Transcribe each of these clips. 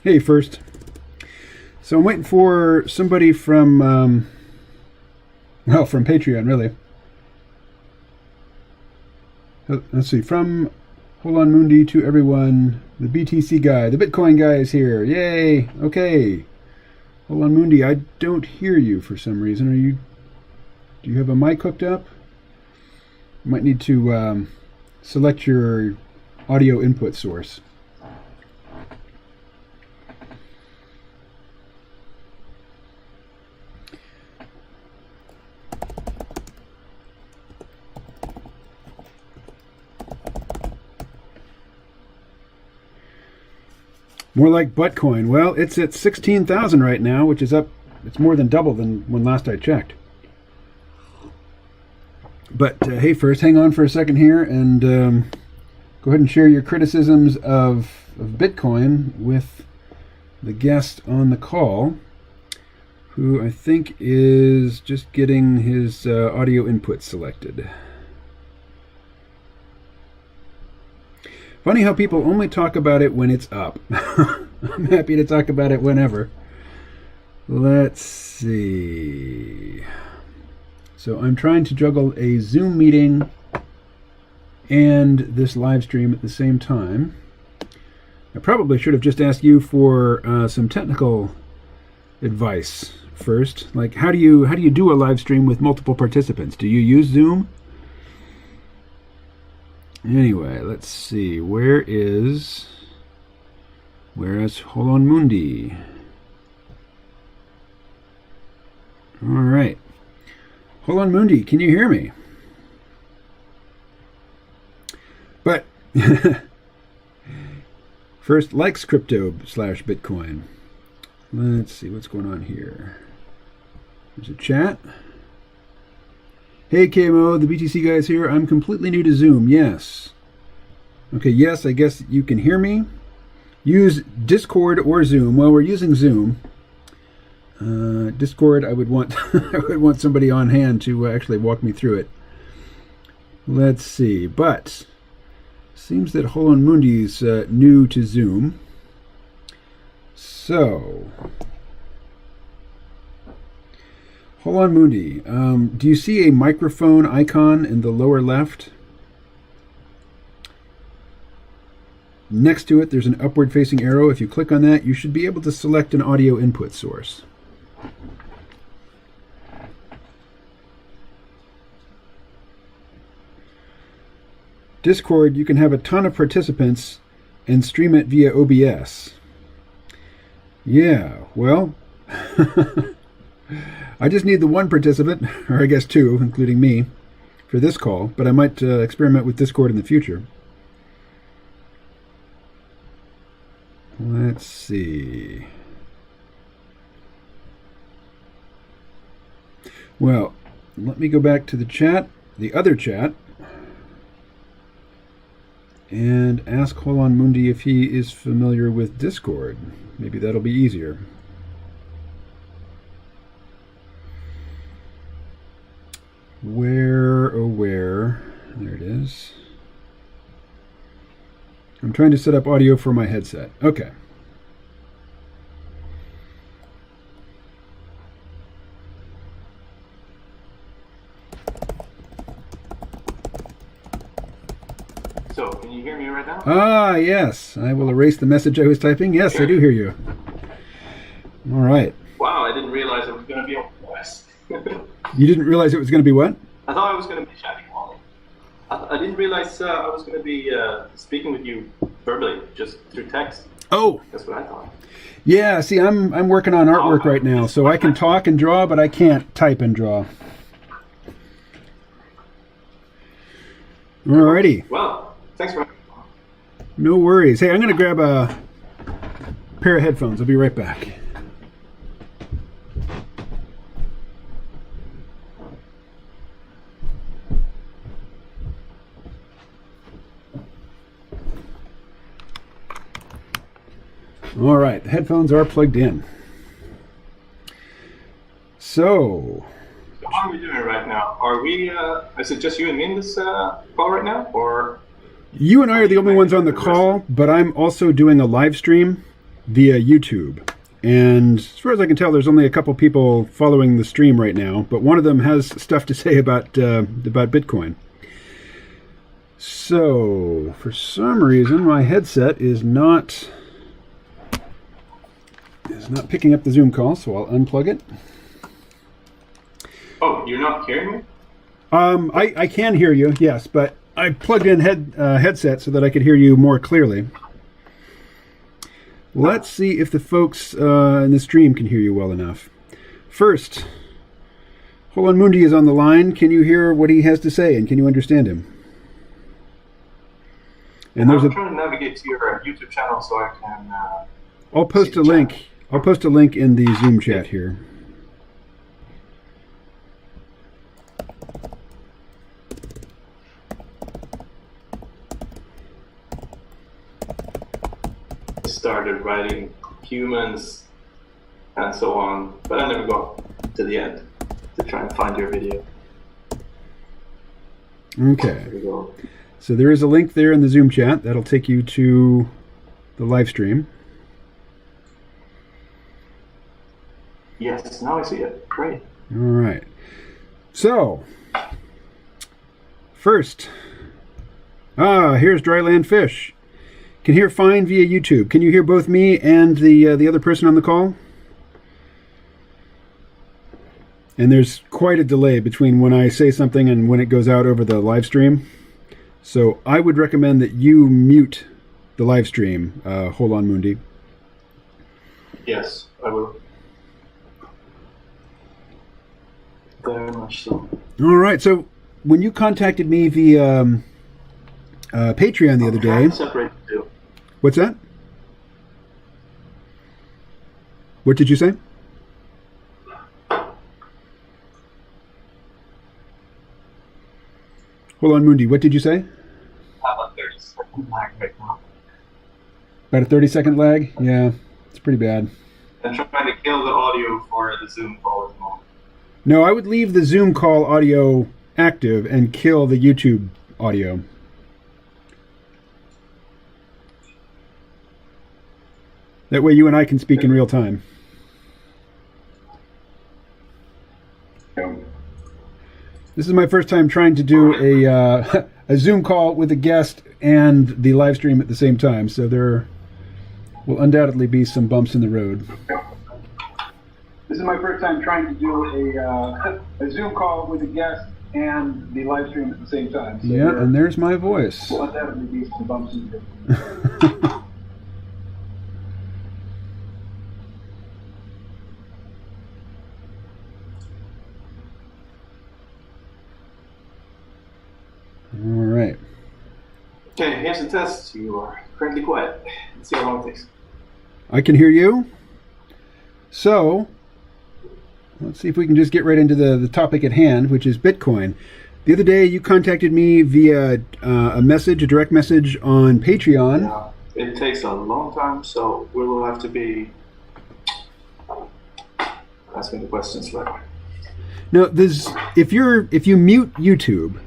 Hey, first. So I'm waiting for somebody from, from Patreon, really. Let's see, from Holon Mundi to everyone, the BTC guy, the Bitcoin guy is here. Yay! Okay. Holon Mundi, I don't hear you for some reason. Do you have a mic hooked up? You might need to select your audio input source. More like Buttcoin. Well, it's at 16,000 right now, which is up. It's more than double than when last I checked. But hey, first, hang on for a second here and go ahead and share your criticisms of Bitcoin with the guest on the call, who I think is just getting his audio input selected. Funny how people only talk about it when it's up. I'm happy to talk about it whenever. Let's see. So I'm trying to juggle a Zoom meeting and this live stream at the same time. I probably should have just asked you for some technical advice first. Like, how do you do a live stream with multiple participants? Do you use Zoom? Anyway, let's see. Where is Holon Mundi? All right. Holon Mundi, can you hear me? But first, likes crypto/Bitcoin. Let's see what's going on here. There's a chat. Hey KMO, the BTC guys here. I'm completely new to Zoom. Yes. Okay, yes, I guess you can hear me. Use Discord or Zoom. Well, we're using Zoom. Discord, I would want I would want somebody on hand to actually walk me through it. Let's see. But seems that Holon Mundi's new to Zoom. So Holon Mundi, do you see a microphone icon in the lower left? Next to it, there's an upward facing arrow. If you click on that, you should be able to select an audio input source. Discord, you can have a ton of participants and stream it via OBS. Yeah, well, I just need the one participant, or I guess two, including me, for this call, but I might experiment with Discord in the future. Let's see. Well, let me go back to the chat, the other chat, and ask Holon Mundi if he is familiar with Discord. Maybe that'll be easier. Where, oh where, there it is. I'm trying to set up audio for my headset. Okay. So, can you hear me right now? Ah, yes. I will erase the message I was typing. Yes, I do hear you. All right. Wow, I didn't realize I was going to be on voice. You didn't realize it was going to be what? I thought I was going to be chatting Wally. I didn't realize I was going to be speaking with you verbally, just through text. Oh. That's what I thought. Yeah, see, I'm working on artwork right now, so I can talk and draw, but I can't type and draw. Alrighty. Well, thanks for... No worries. Hey, I'm going to grab a pair of headphones. I'll be right back. All right, the headphones are plugged in. So what are we doing right now? Are we, is it just you and me in this call right now, or? You and I are the only ones on the call, but I'm also doing a live stream via YouTube. And as far as I can tell, there's only a couple people following the stream right now, but one of them has stuff to say about Bitcoin. So, for some reason, my headset is not picking up the Zoom call, so I'll unplug it. Oh, you're not hearing me? I can hear you, yes, but I plugged in headset so that I could hear you more clearly. Let's see if the folks in the stream can hear you well enough. First, Holon Mundi is on the line. Can you hear what he has to say, and can you understand him? And I'm trying to navigate to your YouTube channel so I can... I'll post a link. I'll post a link in the Zoom chat here. Started writing humans and so on, but I never got to the end to try and find your video. Okay. There we go. So there is a link there in the Zoom chat that'll take you to the live stream. Yes, now I see it. Great. All right. So, first, here's Dryland Fish. Can hear fine via YouTube. Can you hear both me and the other person on the call? And there's quite a delay between when I say something and when it goes out over the live stream. So I would recommend that you mute the live stream, Holon Mundi. Yes, I will. Very much so. All right. So when you contacted me via Patreon the other day... Separate the two. What's that? What did you say? Holon Mundi, what did you say? About 30-second lag right now. About a 30-second lag? Yeah, it's pretty bad. I'm trying to kill the audio for the Zoom call at the moment. No, I would leave the Zoom call audio active and kill the YouTube audio. That way you and I can speak in real time. This is my first time trying to do a Zoom call with a guest and the live stream at the same time, so there will undoubtedly be some bumps in the road. This is my first time trying to do a Zoom call with a guest and the live stream at the same time. So yeah, and there's my voice. Will undoubtedly be some bumps in the road. All right. Okay, here's the test. You are currently quiet. Let's see how long it takes. I can hear you. So, let's see if we can just get right into the topic at hand, which is Bitcoin. The other day, you contacted me via a direct message on Patreon. Yeah, it takes a long time, so we will have to be asking the questions later. Now, if you mute YouTube,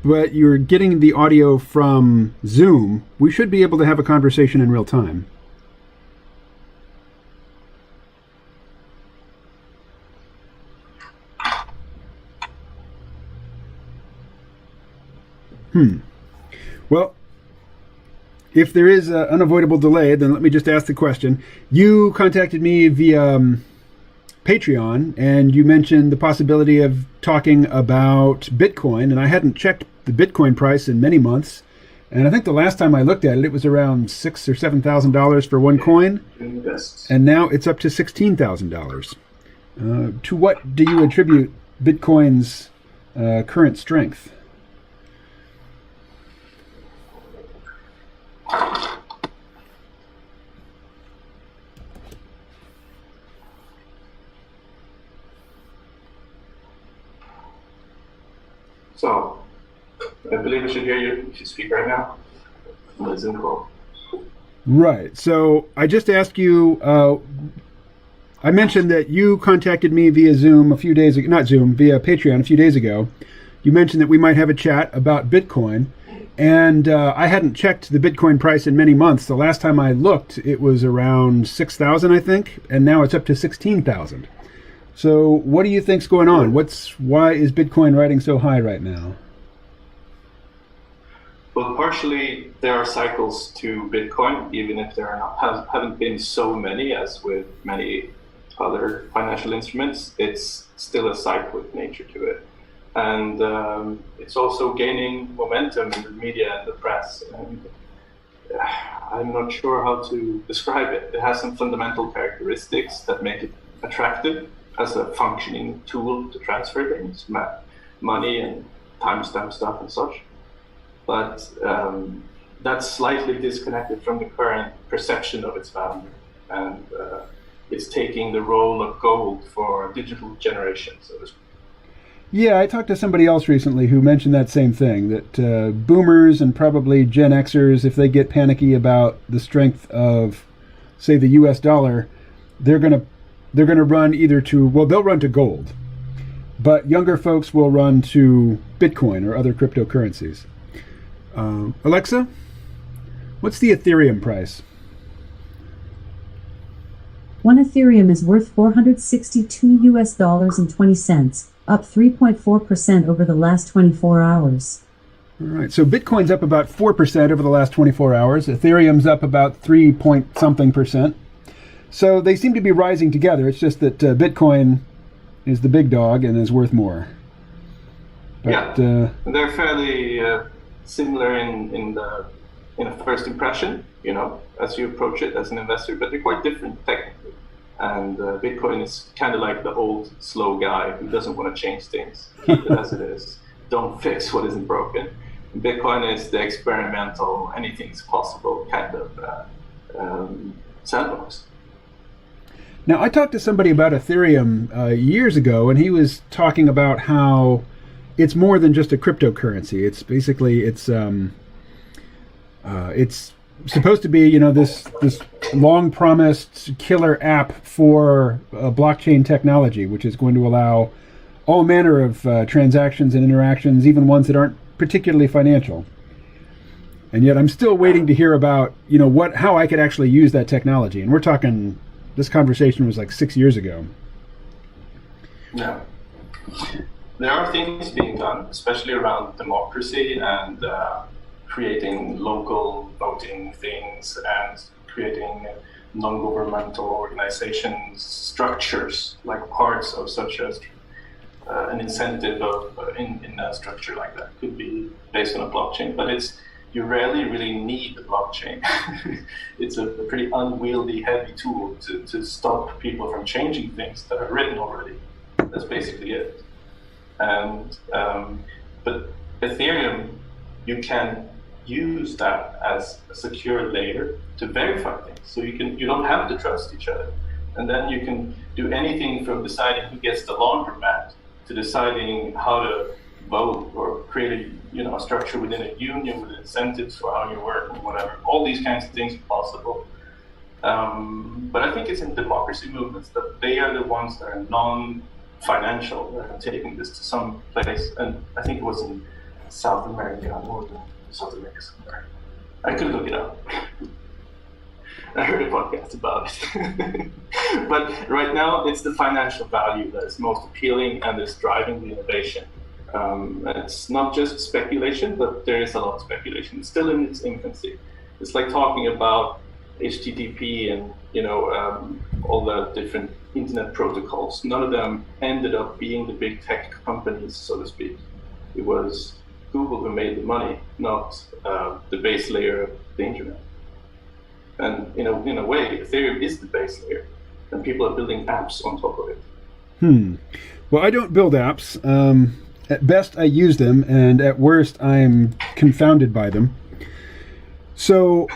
but you're getting the audio from Zoom, we should be able to have a conversation in real time. Well, if there is an unavoidable delay, then let me just ask the question. You contacted me via Patreon, and you mentioned the possibility of talking about Bitcoin, and I hadn't checked the Bitcoin price in many months. And I think the last time I looked at it, it was around $6,000 or $7,000 for one coin, and now it's up to $16,000. To what do you attribute Bitcoin's current strength? So, I believe I should hear you if you speak right now. On the Zoom call. Right. So I just asked you. I mentioned that you contacted me via Zoom a few days ago. Not Zoom, via Patreon a few days ago. You mentioned that we might have a chat about Bitcoin, and I hadn't checked the Bitcoin price in many months. The last time I looked, it was around 6,000, I think, and now it's up to 16,000. So what do you think's going on? Why is Bitcoin riding so high right now? Well, partially there are cycles to Bitcoin, even if there are haven't been so many as with many other financial instruments. It's still a cyclic nature to it, and it's also gaining momentum in the media and the press. And I'm not sure how to describe it. It has some fundamental characteristics that make it attractive as a functioning tool to transfer things, money and timestamp stuff and such. But that's slightly disconnected from the current perception of its value, and it's taking the role of gold for a digital generation, so to speak. Yeah, I talked to somebody else recently who mentioned that same thing, that boomers and probably Gen Xers, if they get panicky about the strength of, say, the U.S. dollar, they're gonna run either to, well, they'll run to gold, but younger folks will run to Bitcoin or other cryptocurrencies. Alexa, what's the Ethereum price? One Ethereum is worth 462 US dollars and 20 cents, up 3.4% over the last 24 hours. All right, so Bitcoin's up about 4% over the last 24 hours. Ethereum's up about 3 point something percent. So they seem to be rising together. It's just that Bitcoin is the big dog and is worth more. But, yeah, they're fairly similar in a first impression, you know, as you approach it as an investor, but they're quite different technically. And Bitcoin is kind of like the old slow guy who doesn't want to change things, keep it as it is, don't fix what isn't broken. And Bitcoin is the experimental, anything's possible kind of sandbox. Now, I talked to somebody about Ethereum years ago, and he was talking about how it's more than just a cryptocurrency. It's basically it's supposed to be, you know, this long promised killer app for blockchain technology, which is going to allow all manner of transactions and interactions, even ones that aren't particularly financial. And yet, I'm still waiting to hear about, you know, how I could actually use that technology. And we're talking, this conversation was like 6 years ago. Yeah. There are things being done, especially around democracy and creating local voting things and creating non-governmental organizations, structures, like parts of such as an incentive in a structure like that could be based on a blockchain. But you rarely really need a blockchain. It's a pretty unwieldy, heavy tool to stop people from changing things that are written already. That's basically it. And but Ethereum, you can use that as a secure layer to verify things. So you don't have to trust each other, and then you can do anything from deciding who gets the laundromat to deciding how to vote or create a structure within a union with incentives for how you work or whatever. All these kinds of things are possible. But I think it's in democracy movements that they are the ones that are non-financial and taking this to some place. And I think it was in South America, Northern South America somewhere. I could look it up. I heard a podcast about it. But right now, it's the financial value that is most appealing and is driving the innovation. It's not just speculation, but there is a lot of speculation. It's still in its infancy. It's like talking about HTTP and all the different internet protocols. None of them ended up being the big tech companies, so to speak. It was Google who made the money, not the base layer of the internet. And in a way, Ethereum is the base layer, and people are building apps on top of it. Well, I don't build apps. At best, I use them, and at worst, I'm confounded by them. So,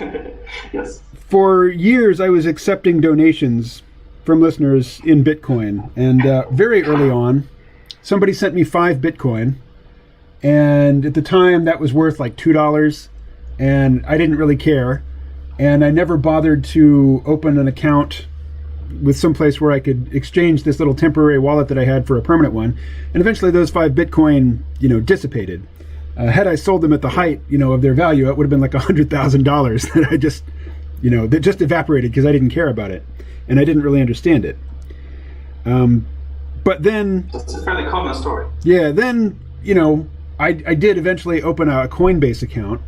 yes. For years, I was accepting donations from listeners in Bitcoin, and very early on, somebody sent me 5 Bitcoin, and at the time, that was worth like $2, and I didn't really care, and I never bothered to open an account with some place where I could exchange this little temporary wallet that I had for a permanent one. And eventually those 5 Bitcoin, dissipated. Had I sold them at the height, of their value, it would have been like $100,000 that I just, that just evaporated because I didn't care about it. And I didn't really understand it. But then... That's a fairly common story. Yeah, then, I did eventually open a Coinbase account.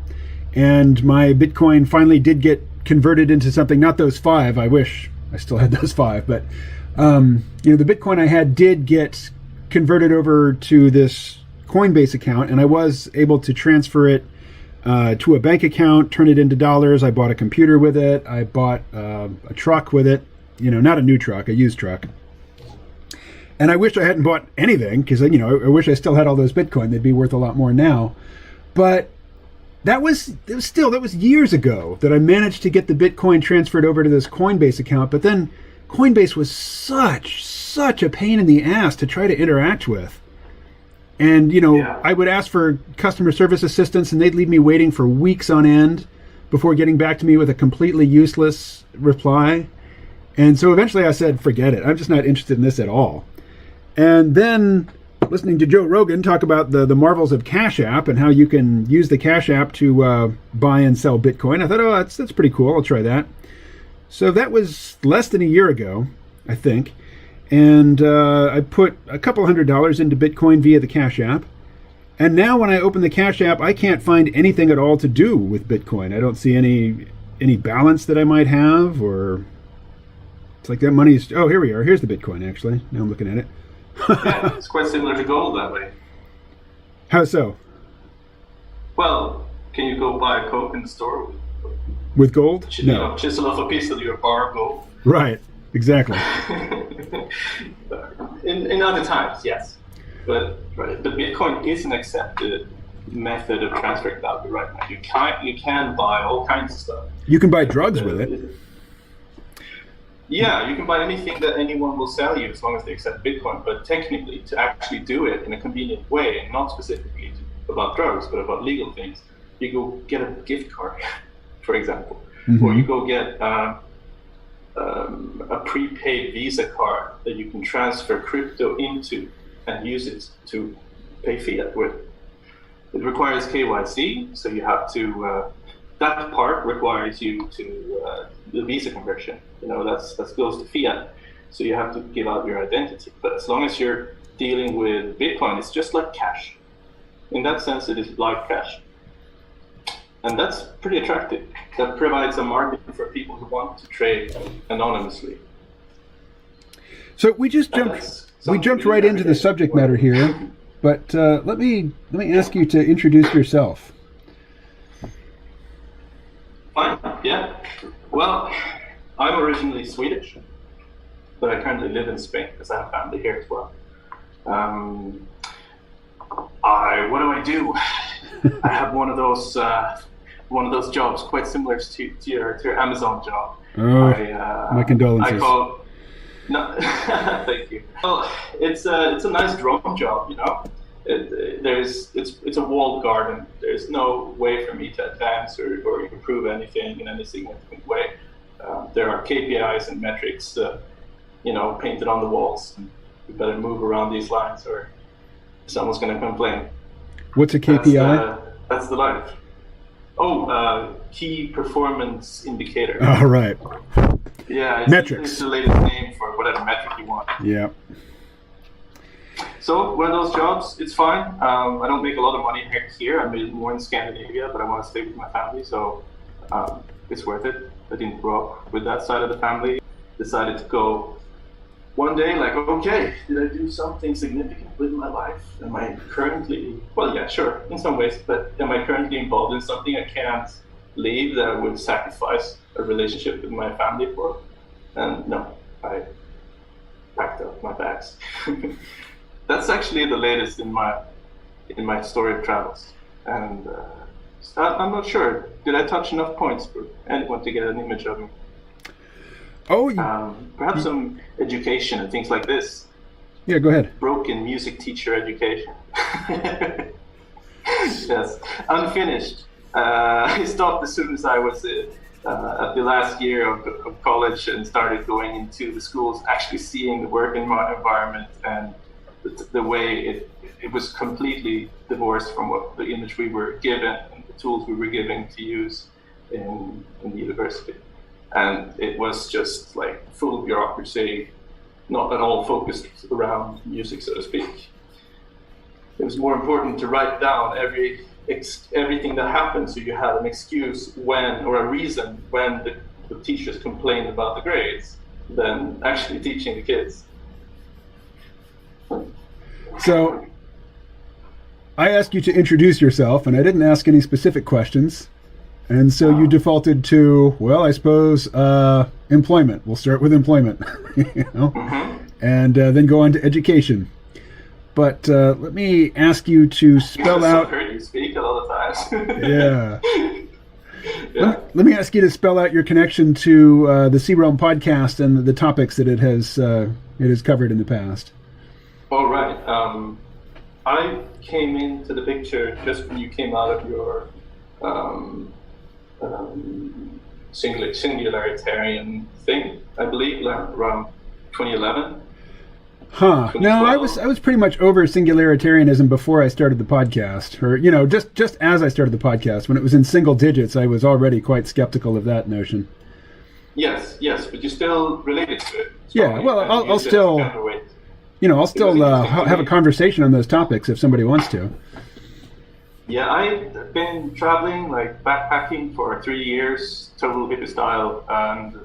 And my Bitcoin finally did get converted into something, not those 5, I wish I still had those 5, but the Bitcoin I had did get converted over to this Coinbase account, and I was able to transfer it to a bank account, turn it into dollars. I bought a computer with it. I bought a truck with it, not a new truck, a used truck. And I wish I hadn't bought anything because, I wish I still had all those Bitcoin. They'd be worth a lot more now. But that was years ago that I managed to get the Bitcoin transferred over to this Coinbase account. But then Coinbase was such a pain in the ass to try to interact with. And, I would ask for customer service assistance and they'd leave me waiting for weeks on end before getting back to me with a completely useless reply. And so eventually I said, forget it. I'm just not interested in this at all. And then listening to Joe Rogan talk about the marvels of Cash App and how you can use the Cash App to buy and sell Bitcoin, I thought, that's pretty cool. I'll try that. So that was less than a year ago, I think. And I put a couple $100 into Bitcoin via the Cash App. And now when I open the Cash App, I can't find anything at all to do with Bitcoin. I don't see any balance that I might have, or it's like that money's... Oh, here we are. Here's the Bitcoin, actually. Now I'm looking at it. Yeah, it's quite similar to gold that way. How so? Well, can you go buy a Coke in the store with gold? No. Chisel off a piece of your bar of gold. Right, exactly. in other times, yes. But Bitcoin is an accepted method of transferring value right now. You can buy all kinds of stuff. You can buy drugs with it. Yeah, you can buy anything that anyone will sell you as long as they accept Bitcoin. But technically, to actually do it in a convenient way, and not specifically about drugs, but about legal things, you go get a gift card, for example. Mm-hmm. Or you go get a prepaid Visa card that you can transfer crypto into and use it to pay fiat with. It requires KYC, so you have to... that part requires you to the Visa conversion. That goes to fiat. So you have to give out your identity. But as long as you're dealing with Bitcoin, it's just like cash. In that sense, it is like cash. And that's pretty attractive. That provides a market for people who want to trade anonymously. So we jumped right into the subject matter here. But let me ask you to introduce yourself. Fine, yeah. Well, I'm originally Swedish, but I currently live in Spain because I have family here as well. What do I do? I have one of those jobs quite similar to your Amazon job. Oh, my condolences. No, thank you. Well, it's a nice drone job, It's a walled garden. There's no way for me to advance or improve anything in any significant way. There are KPIs and metrics, painted on the walls. You better move around these lines, or someone's going to complain. What's a KPI? That's the life. Key performance indicator. Oh, right. Yeah, metrics. It's the latest name for whatever metric you want. Yeah. So one of those jobs, it's fine. I don't make a lot of money here. I made more in Scandinavia, but I want to stay with my family. So it's worth it. I didn't grow up with that side of the family. Decided to go one day, like, okay, did I do something significant with my life? Am I currently, well, yeah, sure, in some ways, but am I currently involved in something I can't leave that I would sacrifice a relationship with my family for? And no, I packed up my bags. That's actually the latest in my story of travels. And I'm not sure. Did I touch enough points for anyone to get an image of me? Oh, perhaps some education and things like this. Yeah, go ahead. Broken music teacher education. Yes, unfinished. I stopped as soon as I was at the last year of college and started going into the schools, actually seeing the work environment and the way it was completely divorced from what the image we were given and the tools we were given to use in the university. And it was just like full bureaucracy, not at all focused around music, so to speak. It was more important to write down everything that happened, so you had an excuse when, or a reason when the teachers complained about the grades, than actually teaching the kids. So I asked you to introduce yourself, and I didn't ask any specific questions. And so you defaulted to, well, I suppose, employment. We'll start with employment, and then go on to education. But let me ask you to spell out. I've heard you speak a lot of times. Yeah. Yeah. Let me ask you to spell out your connection to the Sea Realm podcast and the topics that it has covered in the past. All right. I came into the picture just when you came out of your singularitarian thing, I believe, around 2011. Huh. No, I was pretty much over singularitarianism before I started the podcast, or just as I started the podcast. When it was in single digits, I was already quite skeptical of that notion. Yes, but you still related to it. Yeah. Well, I'll still have a conversation on those topics if somebody wants to. Yeah, I've been traveling, like backpacking for 3 years, total hippie style, and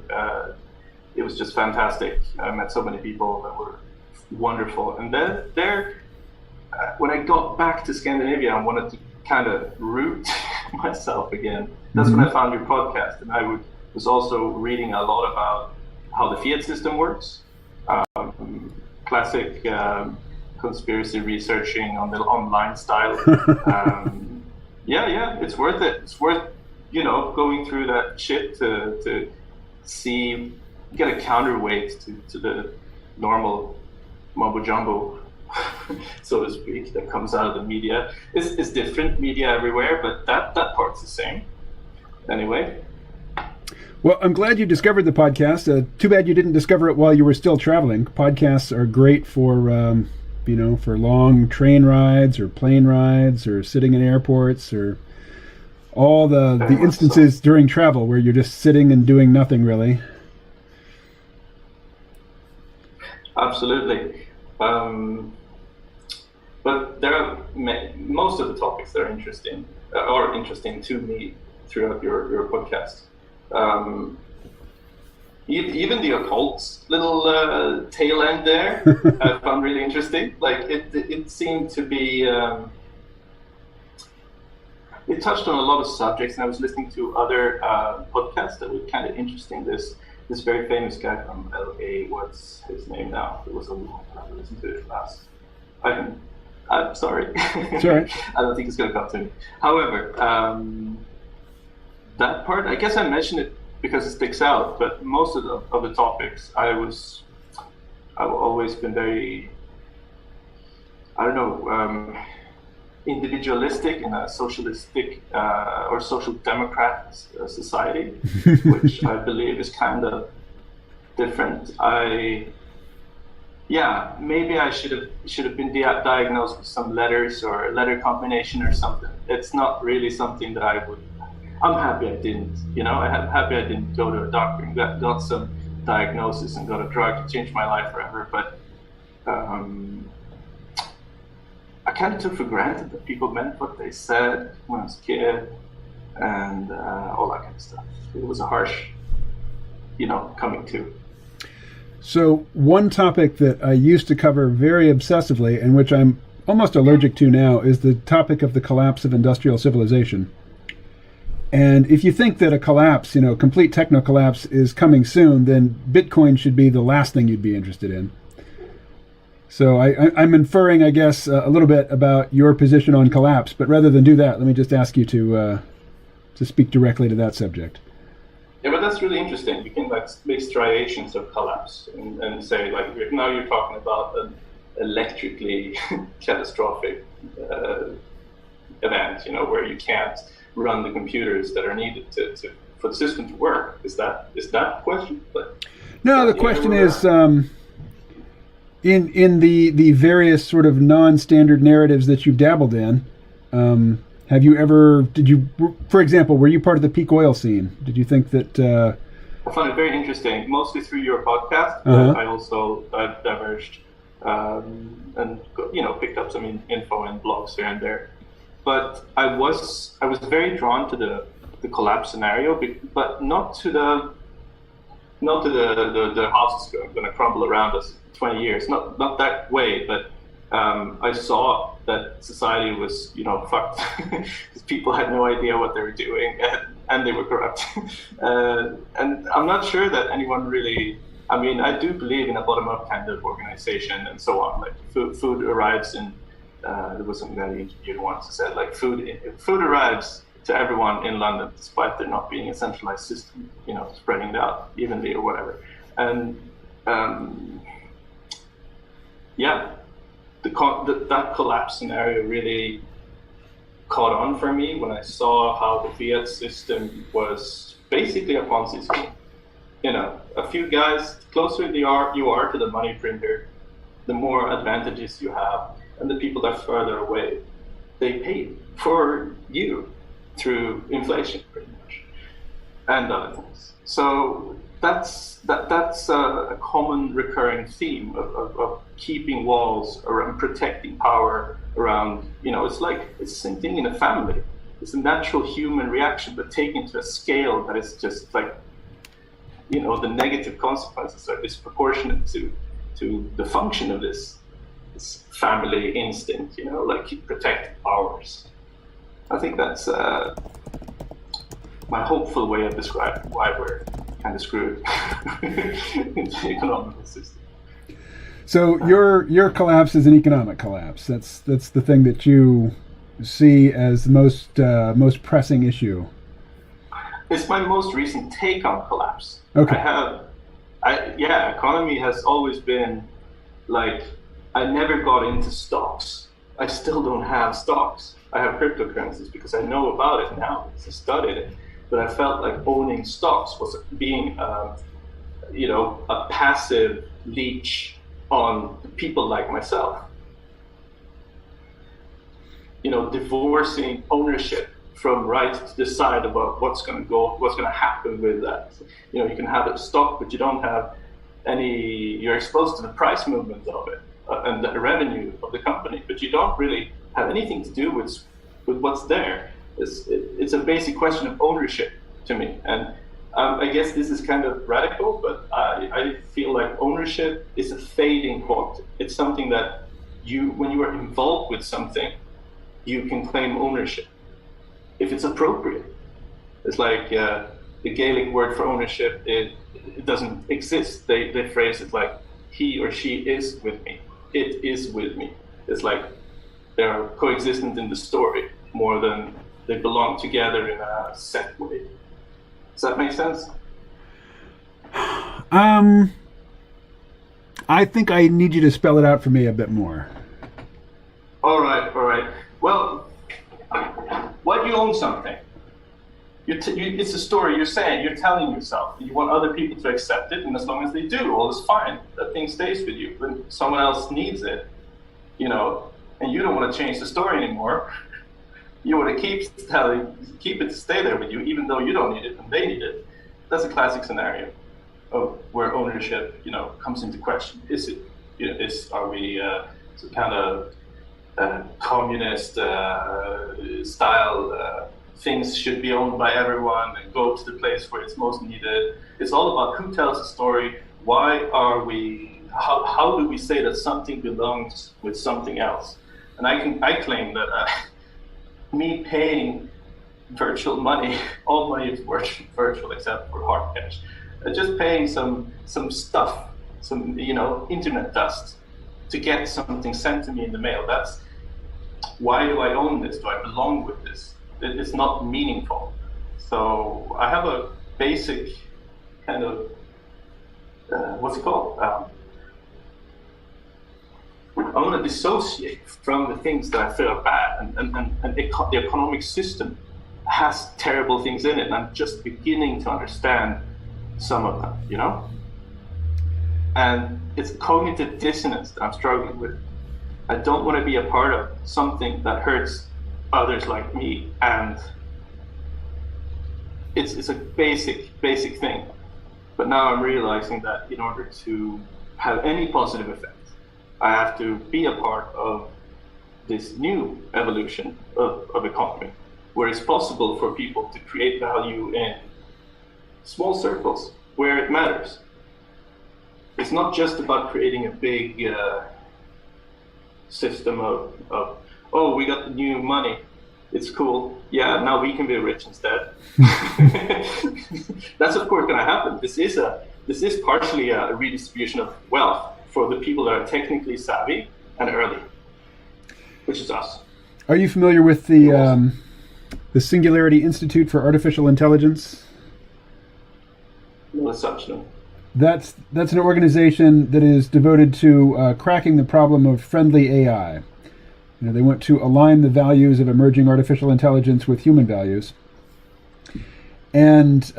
it was just fantastic. I met so many people that were wonderful. And then when I got back to Scandinavia, I wanted to kind of root myself again. That's when I found your podcast, and I was also reading a lot about how the fiat system works. Classic conspiracy researching on the online style. Yeah, it's worth it. It's worth, going through that shit to see, get a counterweight to the normal mumbo jumbo, so to speak, that comes out of the media. It's different media everywhere, but that part's the same. Anyway. Well, I'm glad you discovered the podcast. Too bad you didn't discover it while you were still traveling. Podcasts are great for, for long train rides or plane rides or sitting in airports or all the instances during travel where you're just sitting and doing nothing really. Absolutely. But there are most of the topics that are interesting to me throughout your podcast. Even the occult little tail end there, I found really interesting. Like it seemed to be, it touched on a lot of subjects, and I was listening to other podcasts that were kind of interesting. This very famous guy from LA, what's his name now? It was a long time to listen to it last. I'm sorry. Sorry. I don't think it's going to come to me. However, that part, I guess I mentioned it because it sticks out, but most of the topics, I've always been very, individualistic in a socialistic or social democrat society, which I believe is kind of different. Maybe I should have been diagnosed with some letters or a letter combination or something. It's not really something that I'm happy I didn't. I'm happy I didn't go to a doctor and got some diagnosis and got a drug to change my life forever. But I kind of took for granted that people meant what they said when I was a kid. and all that kind of stuff. It was a harsh, coming to. So one topic that I used to cover very obsessively, and which I'm almost allergic to now, is the topic of the collapse of industrial civilization. And if you think that a collapse, complete techno collapse is coming soon, then Bitcoin should be the last thing you'd be interested in. So I'm inferring, I guess, a little bit about your position on collapse. But rather than do that, let me just ask you to speak directly to that subject. Yeah, but that's really interesting. You can make striations of collapse and say now you're talking about an electrically catastrophic event, where you can't run the computers that are needed for the system to work. Is that the question? No, the question is in the various sort of non-standard narratives that you've dabbled in. For example, were you part of the peak oil scene? Did you think that? I found it very interesting, mostly through your podcast. But I also diverged and picked up some info and blogs here and there. But I was very drawn to the collapse scenario, but not to the houses going to crumble around us 20 years. Not that way, but I saw that society was fucked because people had no idea what they were doing and they were corrupt. And I'm not sure that anyone really. I mean, I do believe in a bottom-up kind of organization and so on. Like food arrives in. There was something that the interviewer once said, food arrives to everyone in London, despite there not being a centralized system, spreading it out evenly or whatever. And that collapse scenario really caught on for me when I saw how the fiat system was basically a Ponzi scheme. A few guys, the closer you are to the money printer, the more advantages you have. And the people that are further away, they pay for you through inflation, pretty much, and other things. So that's a common recurring theme of keeping walls around, protecting power around. It's the same thing in a family. It's a natural human reaction, but taken to a scale that is just the negative consequences are disproportionate to the function of this family instinct, protect ours. I think that's my hopeful way of describing why we're kind of screwed in the economical system. So your collapse is an economic collapse. That's the thing that you see as the most pressing issue. It's my most recent take on collapse. Okay. Economy has always been I never got into stocks. I still don't have stocks. I have cryptocurrencies because I know about it now because I studied it. But I felt like owning stocks was being, a passive leech on people like myself. Divorcing ownership from right to decide about what's going to happen with that. You can have a stock, but you don't have you're exposed to the price movement of it. And the revenue of the company, but you don't really have anything to do with what's there. It's a basic question of ownership to me, and I guess this is kind of radical, but I feel like ownership is a fading quality. It's something that when you are involved with something, you can claim ownership if it's appropriate. It's like the Gaelic word for ownership. It doesn't exist. They phrase it like he or she is with me. It is with me. It's like they're coexistent in the story more than they belong together in a set way. Does that make sense? I think I need you to spell it out for me a bit more. All right. Well, why do you own something? It's a story you're telling yourself. You want other people to accept it, and as long as they do, all is fine. That thing stays with you. When someone else needs it, and you don't want to change the story anymore, you want to keep it to stay there with you, even though you don't need it and they need it. That's a classic scenario of where ownership, comes into question. Is it? Are we some kind of communist style things should be owned by everyone and go to the place where it's most needed. It's all about who tells the story. Why are we? How do we say that something belongs with something else? And I claim that me paying virtual money, all money is virtual except for hard cash. Just paying some stuff, some internet dust, to get something sent to me in the mail. That's why do I own this? Do I belong with this? It's not meaningful. So I have a basic kind of what's it called? I want to dissociate from the things that I feel are bad, and the economic system has terrible things in it, and I'm just beginning to understand some of them, And it's cognitive dissonance that I'm struggling with. I don't want to be a part of something that hurts others like me, and it's a basic thing. But now I'm realizing that in order to have any positive effect, I have to be a part of this new evolution of economy, where it's possible for people to create value in small circles where it matters. It's not just about creating a big system of oh, we got the new money, it's cool, yeah, now we can be rich instead. That's of course going to happen. This is partially a redistribution of wealth for the people that are technically savvy and early, which is us. Are you familiar with the Singularity Institute for Artificial Intelligence? No, as such, no. That's an organization that is devoted to cracking the problem of friendly AI. They want to align the values of emerging artificial intelligence with human values. And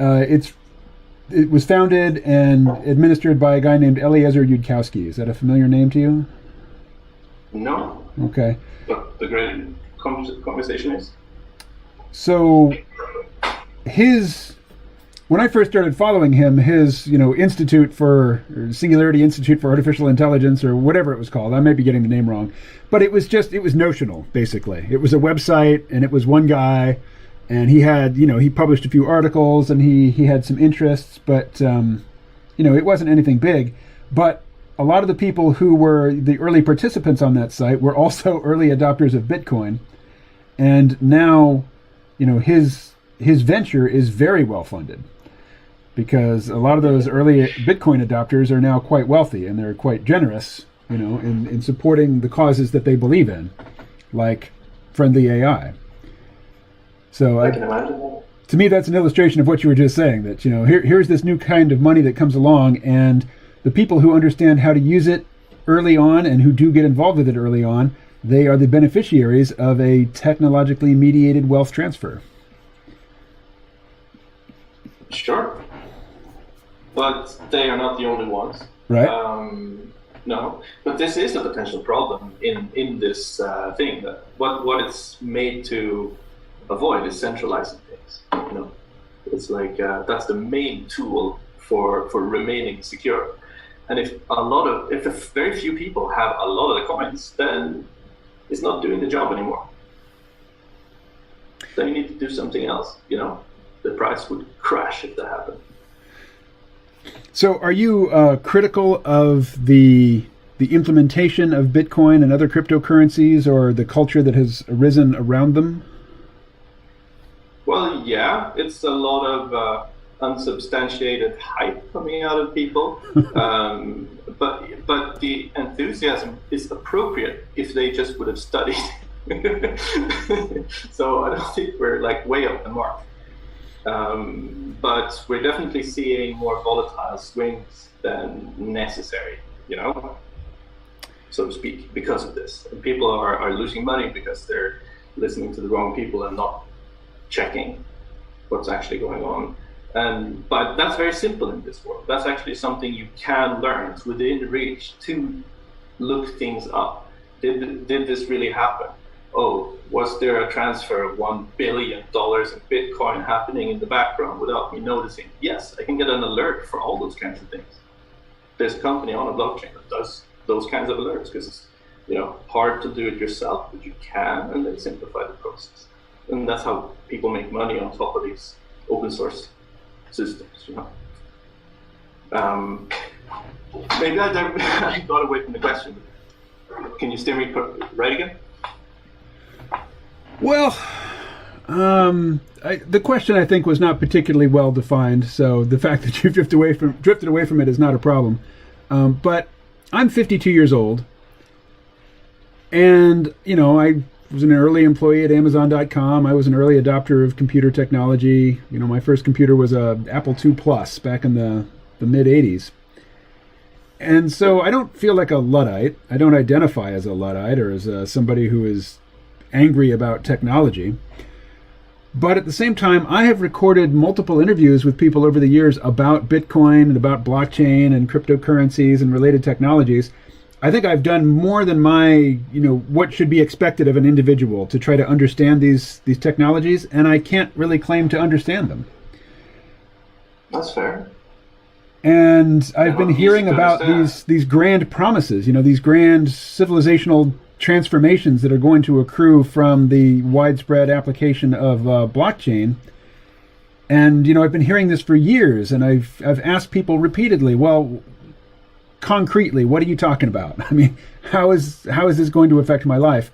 it was founded and administered by a guy named Eliezer Yudkowsky. Is that a familiar name to you? No. Okay. But the great conversation is? So when I first started following him, his Singularity Institute for Artificial Intelligence, or whatever it was called, I may be getting the name wrong, but it was notional, basically. It was a website, and it was one guy, and he had, he published a few articles, and he had some interests, but it wasn't anything big. But a lot of the people who were the early participants on that site were also early adopters of Bitcoin, and now, his venture is very well funded, because a lot of those early Bitcoin adopters are now quite wealthy, and they're quite generous, in supporting the causes that they believe in, like friendly AI. So I can imagine that. To me, that's an illustration of what you were just saying, that, here's this new kind of money that comes along, and the people who understand how to use it early on and who do get involved with it early on, they are the beneficiaries of a technologically mediated wealth transfer. Sure. But they are not the only ones. Right. No. But this is a potential problem in this thing. That what it's made to avoid is centralizing things. It's like that's the main tool for remaining secure. And if very few people have a lot of the coins, then it's not doing the job anymore. Then you need to do something else. The price would crash if that happened. So are you critical of the implementation of Bitcoin and other cryptocurrencies, or the culture that has arisen around them? Well, yeah, it's a lot of unsubstantiated hype coming out of people. But the enthusiasm is appropriate if they just would have studied. So I don't think we're way off the mark. But we're definitely seeing more volatile swings than necessary, so to speak, because of this. And people are losing money because they're listening to the wrong people and not checking what's actually going on. But that's very simple in this world. That's actually something you can learn. It's within reach to look things up. Did this really happen? Oh, was there a transfer of $1 billion in Bitcoin happening in the background without me noticing? Yes, I can get an alert for all those kinds of things. There's a company on a blockchain that does those kinds of alerts, because it's hard to do it yourself, but you can, and they simplify the process. and that's how people make money on top of these open source systems. Maybe I got away from the question. Can you steer me right again? Well, the question I think was not particularly well defined, so the fact that you drifted away from it is not a problem. But I'm 52 years old, and I was an early employee at Amazon.com. I was an early adopter of computer technology. My first computer was a Apple II Plus back in the mid 80s. And so I don't feel like a Luddite. I don't identify as a Luddite or as somebody who is angry about technology. But at the same time, I have recorded multiple interviews with people over the years about Bitcoin and about blockchain and cryptocurrencies and related technologies. I think I've done more than what should be expected of an individual to try to understand these technologies, and I can't really claim to understand them. That's fair. And I've been hearing about these grand promises, these grand civilizational transformations that are going to accrue from the widespread application of blockchain. And I've been hearing this for years, and I've asked people repeatedly, well, concretely, what are you talking about? I mean, how is this going to affect my life?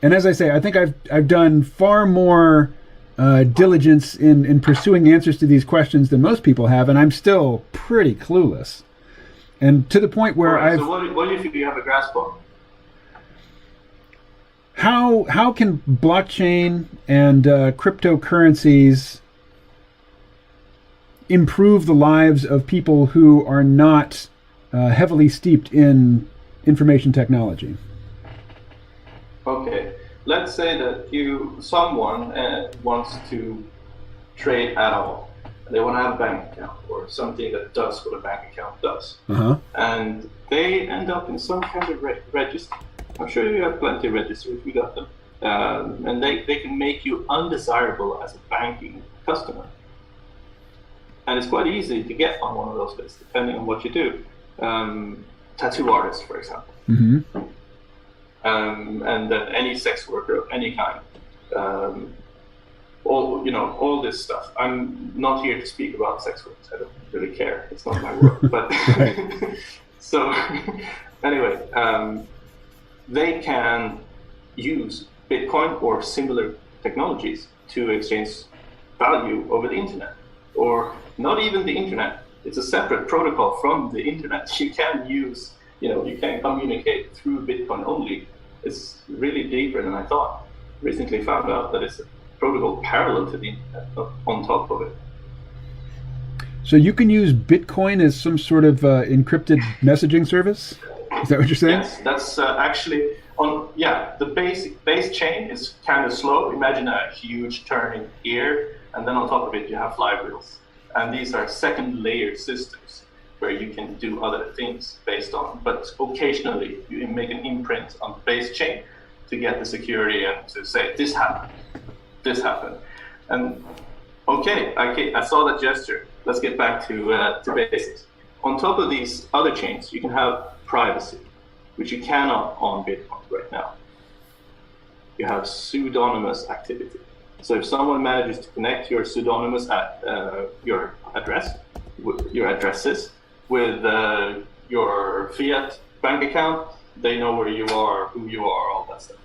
And as I say, I think I've done far more diligence in pursuing answers to these questions than most people have, and I'm still pretty clueless. And to the point where So what do you think you have a grasp on? How can blockchain and cryptocurrencies improve the lives of people who are not heavily steeped in information technology? Okay, let's say that someone wants to trade at all. They want to have a bank account or something that does what a bank account does. Uh-huh. And they end up in some kind of register. I'm sure you have plenty of registers if you got them. And they can make you undesirable as a banking customer. And it's quite easy to get on one of those lists, depending on what you do. Tattoo artists, for example. Mm-hmm. And then any sex worker of any kind. All this stuff. I'm not here to speak about sex workers. I don't really care. It's not my work. But so anyway, they can use Bitcoin or similar technologies to exchange value over the internet, or not even the internet. It's a separate protocol from the internet. You can use, you can communicate through Bitcoin only. It's really deeper than I thought. Recently found out that it's a protocol parallel to the internet on top of it. So you can use Bitcoin as some sort of encrypted messaging service? Is that what you're saying? Yes, that's actually the base chain is kind of slow. Imagine a huge turning gear, and then on top of it you have flywheels. And these are second layer systems where you can do other things based on, but occasionally you make an imprint on the base chain to get the security and to say, this happened. And okay, I saw that gesture. Let's get back to basics. On top of these other chains, you can have privacy, which you cannot on Bitcoin right now. You have pseudonymous activity. So if someone manages to connect your pseudonymous your addresses with your fiat bank account, they know where you are, who you are, all that stuff.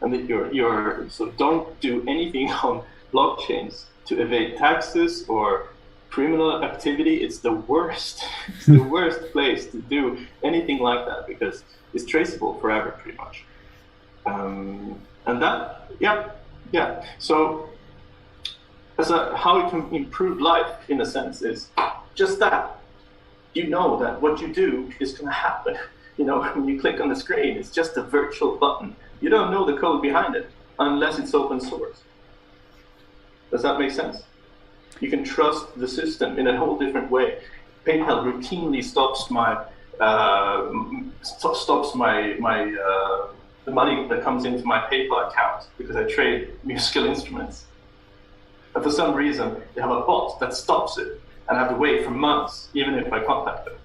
And so don't do anything on blockchains to evade taxes or criminal activity. It's the worst. It's the worst place to do anything like that because it's traceable forever, pretty much. And that, yeah. So how it can improve life, in a sense, is just that. You know that what you do is going to happen. When you click on the screen, it's just a virtual button. You don't know the code behind it unless it's open source. Does that make sense? You can trust the system in a whole different way. PayPal routinely stops the money that comes into my PayPal account because I trade musical instruments. And for some reason, they have a bot that stops it, and I have to wait for months, even if I contact them.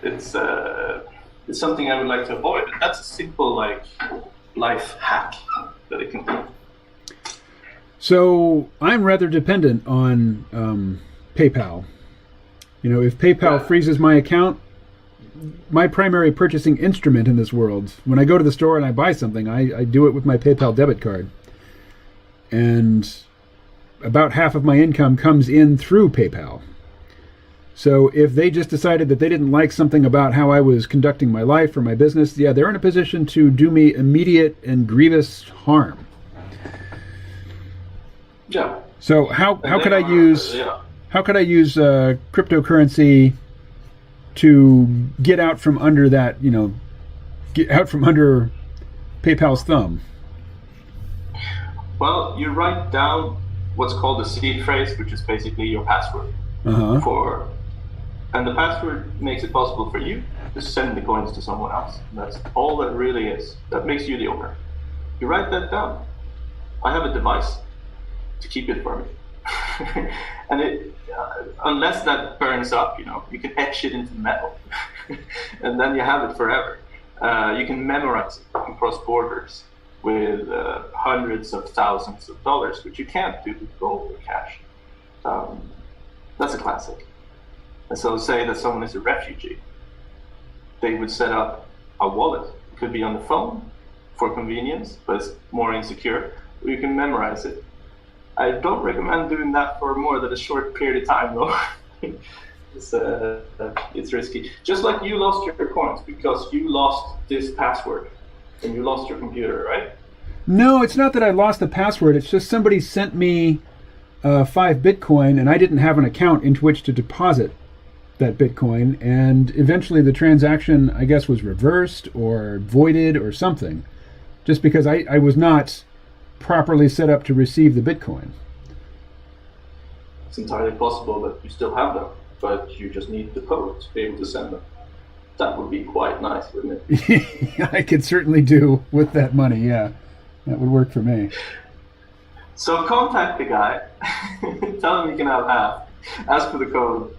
It's something I would like to avoid. That's a simple life hack that it can do. So I'm rather dependent on PayPal. If PayPal freezes my account, my primary purchasing instrument in this world, when I go to the store and I buy something, I do it with my PayPal debit card. And about half of my income comes in through PayPal. So if they just decided that they didn't like something about how I was conducting my life or my business, they're in a position to do me immediate and grievous harm. Yeah. So how could I use cryptocurrency to get out from under that, get out from under PayPal's thumb? Well, you write down what's called a seed phrase, which is basically your password. And the password makes it possible for you to send the coins to someone else. That's all that really is. That makes you the owner. You write that down. I have a device to keep it for me. And unless that burns up, you can etch it into metal. And then you have it forever. You can memorize it and cross borders with hundreds of thousands of dollars, which you can't do with gold or cash. That's a classic. And so say that someone is a refugee, they would set up a wallet. It could be on the phone for convenience, but it's more insecure. Or you can memorize it. I don't recommend doing that for more than a short period of time, though. It's risky. Just like you lost your coins because you lost this password and you lost your computer, right? No, it's not that I lost the password. It's just somebody sent me 5 Bitcoin and I didn't have an account into which to deposit that Bitcoin. And eventually the transaction, I guess, was reversed or voided or something. Just because I was not properly set up to receive the Bitcoin. It's entirely possible that you still have them, but you just need the code to be able to send them. That would be quite nice, wouldn't it? I could certainly do with that money, yeah. That would work for me. So contact the guy, tell him you can have half, ask for the code.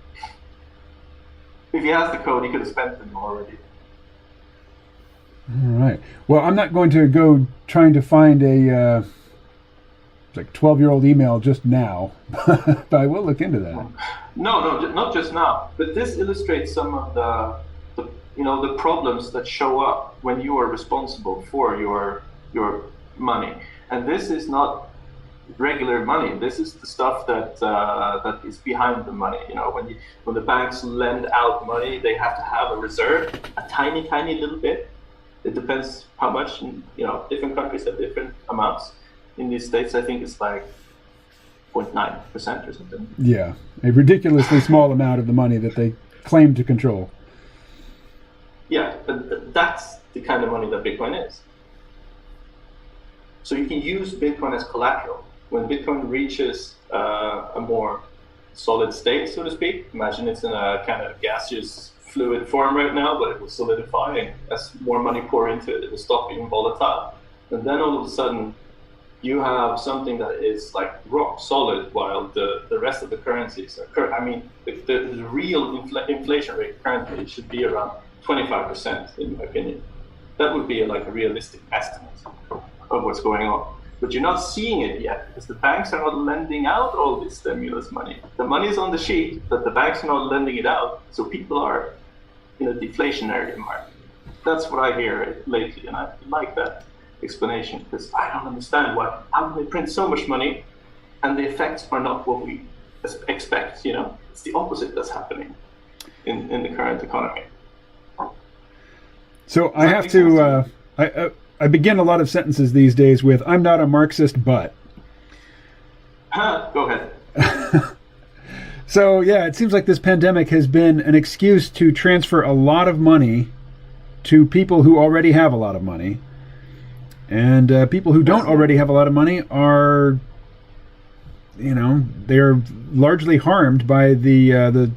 If he has the code, he could have spent them already. All right. Well, I'm not going to go trying to find a 12-year-old email just now, but I will look into that. No, not just now. But this illustrates some of the problems that show up when you are responsible for your money. And this is not regular money. This is the stuff that is behind the money. When the banks lend out money, they have to have a reserve, a tiny little bit. It depends how much. Different countries have different amounts. In these states, I think it's like 0.9% or something. Yeah, a ridiculously small amount of the money that they claim to control. Yeah, but that's the kind of money that Bitcoin is. So you can use Bitcoin as collateral. When Bitcoin reaches a more solid state, so to speak, imagine it's in a kind of gaseous fluid form right now, but it will solidify, and as more money pour into it, it will stop being volatile. And then all of a sudden, you have something that is like rock solid, while the rest of the currencies are. The real inflation rate currently should be around 25%, in my opinion. That would be like a realistic estimate of what's going on. But you're not seeing it yet because the banks are not lending out all this stimulus money. The money is on the sheet, but the banks are not lending it out, so people are in a deflationary environment. That's what I hear lately, and I like that explanation because I don't understand how they print so much money and the effects are not what we expect. It's the opposite that's happening in the current economy. So I have to. I begin a lot of sentences these days with "I'm not a Marxist, but." Go ahead. So yeah, it seems like this pandemic has been an excuse to transfer a lot of money to people who already have a lot of money. And people who don't already have a lot of money are, they're largely harmed by the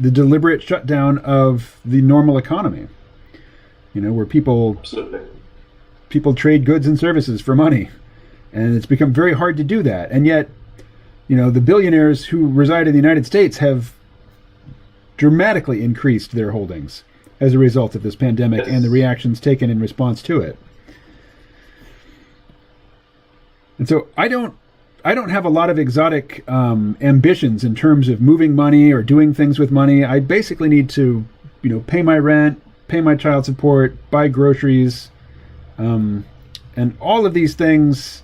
deliberate shutdown of the normal economy. Where people trade goods and services for money, and it's become very hard to do that. And yet, the billionaires who reside in the United States have dramatically increased their holdings as a result of this pandemic and the reactions taken in response to it. And so I don't I don't have a lot of exotic ambitions in terms of moving money or doing things with money. I basically need to, pay my rent, pay my child support, buy groceries, and all of these things.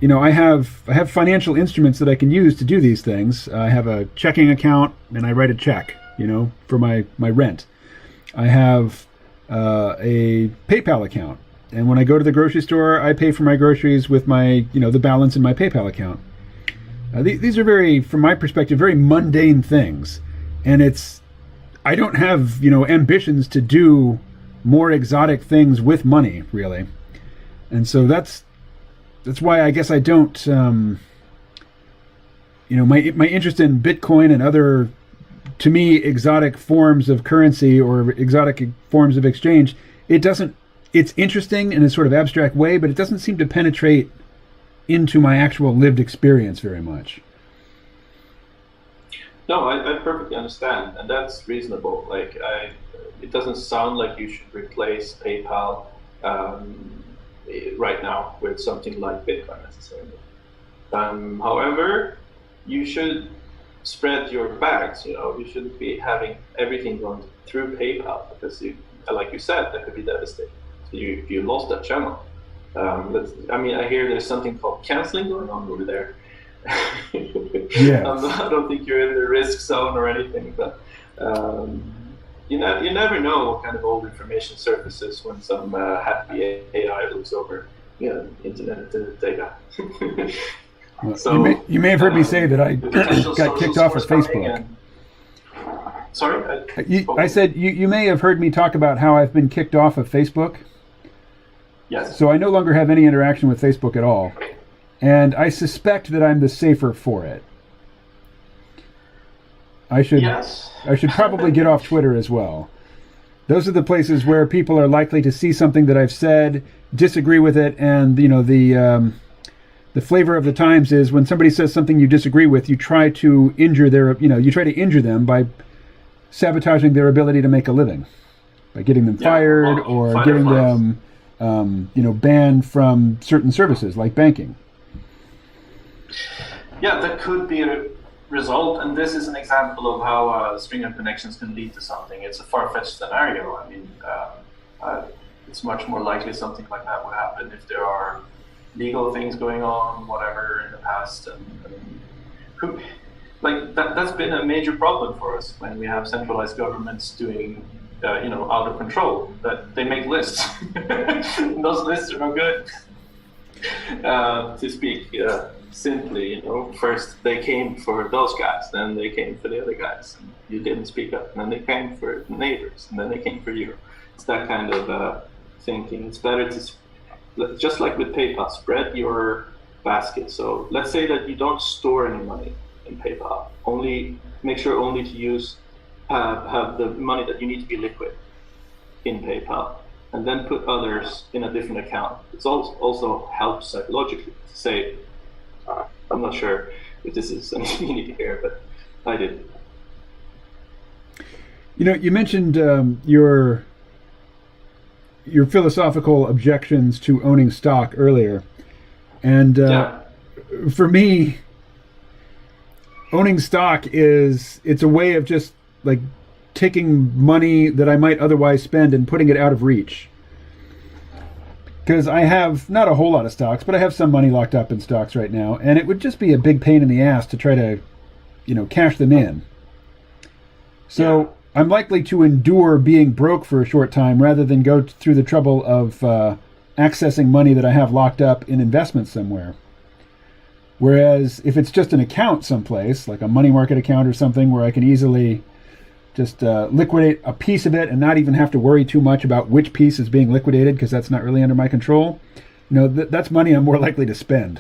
I have financial instruments that I can use to do these things. I have a checking account, and I write a check, for my rent. I have a PayPal account, and when I go to the grocery store, I pay for my groceries with my, the balance in my PayPal account. These are very, from my perspective, very mundane things, and I don't have, ambitions to do more exotic things with money, really, and so that's why I guess I don't, my interest in Bitcoin and other, to me, exotic forms of currency or exotic forms of exchange, it's interesting in a sort of abstract way, but it doesn't seem to penetrate into my actual lived experience very much. No, I perfectly understand, and that's reasonable. It doesn't sound like you should replace PayPal right now with something like Bitcoin necessarily. However, you should spread your bags. You shouldn't be having everything going through PayPal, because like you said, that could be devastating. So you lost that channel. I hear there's something called canceling going on over there. Yes. I don't think you're in the risk zone or anything, but you never know what kind of old information surfaces when some happy AI looks over internet data. Well, so you may have heard me say that I got kicked off of Facebook. Sorry? I said you may have heard me talk about how I've been kicked off of Facebook. Yes. So I no longer have any interaction with Facebook at all. And I suspect that I'm the safer for it. I should probably get off Twitter as well. Those are the places where people are likely to see something that I've said, disagree with it, and the flavor of the times is when somebody says something you disagree with, you try to injure them by sabotaging their ability to make a living, by getting them fired or getting them banned from certain services like banking. Yeah, that could be a result, and this is an example of how a string of connections can lead to something. It's a far-fetched scenario. It's much more likely something like that would happen if there are legal things going on, whatever, in the past. That's been a major problem for us when we have centralized governments doing, out of control. That they make lists. And those lists are no good. To speak simply, first they came for those guys, then they came for the other guys, and you didn't speak up, and then they came for the neighbors, and then they came for you. It's that kind of thinking. It's better to, just like with PayPal, spread your basket. So let's say that you don't store any money in PayPal. Make sure only to have the money that you need to be liquid in PayPal, and then put others in a different account. It also helps psychologically to say, I'm not sure if this is something you need to hear, but I did. You mentioned your philosophical objections to owning stock earlier, and for me, owning stock it's a way of just like taking money that I might otherwise spend and putting it out of reach. Because I have not a whole lot of stocks, but I have some money locked up in stocks right now, and it would just be a big pain in the ass to try to, cash them in. So I'm likely to endure being broke for a short time rather than go through the trouble of accessing money that I have locked up in investments somewhere. Whereas if it's just an account someplace, like a money market account or something where I can easily just liquidate a piece of it and not even have to worry too much about which piece is being liquidated because that's not really under my control, that's money I'm more likely to spend.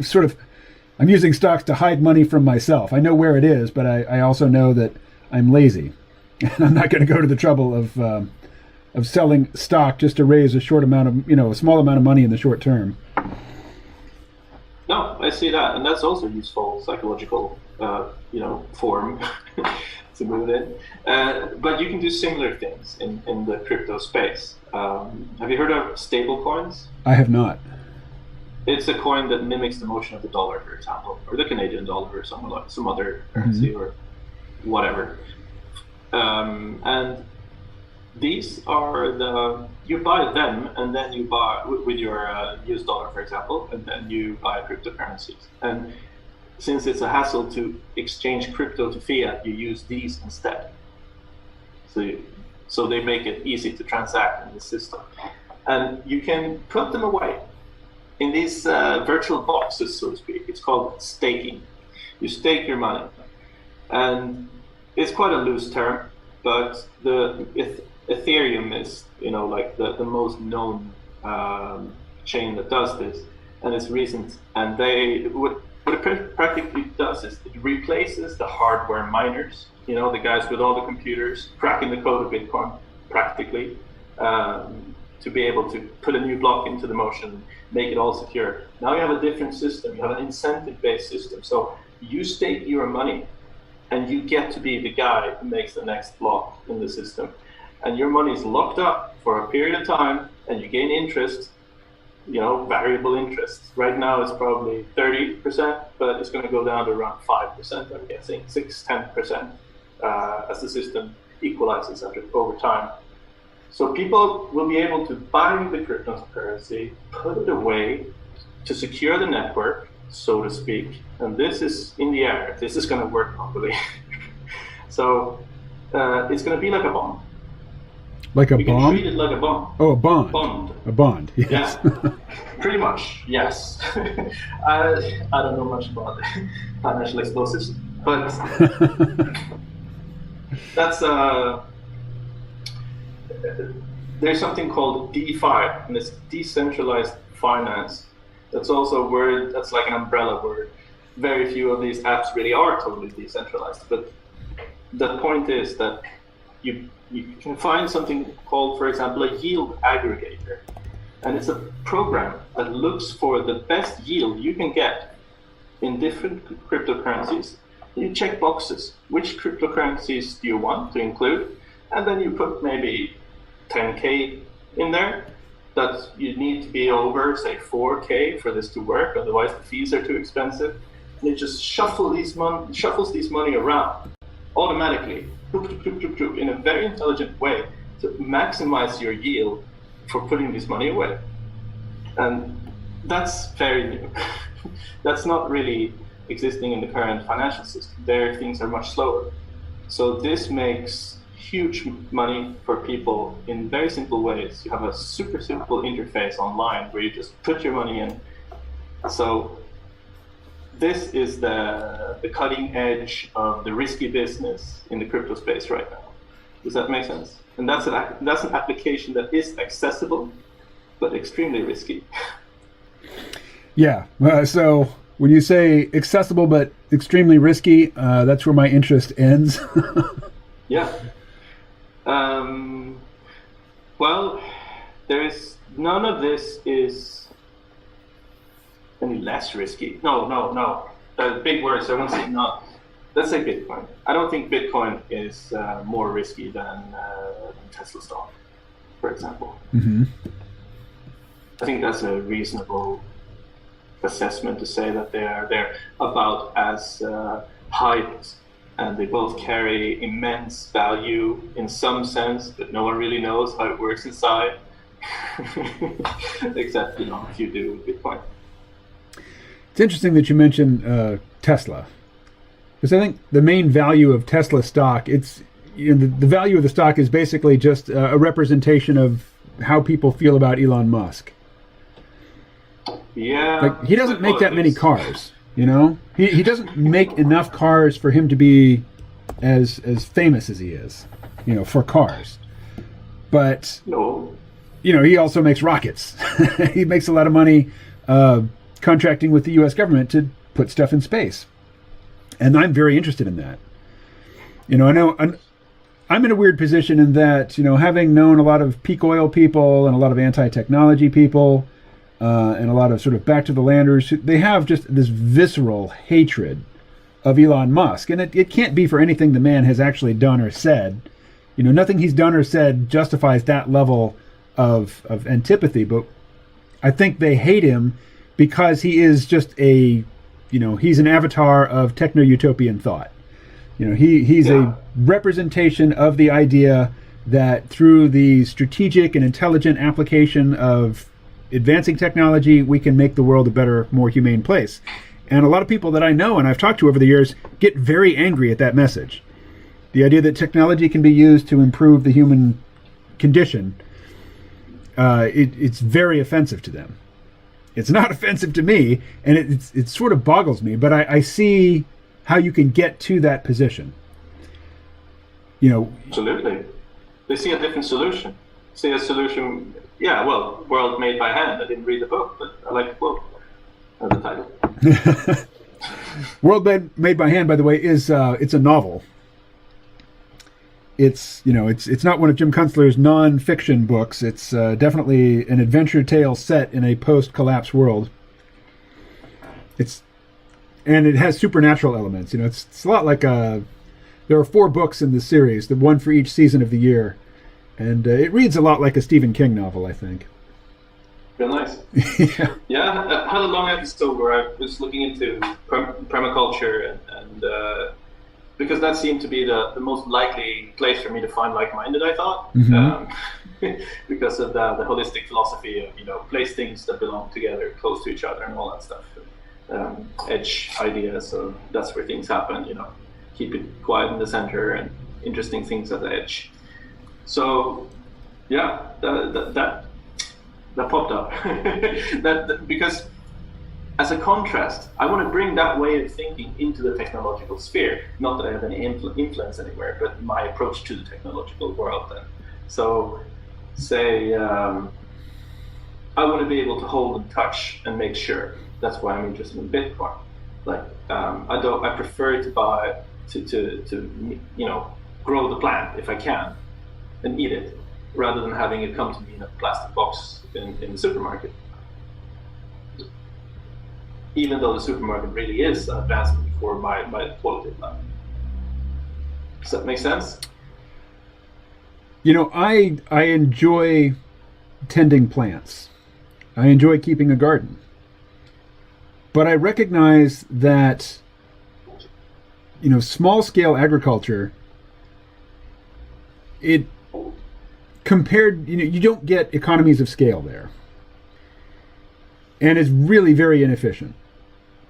So I'm using stocks to hide money from myself. I know where it is, but I also know that I'm lazy. And I'm not going to go to the trouble of selling stock just to raise a small amount of money in the short term. No, I see that, and that's also useful psychological, form to move in. But you can do similar things in the crypto space. Have you heard of stable coins? I have not. It's a coin that mimics the motion of the dollar, for example, or the Canadian dollar, or some other currency, or whatever. And these are you buy them, and then you buy with your US dollar, for example, and then you buy cryptocurrencies. And since it's a hassle to exchange crypto to fiat, you use these instead. So they make it easy to transact in the system. And you can put them away in these virtual boxes, so to speak. It's called staking. You stake your money. And it's quite a loose term, but Ethereum is, like the most known chain that does this, and it's recent. And what it practically does is it replaces the hardware miners, the guys with all the computers cracking the code of Bitcoin, practically, to be able to put a new block into the motion, make it all secure. Now you have a different system. You have an incentive-based system. So you stake your money, and you get to be the guy who makes the next block in the system. And your money is locked up for a period of time, and you gain interest, variable interest. Right now it's probably 30%, but it's going to go down to around 5%, I'm guessing, 6-10%, as the system equalizes over time. So people will be able to buy the cryptocurrency, put it away to secure the network, so to speak. And this is in the air. This is going to work properly. So it's going to be like a bond. Like a we bond? can treat it like a bond. Oh, a bond. Bond. A bond, yes. Yeah, pretty much, yes. I don't know much about financial explosives, but that's there's something called DeFi, and it's decentralized finance. That's also a word that's like an umbrella word. Very few of these apps really are totally decentralized, but the point is that you can find something called, for example, a yield aggregator. And it's a program that looks for the best yield you can get in different cryptocurrencies. You check boxes. Which cryptocurrencies do you want to include? And then you put maybe 10K in there. That you need to be over, say, 4K for this to work. Otherwise, the fees are too expensive. And it just shuffles these money around automatically, in a very intelligent way, to maximize your yield for putting this money away. And that's very new. That's not really existing in the current financial system. There, things are much slower. So this makes huge money for people in very simple ways. You have a super simple interface online where you just put your money in. So this is the cutting edge of the risky business in the crypto space right now. Does that make sense? And that's an application that is accessible, but extremely risky. Yeah. So when you say accessible but extremely risky, that's where my interest ends. Yeah. Well, there is none of this is any less risky. No. Big words. I won't say no. Let's say Bitcoin. I don't think Bitcoin is more risky than Tesla stock, for example. Mm-hmm. I think that's a reasonable assessment to say that they're about as hyped, and they both carry immense value in some sense, but no one really knows how it works inside, except if you do Bitcoin. It's interesting that you mentioned Tesla, because I think the main value of Tesla stock, the value of the stock is basically just a representation of how people feel about Elon Musk. Yeah. Like, he doesn't make that many cars, He doesn't make enough cars for him to be as famous as he is, for cars. But no. He also makes rockets. He makes a lot of money contracting with the U.S. government to put stuff in space. And I'm very interested in that. I know I'm in a weird position in that, having known a lot of peak oil people and a lot of anti-technology people and a lot of sort of back to the landers, they have just this visceral hatred of Elon Musk. And it can't be for anything the man has actually done or said. Nothing he's done or said justifies that level of antipathy. But I think they hate him because he is just he's an avatar of techno-utopian thought. He's a representation of the idea that through the strategic and intelligent application of advancing technology, we can make the world a better, more humane place. And a lot of people that I know and I've talked to over the years get very angry at that message. The idea that technology can be used to improve the human condition, it's very offensive to them. It's not offensive to me, and it sort of boggles me, but I see how you can get to that position. Absolutely. They see a different solution. See a solution, world made by hand. I didn't read the book, but I like the quote and the title. World Made by Hand, by the way, is it's a novel. It's not one of Jim Kunstler's non-fiction books. It's definitely an adventure tale set in a post-collapse world. And it has supernatural elements. It's a lot like there are 4 books in the series, the one for each season of the year, and it reads a lot like a Stephen King novel, I think. Real nice. Yeah. I had a long episode where I was looking into permaculture and because that seemed to be the most likely place for me to find like-minded, I thought, because of the holistic philosophy of place things that belong together, close to each other, and all that stuff. Edge idea, so that's where things happen. Keep it quiet in the center and interesting things at the edge. So, yeah, that popped up. Because as a contrast, I want to bring that way of thinking into the technological sphere. Not that I have any influence anywhere, but my approach to the technological world. Then, so say I want to be able to hold and touch and make sure. That's why I'm interested in Bitcoin. Like I prefer to buy to grow the plant if I can and eat it, rather than having it come to me in a plastic box in the supermarket. Even though the supermarket really is an advancement for my quality of life. Does that make sense? I enjoy tending plants. I enjoy keeping a garden. But I recognize that, small-scale agriculture, you don't get economies of scale there. And it's really very inefficient.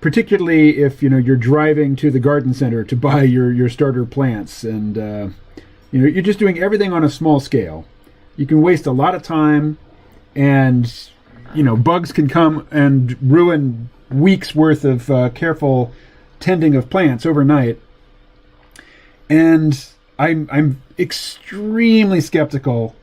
Particularly if, you're driving to the garden center to buy your starter plants and, you're just doing everything on a small scale. You can waste a lot of time and, bugs can come and ruin weeks worth of careful tending of plants overnight. And I'm extremely skeptical,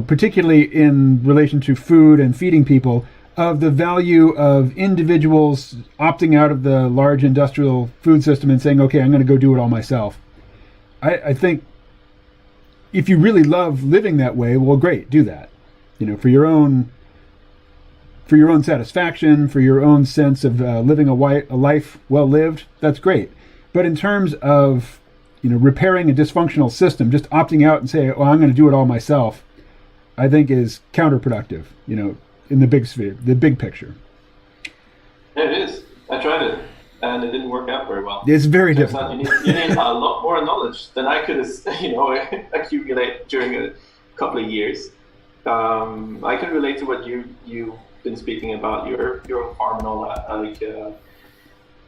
particularly in relation to food and feeding people, of the value of individuals opting out of the large industrial food system and saying, okay, I'm going to go do it all myself. I think if you really love living that way, well, great, do that. For your own satisfaction, for your own sense of living a life well lived, that's great. But in terms of repairing a dysfunctional system, just opting out and saying, I'm going to do it all myself, I think is counterproductive, in the big sphere, the big picture. Yeah, it is. I tried it, and it didn't work out very well. It's very difficult. You need a lot more knowledge than I could, accumulate during a couple of years. I can relate to what you've been speaking about your farm and all that. Like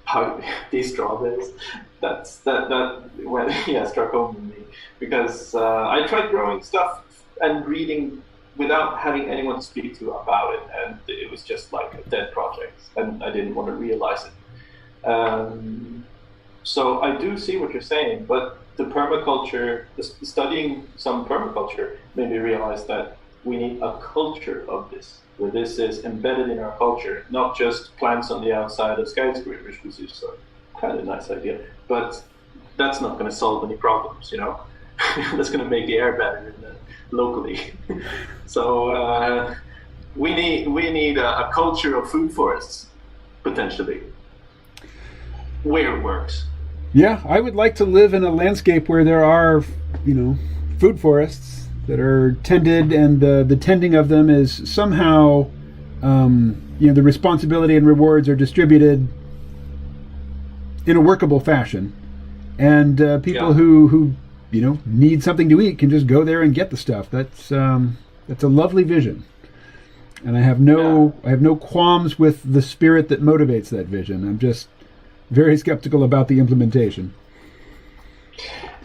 how these strawberries. That struck home with me because I tried growing stuff and reading without having anyone to speak to about it, and it was just like a dead project, and I didn't want to realize it. So I do see what you're saying, but the permaculture, studying some permaculture, made me realize that we need a culture of this, where this is embedded in our culture, not just plants on the outside of skyscrapers, which is a kind of nice idea, but that's not going to solve any problems, That's going to make the air better locally. So we need a culture of food forests, potentially, where it works. Yeah, I would like to live in a landscape where there are, food forests that are tended, and the tending of them is somehow the responsibility and rewards are distributed in a workable fashion, and people who need something to eat can just go there and get the stuff. That's a lovely vision, and I have no qualms with the spirit that motivates that vision. I'm just very skeptical about the implementation.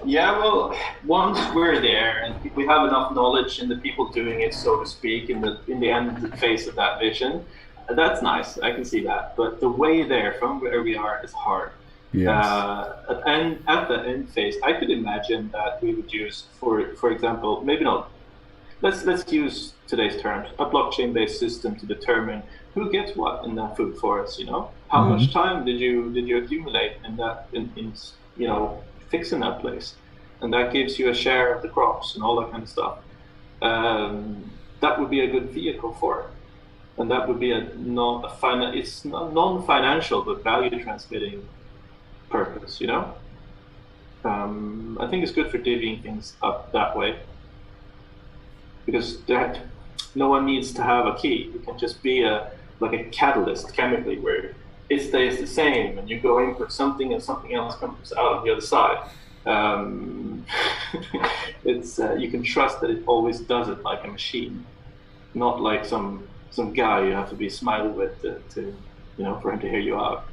Yeah, well, once we're there and we have enough knowledge in the people doing it, so to speak, in the end phase of that vision, that's nice. I can see that. But the way there from where we are is hard. Yes. At the end phase, I could imagine that we would use, for example, maybe not. Let's use today's terms, a blockchain-based system to determine who gets what in that food forest. How much time did you accumulate in that fixing that place, and that gives you a share of the crops and all that kind of stuff. That would be a good vehicle for it, and that would be it's non-financial but value transmitting purpose. I think it's good for divvying things up that way, because no one needs to have a key. It can just be like a catalyst chemically where it stays the same, and you go in for something and something else comes out of the other side. It's you can trust that it always does it like a machine, not like some guy you have to be smiley with to for him to hear you out.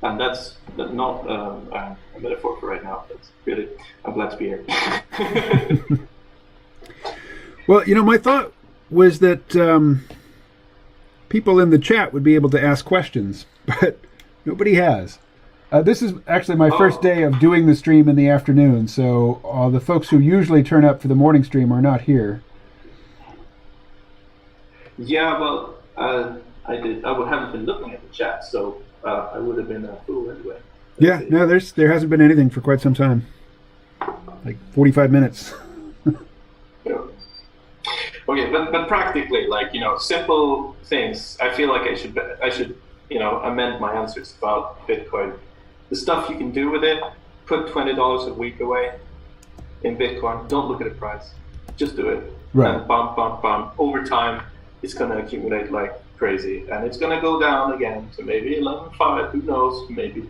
And that's not a metaphor for right now. That's really, I'm glad to be here. Well, my thought was that people in the chat would be able to ask questions, but nobody has. This is actually my first day of doing the stream in the afternoon, so the folks who usually turn up for the morning stream are not here. Yeah, well, I haven't been looking at the chat, so I would have been a fool anyway. Yeah, no, there hasn't been anything for quite some time, like 45 minutes. Okay, but practically, simple things. I feel like I should amend my answers about Bitcoin. The stuff you can do with it, put $20 a week away in Bitcoin. Don't look at the price. Just do it. Right. And bump. Over time, it's going to accumulate like crazy. And it's going to go down again to maybe 11.5. Who knows? Maybe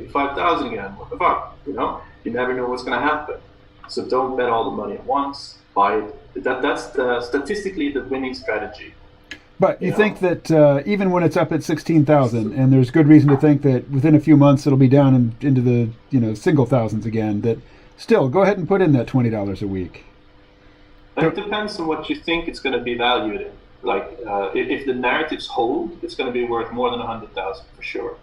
5,000 again. What the fuck? You never know what's going to happen. So don't bet all the money at once. Buy it. That's statistically the winning strategy. But you think that even when it's up at 16,000, and there's good reason to think that within a few months it'll be down into the single thousands again, that still go ahead and put in that $20 a week. It depends on what you think it's going to be valued in. If the narratives hold, it's going to be worth more than 100,000 for sure.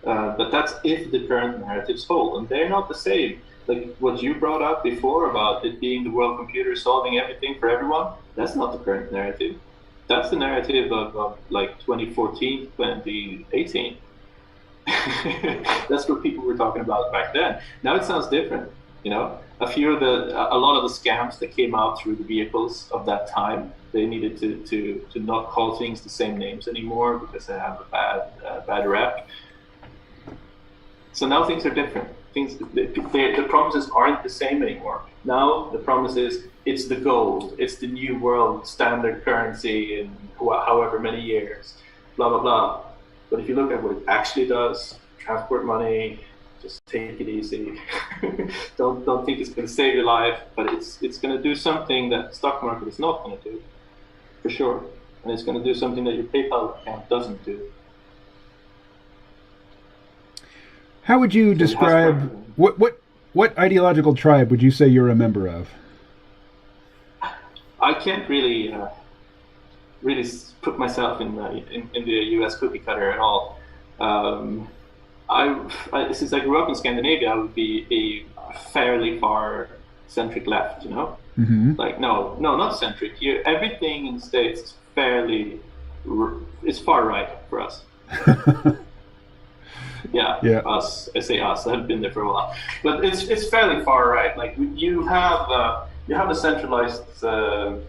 But that's if the current narratives hold, and they're not the same. Like what you brought up before about it being the world computer solving everything for everyone, that's not the current narrative. That's the narrative of 2014, 2018. That's what people were talking about back then. Now it sounds different. A lot of the scams that came out through the vehicles of that time, they needed to not call things the same names anymore because they have a bad rep. So now things are different. The promises aren't the same anymore. Now the promise is it's the gold, it's the new world standard currency in however many years, blah blah blah. But if you look at what it actually does, transport money, just take it easy. don't think it's going to save your life, but it's going to do something that the stock market is not going to do, for sure. And it's going to do something that your PayPal account doesn't do. How would you describe what ideological tribe would you say you're a member of? I can't really put myself in the U.S. cookie cutter at all. Since I grew up in Scandinavia, I would be a fairly far centric left. Mm-hmm. No, not centric. Everything in the States is it's far right for us. Yeah. Us. I say us. I haven't been there for a while, but it's fairly far right. You have a centralized the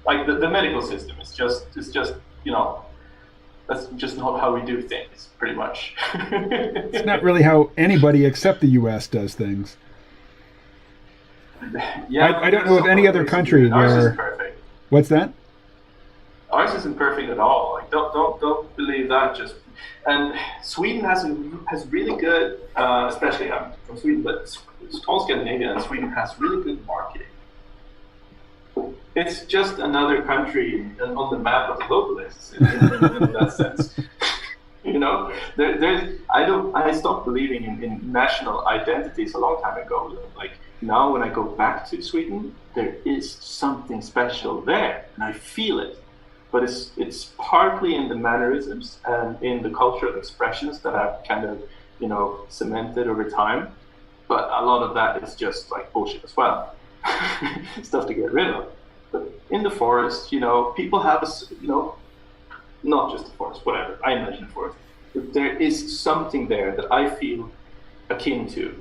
medical system. It's just that's just not how we do things, pretty much. It's not really how anybody except the U.S. does things. Yeah, I don't know of any other country where. Perfect. What's that? ours isn't perfect at all. Like, don't believe that. Just and Sweden has really good, especially I'm from Sweden, but all Scandinavia and Sweden has really good marketing. It's just another country on the map of globalists in that sense. You know, I stopped believing in national identities a long time ago. Like now, when I go back to Sweden, there is something special there, and I feel it. But it's partly in the mannerisms and in the cultural expressions that I've kind of, you know, cemented over time. But a lot of that is just like bullshit as well, stuff to get rid of. But in the forest, you know, people have you know, not just the forest, whatever, I imagine the forest. But there is something there that I feel akin to.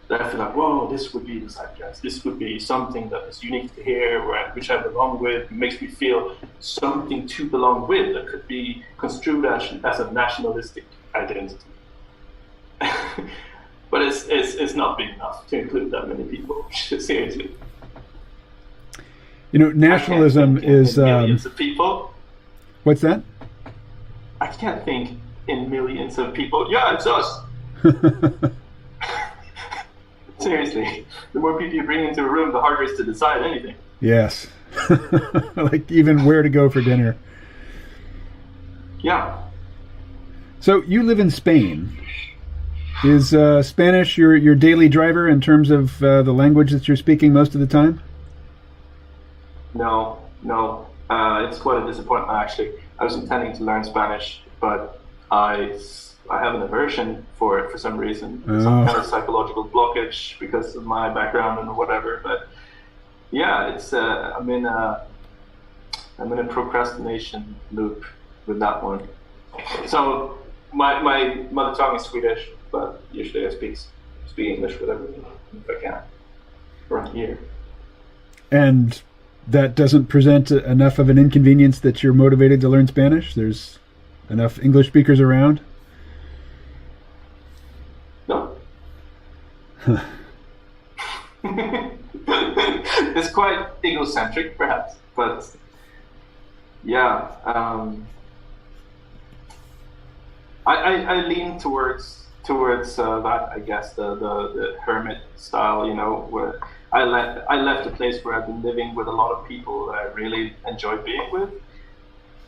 That I feel like, whoa, this would be the zeitgeist. This would be something that is unique to here, which I belong with. It makes me feel something to belong with that could be construed as a nationalistic identity. But it's not big enough to include that many people, seriously. You know, nationalism is... millions of people. What's that? I can't think in millions of people. Yeah, it's us. Seriously, the more people you bring into a room, the harder it is to decide anything. Yes. Like even where to go for dinner. Yeah. So you live in Spain. Is Spanish your daily driver in terms of the language that you're speaking most of the time? No. It's quite a disappointment, actually. I was intending to learn Spanish, but I have an aversion for it for some reason. Some kind of psychological blockage because of my background and whatever. But yeah, it's I'm in a procrastination loop with that one. So my mother tongue is Swedish, but usually I speak English whatever if I can around here. And that doesn't present enough of an inconvenience that you're motivated to learn Spanish? There's enough English speakers around? No. It's quite egocentric, perhaps, but yeah, I lean towards that. I guess the hermit style, you know, where I left a place where I've been living with a lot of people that I really enjoy being with.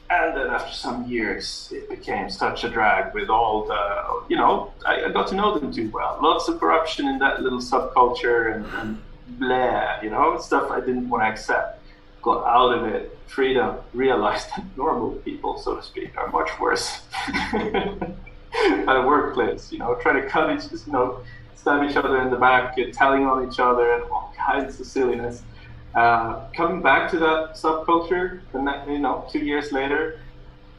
And then after some years, it became such a drag with all the, you know, I got to know them too well. Lots of corruption in that little subculture and blah, you know, stuff I didn't want to accept. Got out of it, freedom, realized that normal people, so to speak, are much worse. At a workplace, you know, try to stab each other in the back, telling on each other, and all kinds of silliness. Coming back to that subculture, you know, 2 years later,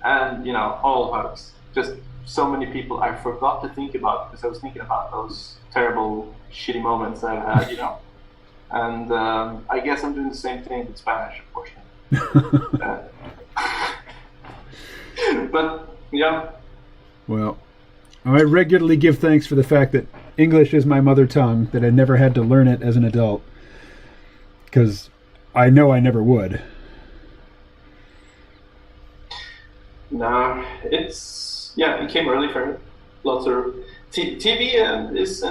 and you know, all hugs. Just so many people I forgot to think about because I was thinking about those terrible, shitty moments I've had, you know. And I guess I'm doing the same thing with Spanish, unfortunately. But yeah. Well, I regularly give thanks for the fact that English is my mother tongue, that I never had to learn it as an adult. Because I know I never would. No, it came early for me. Lots of TV is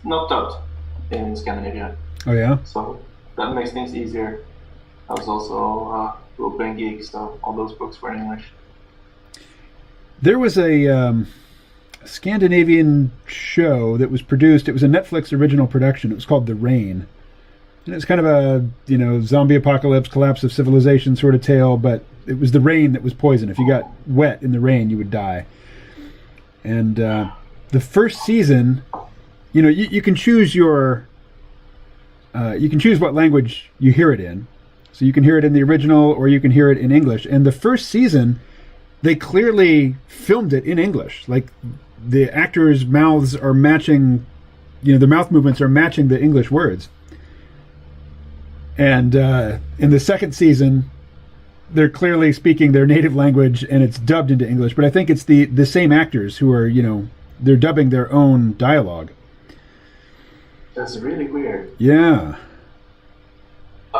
not dubbed in Scandinavia. Oh yeah? So that makes things easier. I was also role-playing geek, so all those books were in English. There was a Scandinavian show that was produced. It was a Netflix original production. It was called The Rain. And it's kind of a, you know, zombie apocalypse, collapse of civilization sort of tale, but it was the rain that was poison. If you got wet in the rain, you would die. And the first season, you know, you can choose you can choose what language you hear it in. So you can hear it in the original or you can hear it in English. And the first season, they clearly filmed it in English. Like the actors' mouths are matching, you know, the mouth movements are matching the English words. And in the second season, they're clearly speaking their native language and it's dubbed into English. But I think it's the same actors who are, you know, they're dubbing their own dialogue. That's really weird. Yeah.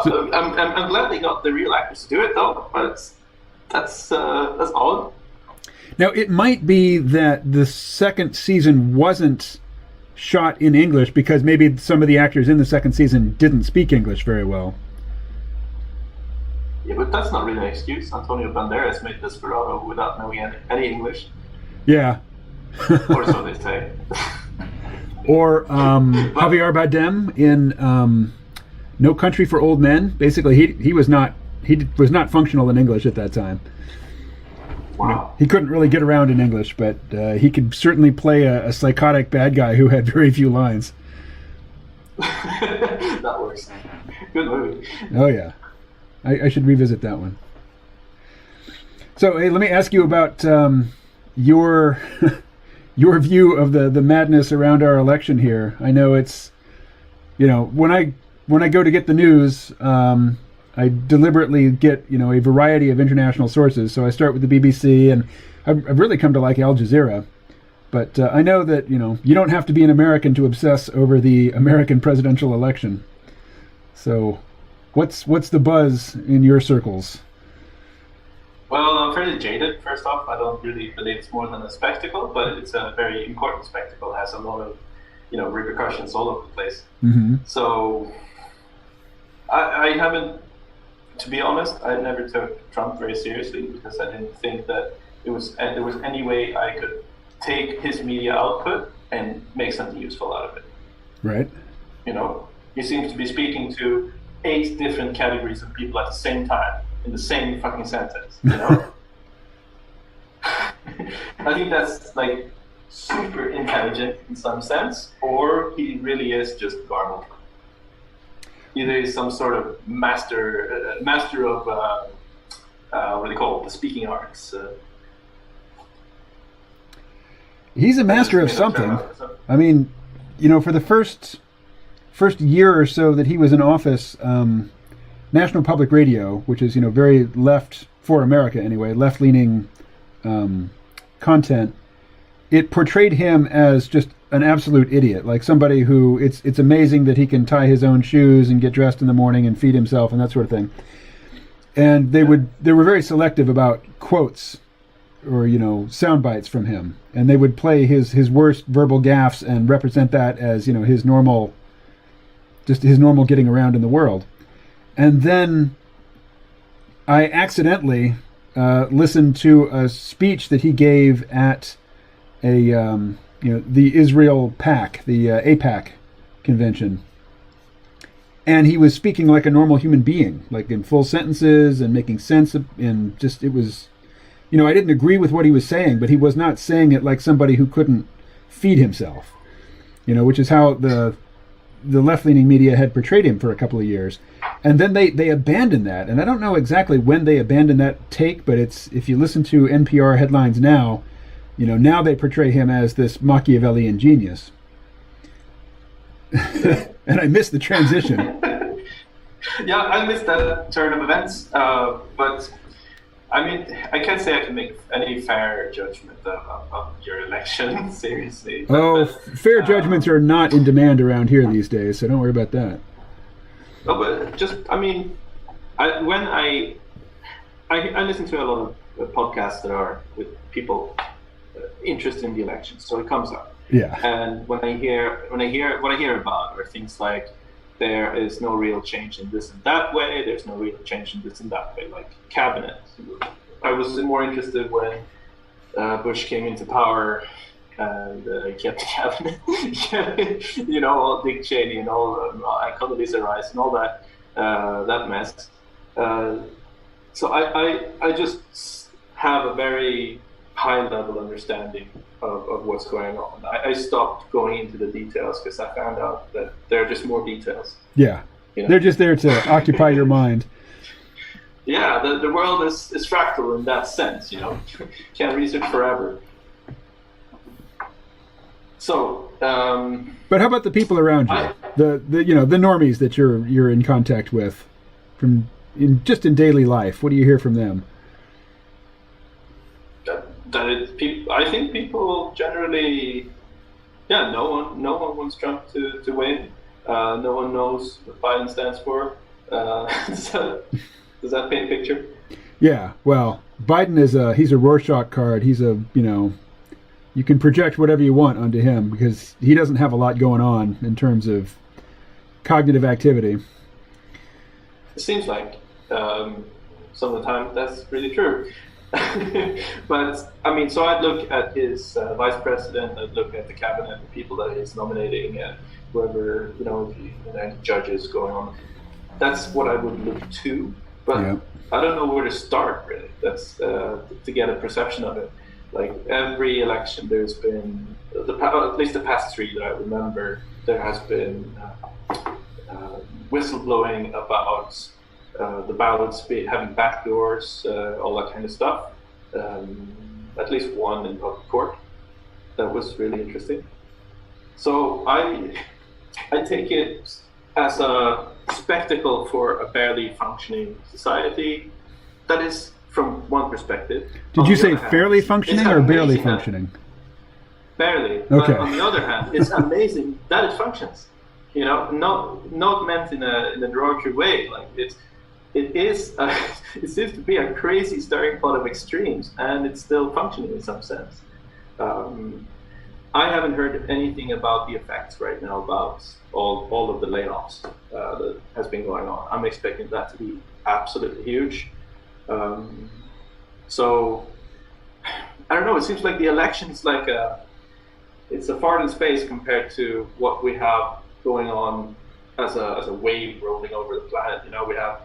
So, I'm glad they got the real actors to do it, though. But That's odd. Now, it might be that the second season wasn't shot in English because maybe some of the actors in the second season didn't speak English very well. Yeah, but that's not really an excuse. Antonio Banderas made Desperado without knowing any English. Yeah. Or so they say. Or Javier Bardem in No Country for Old Men. Basically, he was not functional in English at that time. Wow. He couldn't really get around in English, but he could certainly play a psychotic bad guy who had very few lines. That works. Good movie. Oh, yeah. I should revisit that one. So, hey, let me ask you about your your view of the madness around our election here. I know it's, when I go to get the news, I deliberately get, a variety of international sources. So I start with the BBC, and I've really come to like Al Jazeera. But I know that, you don't have to be an American to obsess over the American presidential election. So what's the buzz in your circles? Well, I'm fairly jaded, first off. I don't really believe it's more than a spectacle, but it's a very important spectacle. It has a lot of, repercussions all over the place. Mm-hmm. So I haven't, to be honest, I never took Trump very seriously because I didn't think that there was any way I could take his media output and make something useful out of it. Right. He seems to be speaking to 8 different categories of people at the same time in the same fucking sentence. I think that's like super intelligent in some sense, or he really is just garbled. Either he's some sort of master of what do they call it? The speaking arts. He's a master of something. I mean, for the first year or so that he was in office, National Public Radio, which is very left for America anyway, left-leaning content, it portrayed him as just an absolute idiot, like somebody who it's amazing that he can tie his own shoes and get dressed in the morning and feed himself and that sort of thing. And they were very selective about quotes or sound bites from him, and they would play his worst verbal gaffes and represent that as his normal getting around in the world. And then I accidentally listened to a speech that he gave at the Israel PAC, the APAC convention. And he was speaking like a normal human being, like in full sentences and making sense of, and just, it was, I didn't agree with what he was saying, but he was not saying it like somebody who couldn't feed himself, which is how the left-leaning media had portrayed him for a couple of years. And then they abandoned that. And I don't know exactly when they abandoned that take, but if you listen to NPR headlines now, now they portray him as this Machiavellian genius. And I missed the transition. Yeah, I missed that turn of events. But I mean, I can't say I can make any fair judgment of your election, seriously. Fair judgments are not in demand around here these days, so don't worry about that. No, but just, I mean, I listen to a lot of podcasts that are with people interested in the election, so it comes up. Yeah. And what I hear about are things like there is no real change in this and that way. There's no real change in this and that way, like cabinet. I was more interested when Bush came into power and kept the cabinet. All Dick Cheney and all Condoleezza Rice and all that mess. So I just have a very high-level understanding of what's going on. I stopped going into the details because I found out that there are just more details. Yeah, they're just there to occupy your mind. Yeah, the world is fractal in that sense. Can't research forever. So, but how about the people around you? The normies that you're in contact with, in daily life. What do you hear from them? I think people generally, no one wants Trump to win. No one knows what Biden stands for. So, does that paint a picture? Yeah, well, Biden he's a Rorschach card. He's you can project whatever you want onto him because he doesn't have a lot going on in terms of cognitive activity. It seems like some of the time that's really true. But I mean, so I'd look at his vice president, I'd look at the cabinet, the people that he's nominating, and whoever, judges going on. That's what I would look to. But yeah. I don't know where to start, really. That's to get a perception of it. Like every election, there's been, at least the past three that I remember, there has been whistleblowing about the ballots having backdoors, all that kind of stuff. At least one in public court. That was really interesting. So I take it as a spectacle for a barely functioning society. That is from one perspective. Did you say fairly functioning or barely functioning? Barely. Okay. But on the other hand, it's amazing that it functions. Not meant in a derogatory way. Like it seems to be a crazy stirring pot of extremes, and it's still functioning in some sense. I haven't heard anything about the effects right now about all of the layoffs that has been going on. I'm expecting that to be absolutely huge. So I don't know. It seems like the election is like it's a fart in space compared to what we have going on as a wave rolling over the planet. We have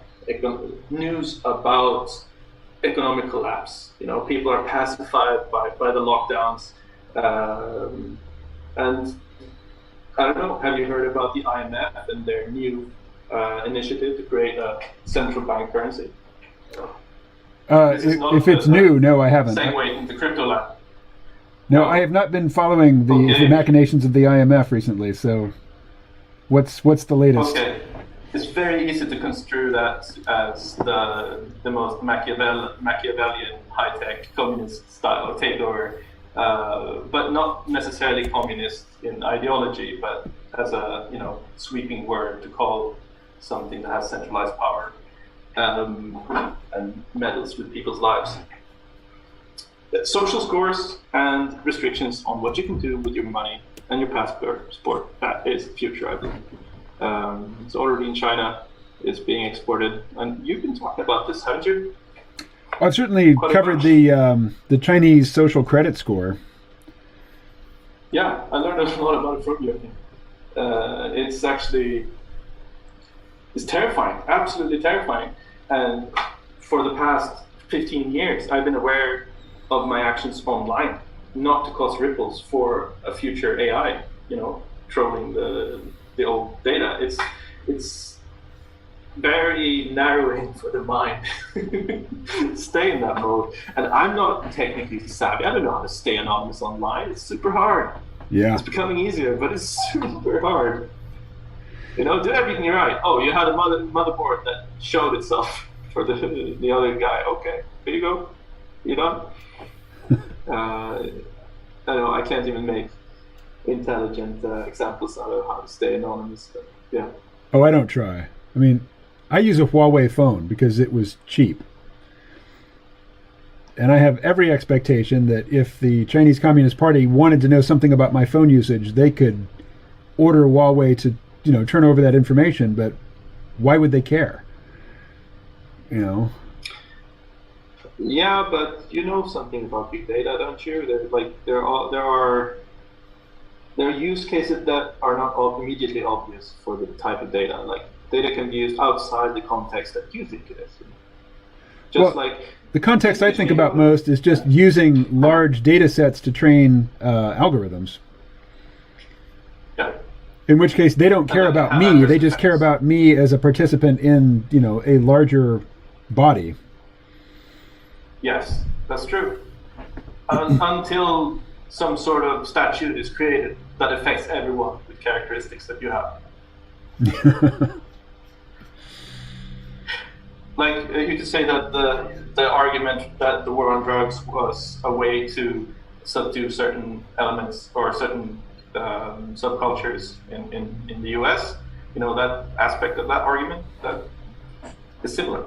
news about economic collapse. People are pacified by the lockdowns. And I don't know, have you heard about the IMF and their new initiative to create a central bank currency? If it's new, no, I haven't. Segue into crypto land. No, I have not been following the machinations of the IMF recently. So, what's the latest? Okay, it's very easy to construe that as the most Machiavellian high-tech communist style takeover. But not necessarily communist in ideology, but as a sweeping word to call something that has centralized power and meddles with people's lives. Social scores and restrictions on what you can do with your money and your passport. That is the future, I think. It's already in China. It's being exported, and you've been talking about this, haven't you? I've certainly covered the Chinese social credit score. Yeah, I learned a lot about it from you. It's terrifying, absolutely terrifying. And for the past 15 years, I've been aware of my actions online, not to cause ripples for a future AI, trolling the old data. It's very narrowing for the mind. Stay in that mode. And I'm not technically savvy. I don't know how to stay anonymous online. It's super hard. Yeah. It's becoming easier, but it's super hard. Do everything right. Oh, you had a motherboard that showed itself for the other guy. Okay, here you go. You done? I know I can't even make intelligent examples out of how to stay anonymous. But yeah. Oh, I don't try. I mean, I use a Huawei phone because it was cheap. And I have every expectation that if the Chinese Communist Party wanted to know something about my phone usage, they could order Huawei to, turn over that information. But why would they care? Yeah, but you know something about big data, don't you? There are use cases that are not immediately obvious for the type of data. Like data can be used outside the context that you think it is. The context I think about most is just using large data sets to train algorithms. Yeah. In which case, they don't care about me. They just care about me as a participant in, a larger body. Yes, that's true. Until some sort of statute is created that affects everyone with characteristics that you have. Like you could say that the argument that the war on drugs was a way to subdue certain elements or certain subcultures in the US. That aspect of that argument that is similar.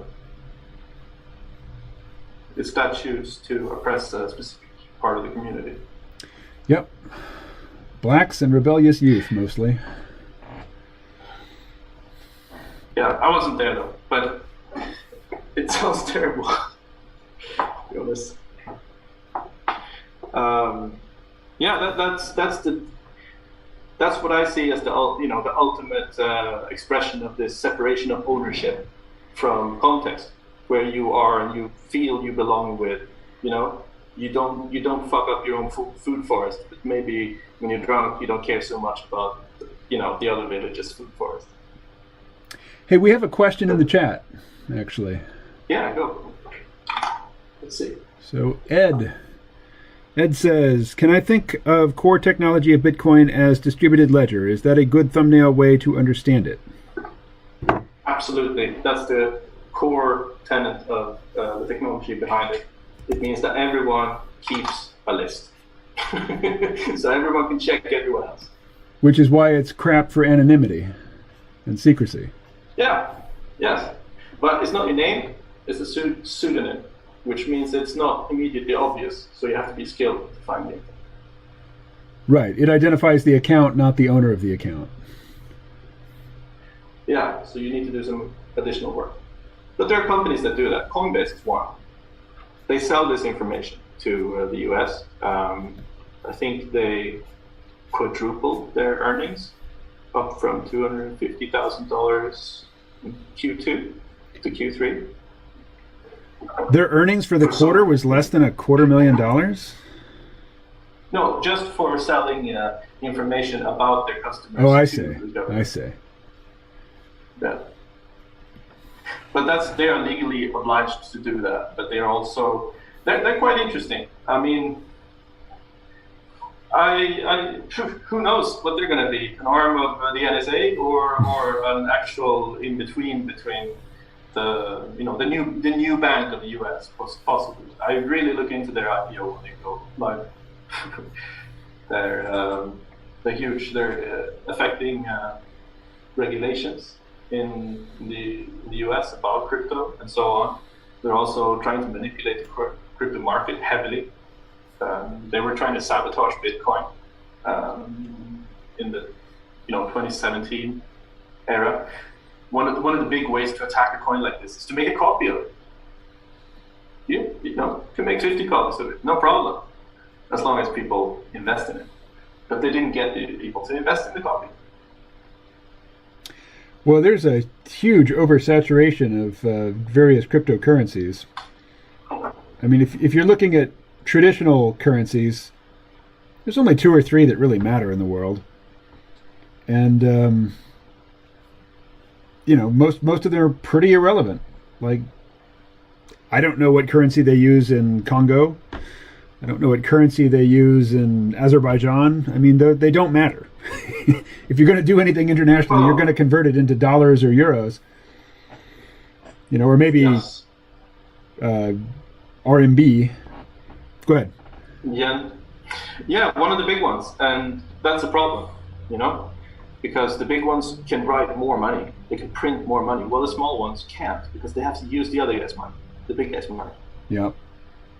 its statutes to oppress a specific part of the community. Yep. Blacks and rebellious youth, mostly. Yeah, I wasn't there though, but it sounds terrible. To be honest. Yeah, that's what I see as the ultimate expression of this separation of ownership from context, where you are and you feel you belong with. You don't fuck up your own food forest, but maybe when you're drunk you don't care so much about the other village's food forest. Hey, we have a question in the chat, actually. Yeah, go. Let's see. So Ed says, can I think of core technology of Bitcoin as distributed ledger? Is that a good thumbnail way to understand it? Absolutely. That's the core tenet of the technology behind it. It means that everyone keeps a list. So everyone can check everyone else. Which is why it's crap for anonymity and secrecy. Yeah, yes. But it's not your name, it's a pseudonym, which means it's not immediately obvious, so you have to be skilled to find it. Right, it identifies the account, not the owner of the account. Yeah, so you need to do some additional work. But there are companies that do that. Coinbase is one. They sell this information to the US. I think they quadrupled their earnings, up from $250,000 in Q2 to Q3. Their earnings for the quarter was less than $250,000? No, just for selling information about their customers. Oh, I see. I see. Yeah. But they are legally obliged to do that. But they are also they're quite interesting. I mean, who knows what they're going to be? An arm of the NSA or an actual in between the new bank of the US, possibly. I really look into their IPO when they go live. They're huge. They're affecting regulations in the US about crypto and so on. They're also trying to manipulate the crypto market heavily. They were trying to sabotage Bitcoin in the 2017 era. One of the big ways to attack a coin like this is to make a copy of it. You can make 50 copies of it, no problem, as long as people invest in it. But they didn't get the people to invest in the copy. Well, there's a huge oversaturation of various cryptocurrencies. I mean, if you're looking at traditional currencies, there's only 2 or 3 that really matter in the world. And, most of them are pretty irrelevant. Like, I don't know what currency they use in Congo. I don't know what currency they use in Azerbaijan. I mean, they don't matter. If you're going to do anything internationally, you're going to convert it into dollars or euros. Or maybe yes. RMB. Go ahead. Yeah, one of the big ones, and that's a problem, because the big ones can write more money, they can print more money. Well, the small ones can't because they have to use the other guy's money, the big guy's money. Yeah.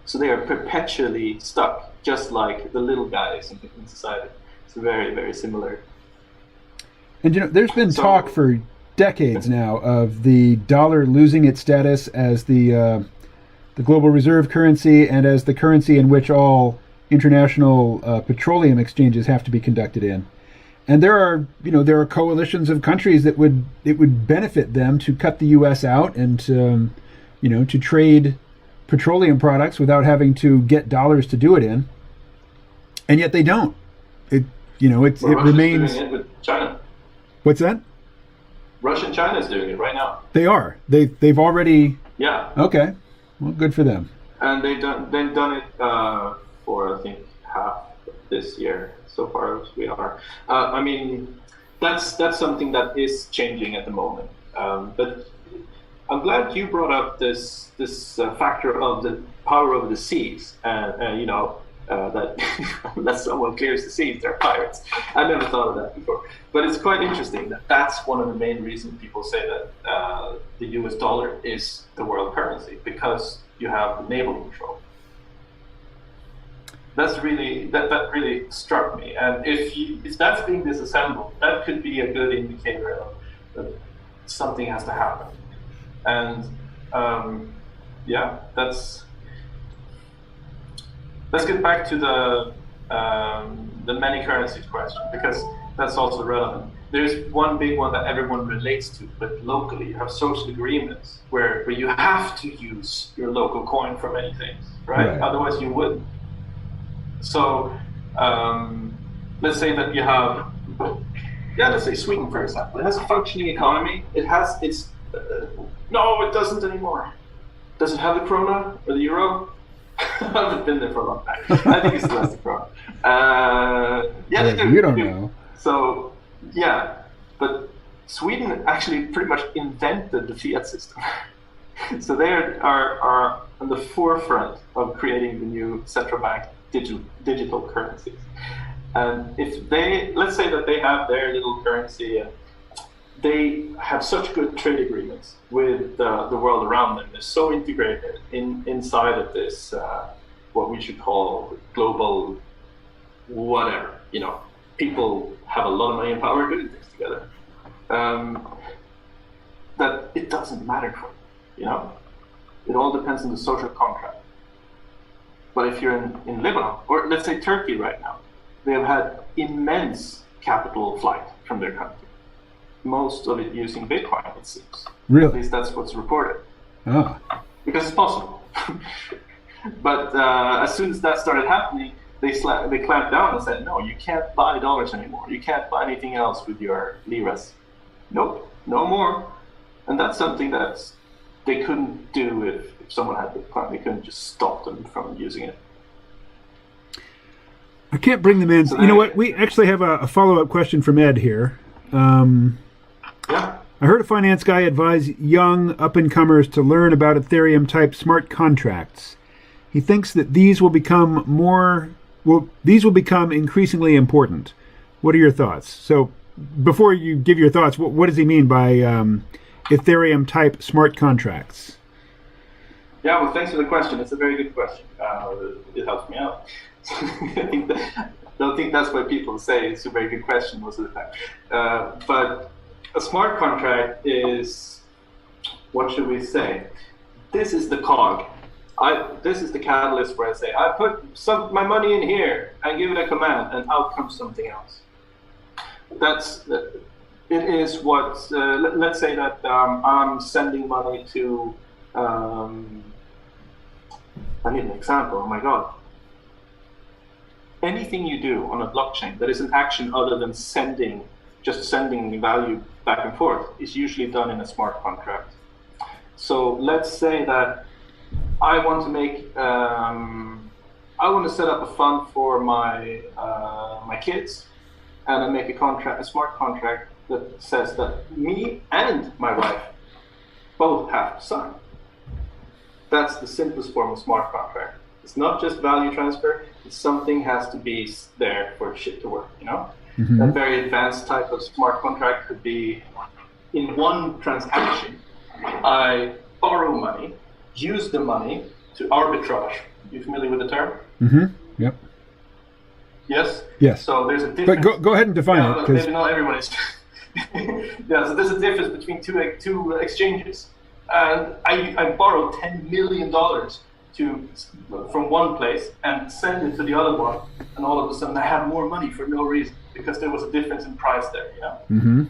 So they are perpetually stuck, just like the little guys in society. It's very, very similar. And there's been talk for decades now of the dollar losing its status as the global reserve currency and as the currency in which all international petroleum exchanges have to be conducted in. And there are coalitions of countries that it would benefit them to cut the U.S. out and to trade petroleum products without having to get dollars to do it in. And yet they don't. It remains. Doing it with China. What's that? Russia and China is doing it right now. They are. They've already. Yeah. Okay. Well, good for them. And they've done it for I think half this year so far as we are. I mean, that's something that is changing at the moment. But I'm glad you brought up this factor of the power over the seas, and that unless someone clears the seas, they're pirates. I never thought of that before, but it's quite interesting that that's one of the main reasons people say that the U.S. dollar is the world currency, because you have the naval control. That really struck me. And if that's being disassembled, that could be a good indicator of that something has to happen. And let's get back to the many currencies question, because that's also relevant. There's one big one that everyone relates to, but locally you have social agreements where you have to use your local coin for many things, right? Otherwise you wouldn't. So let's say that you have, let's say Sweden, for example. It has a functioning economy. It has its, no, it doesn't anymore. Does it have the krona or the euro? I haven't been there for a long time. I think it still has the krona. You don't know. So, yeah, but Sweden actually pretty much invented the fiat system. So they are on the forefront of creating the new central bank digital currencies. And if let's say that they have their little currency, they have such good trade agreements with the world around them. They're so integrated inside of this, what we should call global whatever, people have a lot of money and power doing things together, that it doesn't matter for them, It all depends on the social contract. But if you're in Lebanon, or let's say Turkey right now, they have had immense capital flight from their country. Most of it using Bitcoin, it seems. Really? At least that's what's reported. Ah. Because it's possible. But as soon as that started happening, they clamped down and said, no, you can't buy dollars anymore. You can't buy anything else with your liras. Nope, no more. And that's something that they couldn't do if someone had Bitcoin. They couldn't just stop them from using it. I can't bring them in. So you know what? We actually have a follow-up question from Ed here. Yeah. I heard a finance guy advise young up-and-comers to learn about Ethereum-type smart contracts. He thinks that these will become increasingly important. What are your thoughts? So, before you give your thoughts, what does he mean by Ethereum-type smart contracts? Yeah, well, thanks for the question. It's a very good question. It helps me out. I don't think that's what people say. It's a very good question most of the time. But a smart contract is, what should we say? This is the cog. This is the catalyst where I say, I put my money in here and give it a command, and out comes something else. It is what, let's say that I'm sending money to, I need an example, oh my God. Anything you do on a blockchain that is an action other than just sending value back and forth is usually done in a smart contract. So let's say that I want to set up a fund for my kids, and I make a smart contract that says that me and my wife both have to sign. That's the simplest form of smart contract. It's not just value transfer. Something has to be there for shit to work, Mm-hmm. A very advanced type of smart contract could be, in one transaction, I borrow money, use the money to arbitrage. You familiar with the term? Mm-hmm. Yep. Yes? Yes. So there's a difference. But go ahead and define it. Maybe not everyone is. Yeah, so there's a difference between two exchanges. And I borrowed $10 million from one place and send it to the other one, and all of a sudden I have more money for no reason because there was a difference in price there, Mm-hmm.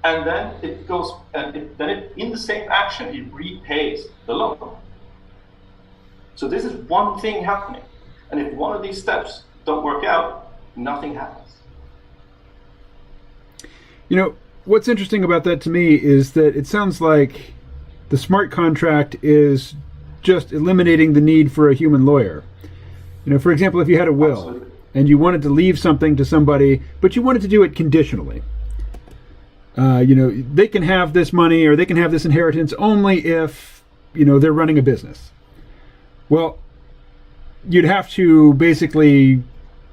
And then it goes, and in the same action, it repays the loan. So this is one thing happening, and if one of these steps don't work out, nothing happens. What's interesting about that to me is that it sounds like the smart contract is just eliminating the need for a human lawyer. For example, if you had a will, absolutely, and you wanted to leave something to somebody, but you wanted to do it conditionally. They can have this money or they can have this inheritance only if, they're running a business. Well, you'd have to basically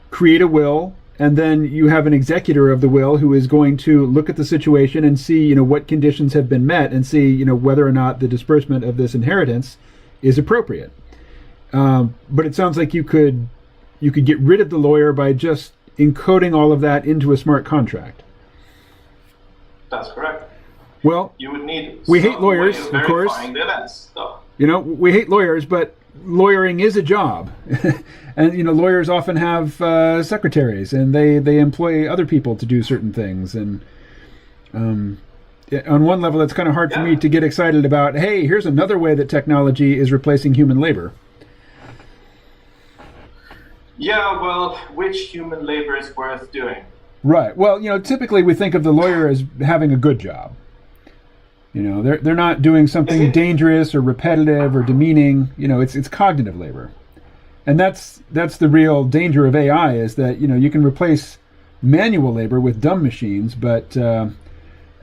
create a will, and then you have an executor of the will who is going to look at the situation and see, what conditions have been met, and see, whether or not the disbursement of this inheritance is appropriate. But it sounds like you could get rid of the lawyer by just encoding all of that into a smart contract. That's correct. Well, you would need. We hate lawyers, of course. The events, though. We hate lawyers, but lawyering is a job, and lawyers often have secretaries, and they employ other people to do certain things, and on one level, it's kind of hard for me to get excited about. Hey, here's another way that technology is replacing human labor. Yeah, well, which human labor is worth doing? Right. Well, typically we think of the lawyer as having a good job. They're not doing something dangerous or repetitive or demeaning. It's cognitive labor, and that's the real danger of AI is that you can replace manual labor with dumb machines, but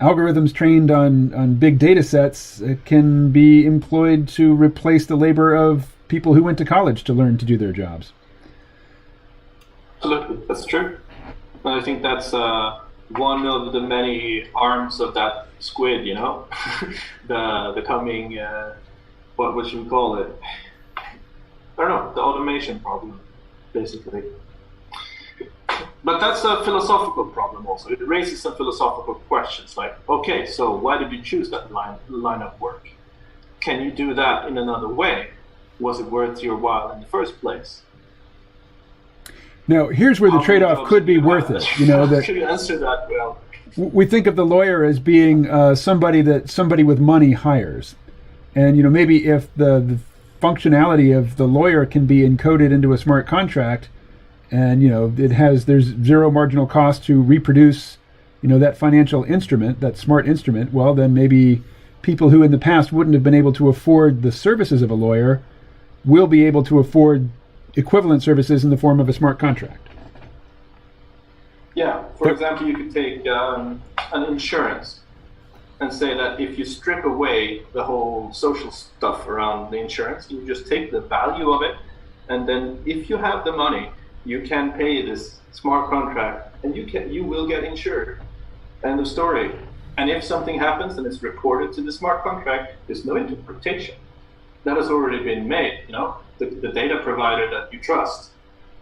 algorithms trained on big data sets can be employed to replace the labor of people who went to college to learn to do their jobs. Absolutely, that's true. And I think that's one of the many arms of that squid, the coming, what should we call it? I don't know, the automation problem, basically. But that's a philosophical problem also. It raises some philosophical questions like, okay, so why did you choose that line of work? Can you do that in another way? Was it worth your while in the first place? Now, here's where the trade-off could be worth it. That should you answer that well? We think of the lawyer as being somebody with money hires, and maybe if the functionality of the lawyer can be encoded into a smart contract, and there's zero marginal cost to reproduce, that financial instrument, that smart instrument. Well, then maybe people who in the past wouldn't have been able to afford the services of a lawyer will be able to afford equivalent services in the form of a smart contract. Yeah, for example, you could take an insurance and say that if you strip away the whole social stuff around the insurance, you just take the value of it, and then if you have the money, you can pay this smart contract, and you will get insured. End of story. And if something happens and it's reported to the smart contract, there's no interpretation. That has already been made. The data provider that you trust,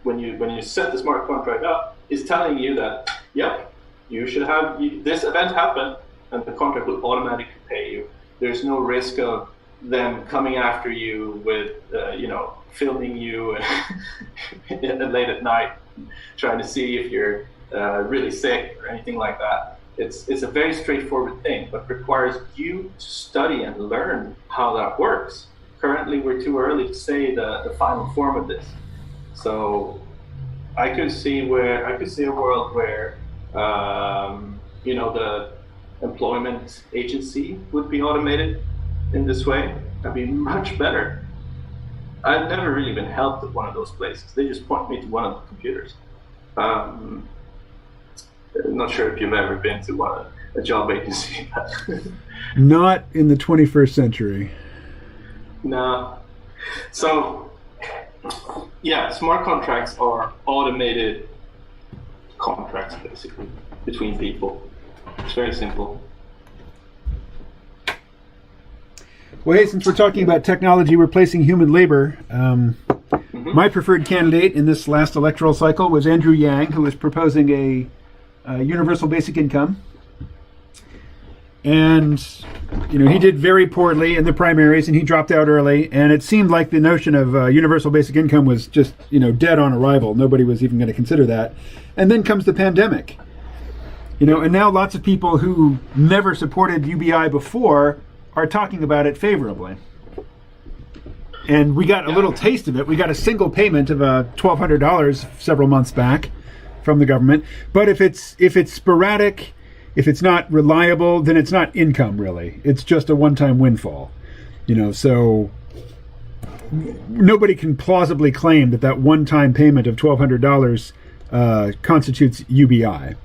when you set the smart contract up, is telling you that, yep, you should have this event happen, and the contract will automatically pay you. There's no risk of them coming after you with, filming you late at night, trying to see if you're really sick or anything like that. It's a very straightforward thing, but requires you to study and learn how that works. Currently, we're too early to say the final form of this. So I could see a world where the employment agency would be automated in this way. That'd be much better. I've never really been helped at one of those places. They just point me to one of the computers. I'm not sure if you've ever been to a job agency. Not in the 21st century. No. So, yeah, smart contracts are automated contracts, basically, between people. It's very simple. Well, hey, since we're talking about technology replacing human labor, my preferred candidate in this last electoral cycle was Andrew Yang, who was proposing a universal basic income. And, he did very poorly in the primaries, and he dropped out early. And it seemed like the notion of universal basic income was just, dead on arrival. Nobody was even going to consider that. And then comes the pandemic. And now lots of people who never supported UBI before are talking about it favorably. And we got a little taste of it. We got a single payment of $1,200 several months back from the government. But if it's sporadic, if it's not reliable, then it's not income, really. It's just a one-time windfall. So nobody can plausibly claim that one-time payment of $1,200 constitutes UBI.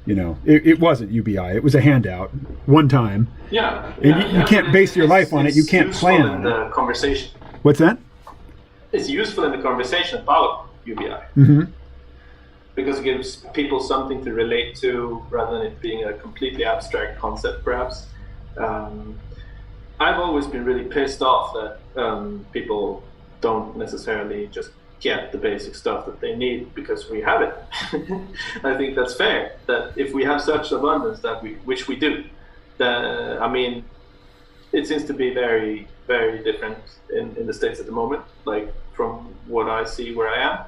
It wasn't UBI. It was a handout, one time. Yeah. And you can't base your life on it. You can't plan on it. The conversation. What's that? It's useful in the conversation about UBI. Mm-hmm. Because it gives people something to relate to rather than it being a completely abstract concept, perhaps. I've always been really pissed off that people don't necessarily just get the basic stuff that they need because we have it. I think that's fair. That if we have such abundance which we do, I mean, it seems to be very, very different in the States at the moment. Like from what I see where I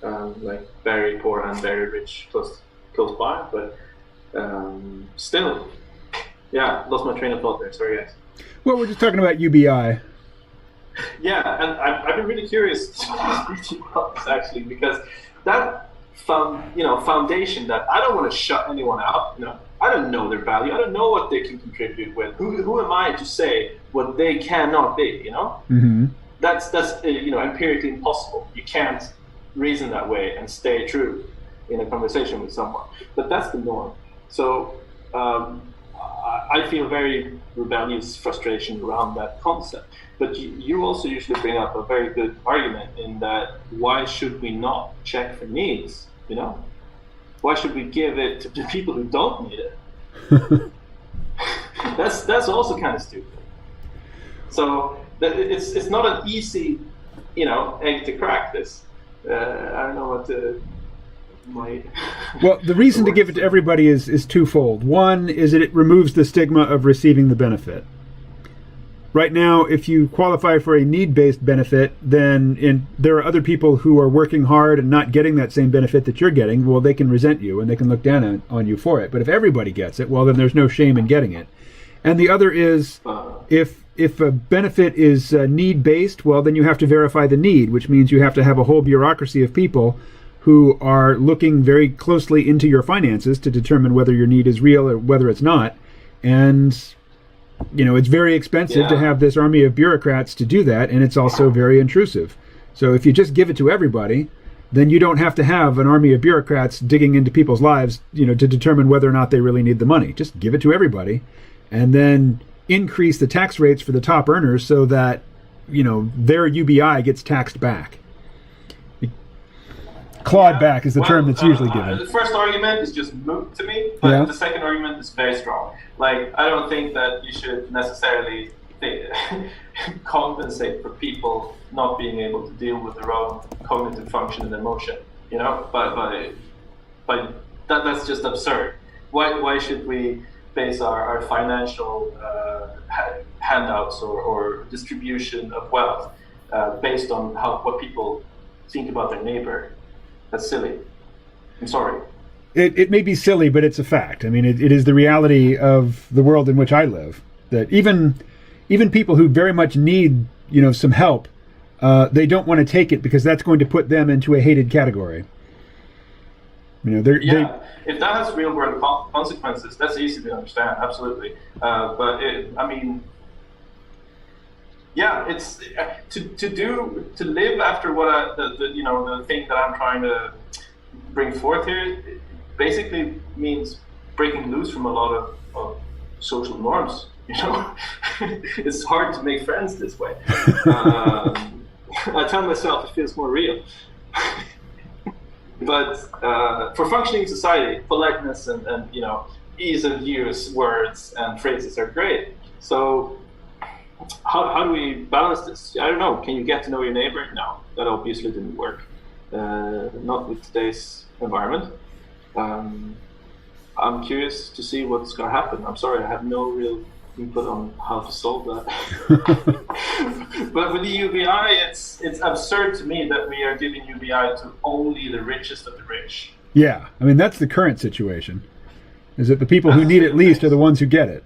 am, like very poor and very rich close by, but still, yeah, lost my train of thought there. Sorry, guys. Well, we're just talking about UBI. Yeah, and I've been really curious to speak to you about this actually, because that foundation that I don't want to shut anyone out. I don't know their value. I don't know what they can contribute with. Who am I to say what they cannot be? Mm-hmm. That's empirically impossible. You can't reason that way and stay true in a conversation with someone. But that's the norm. So I feel very rebellious frustration around that concept. But you also usually bring up a very good argument in that why should we not check for needs? Why should we give it to the people who don't need it? That's also kind of stupid. So it's not an easy egg to crack. This I don't know what to. Well, the reason to give it to everybody is twofold. One is that it removes the stigma of receiving the benefit. Right now, if you qualify for a need-based benefit, then there are other people who are working hard and not getting that same benefit that you're getting. Well, they can resent you and they can look down on you for it. But if everybody gets it, well, then there's no shame in getting it. And the other is, if a benefit is need-based, well, then you have to verify the need, which means you have to have a whole bureaucracy of people who are looking very closely into your finances to determine whether your need is real or whether it's not. And it's very expensive to have this army of bureaucrats to do that, and it's also very intrusive. So if you just give it to everybody, then you don't have to have an army of bureaucrats digging into people's lives, to determine whether or not they really need the money. Just give it to everybody, and then increase the tax rates for the top earners so that, their UBI gets taxed back. Clawed back is the term that's usually given. The first argument is just moot to me, but the second argument is very strong. Like, I don't think that you should necessarily compensate for people not being able to deal with their own cognitive function and emotion, but that's just absurd. Why should we base our financial handouts or distribution of wealth based on what people think about their neighbor? That's silly. I'm sorry. It may be silly, but it's a fact. I mean, it is the reality of the world in which I live. That even people who very much need, some help, they don't want to take it because that's going to put them into a hated category. If that has real world consequences, that's easy to understand. Absolutely. It's to live after what the thing that I'm trying to bring forth here basically means breaking loose from a lot of social norms. It's hard to make friends this way. I tell myself it feels more real. But for functioning society, politeness and ease of use words and phrases are great. So how do we balance this? I don't know. Can you get to know your neighbor? No, that obviously didn't work. Not with today's environment. I'm curious to see what's going to happen. I'm sorry, I have no real input on how to solve that. But with the UBI, it's absurd to me that we are giving UBI to only the richest of the rich. Yeah, I mean, that's the current situation. Is that the people who need it least are the ones who get it.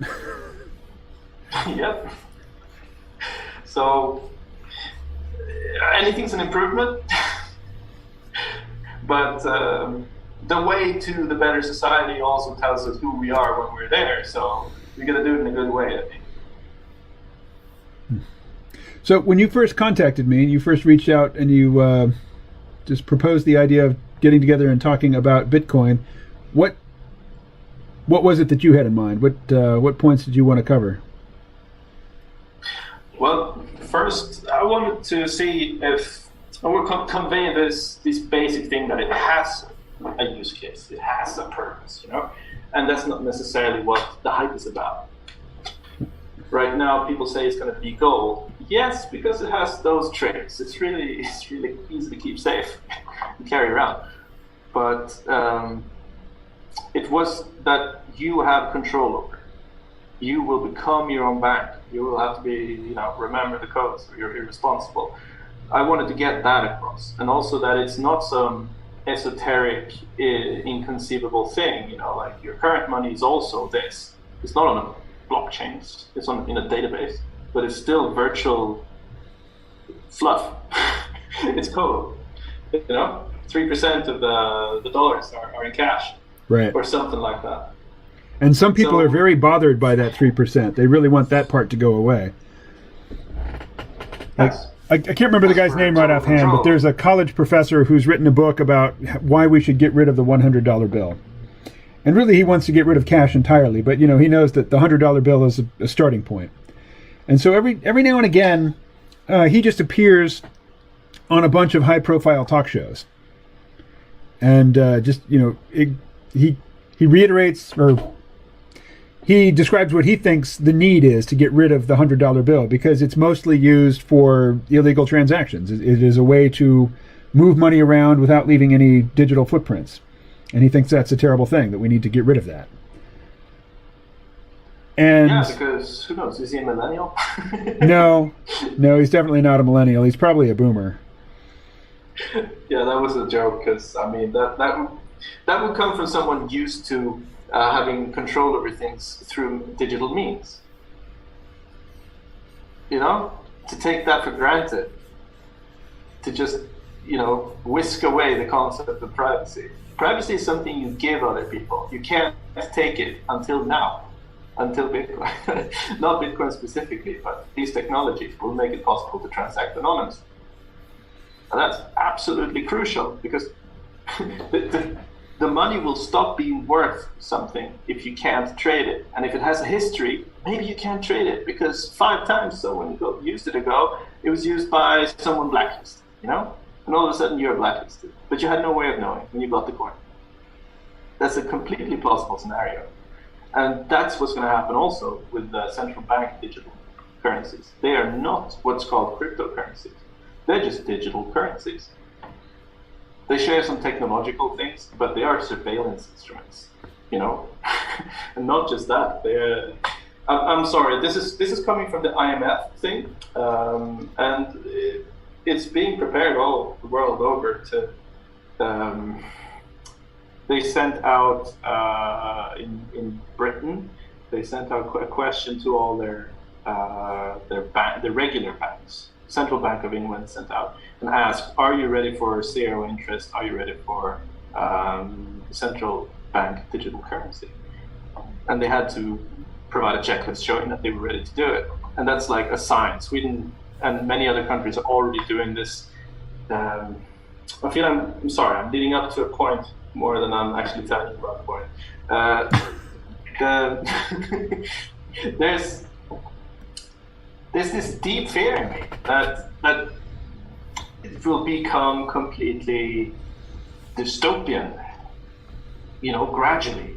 Yep. So anything's an improvement, but the way to the better society also tells us who we are when we're there. So we got to do it in a good way, I think. So when you first contacted me, you first reached out and you just proposed the idea of getting together and talking about Bitcoin. What was it that you had in mind? What points did you want to cover? Well, first, I wanted to see if I would convey this basic thing that it has a use case, it has a purpose, and that's not necessarily what the hype is about. Right now, people say it's going to be gold. Yes, because it has those traits. It's really easy to keep safe and carry around. But it was that you have control over. You will become your own bank. You will have to be, remember the codes. You're irresponsible. I wanted to get that across, and also that it's not some esoteric, inconceivable thing. Like your current money is also this. It's not on a blockchain. It's in a database, but it's still virtual fluff. It's code. 3% of the dollars are in cash, right, or something like that. And some people are very bothered by that 3%. They really want that part to go away. I can't remember the guy's name right offhand, but there's a college professor who's written a book about why we should get rid of the $100 bill. And really, he wants to get rid of cash entirely, but he knows that the $100 bill is a starting point. And so every now and again, he just appears on a bunch of high-profile talk shows, and he reiterates, or he describes what he thinks the need is to get rid of the $100 bill, because it's mostly used for illegal transactions. It is a way to move money around without leaving any digital footprints. And he thinks that's a terrible thing, that we need to get rid of that. And yeah, because who knows? Is he a millennial? No, he's definitely not a millennial. He's probably a boomer. Yeah, that was a joke, because that would come from someone used to having control over things through digital means. To take that for granted, to just whisk away the concept of privacy. Privacy is something you give other people. You can't take it until now, until Bitcoin. Not Bitcoin specifically, but these technologies will make it possible to transact anonymously. And that's absolutely crucial, because the money will stop being worth something if you can't trade it. And if it has a history, maybe you can't trade it, because 5 times someone used it ago, it was used by someone blacklisted, And all of a sudden you're blacklisted, but you had no way of knowing when you got the coin. That's a completely plausible scenario. And that's what's going to happen also with the central bank digital currencies. They are not what's called cryptocurrencies. They're just digital currencies. They share some technological things, but they are surveillance instruments, And not just that. I'm sorry, this is coming from the IMF thing, and it's being prepared all the world over to. They sent out in Britain. They sent out a question to all their regular banks. Central Bank of England sent out and asked, "Are you ready for zero interest? Are you ready for central bank digital currency?" And they had to provide a checklist showing that they were ready to do it. And that's like a sign. Sweden and many other countries are already doing this. I'm sorry, I'm leading up to a point more than I'm actually telling you about the point. There's this deep fear in me that it will become completely dystopian, gradually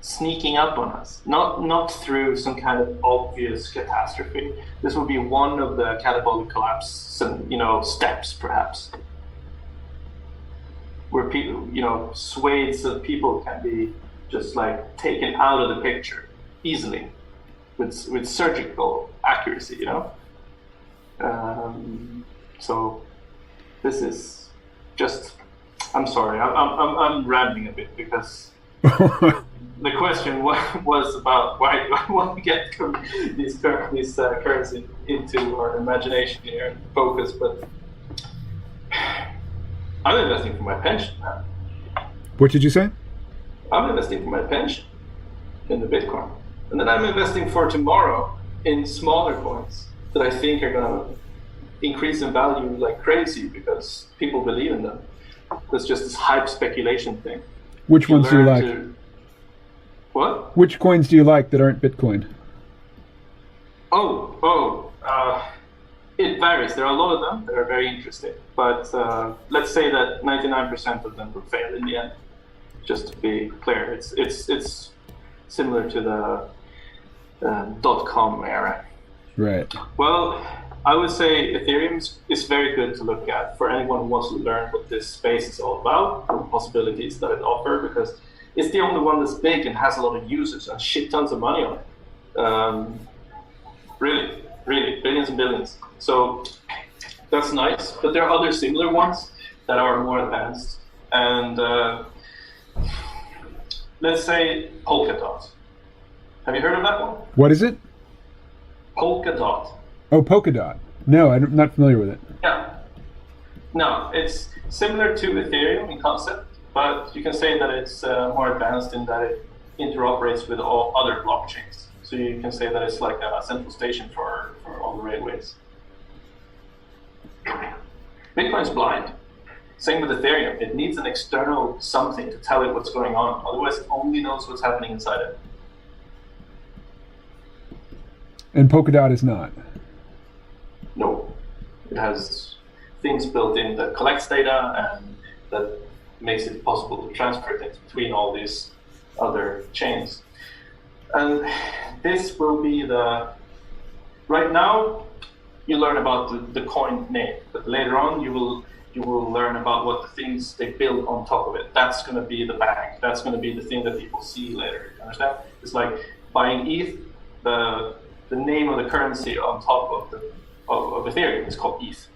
sneaking up on us, not through some kind of obvious catastrophe. This will be one of the catabolic collapse, steps perhaps, where people, swathes of people can be just like taken out of the picture easily with surgical accuracy, So this is just. I'm sorry, I'm rambling a bit, because the question was about why do I want to get these currencies into our imagination here and focus, but I'm investing for my pension, man. What did you say? I'm investing for my pension in the Bitcoin. And then I'm investing for tomorrow in smaller coins that I think are going to increase in value like crazy because people believe in them. It's just this hype speculation thing. Which ones do you like? What? Which coins do you like that aren't Bitcoin? It varies. There are a lot of them that are very interesting, but let's say that 99% of them will fail in the end. Just to be clear, it's similar to .com era. Right. Well, I would say Ethereum is very good to look at for anyone who wants to learn what this space is all about, the possibilities that it offers, because it's the only one that's big and has a lot of users and shit tons of money on it. Really, billions and billions. So that's nice. But there are other similar ones that are more advanced. And let's say Polkadot. Have you heard of that one? What is it? Polkadot. Oh, Polkadot. No, I'm not familiar with it. Yeah. No, it's similar to Ethereum in concept, but you can say that it's more advanced in that it interoperates with all other blockchains. So you can say that it's like a central station for all the railways. Bitcoin's blind. Same with Ethereum. It needs an external something to tell it what's going on. Otherwise, it only knows what's happening inside it. And Polkadot is not. No. It has things built in that collects data and that makes it possible to transfer things between all these other chains. And this will be right now you learn about the coin name, but later on you will learn about what the things they build on top of it. That's going to be the bank. That's going to be the thing that people see later. You understand? It's like buying ETH. The name of the currency on top of Ethereum is called ETH.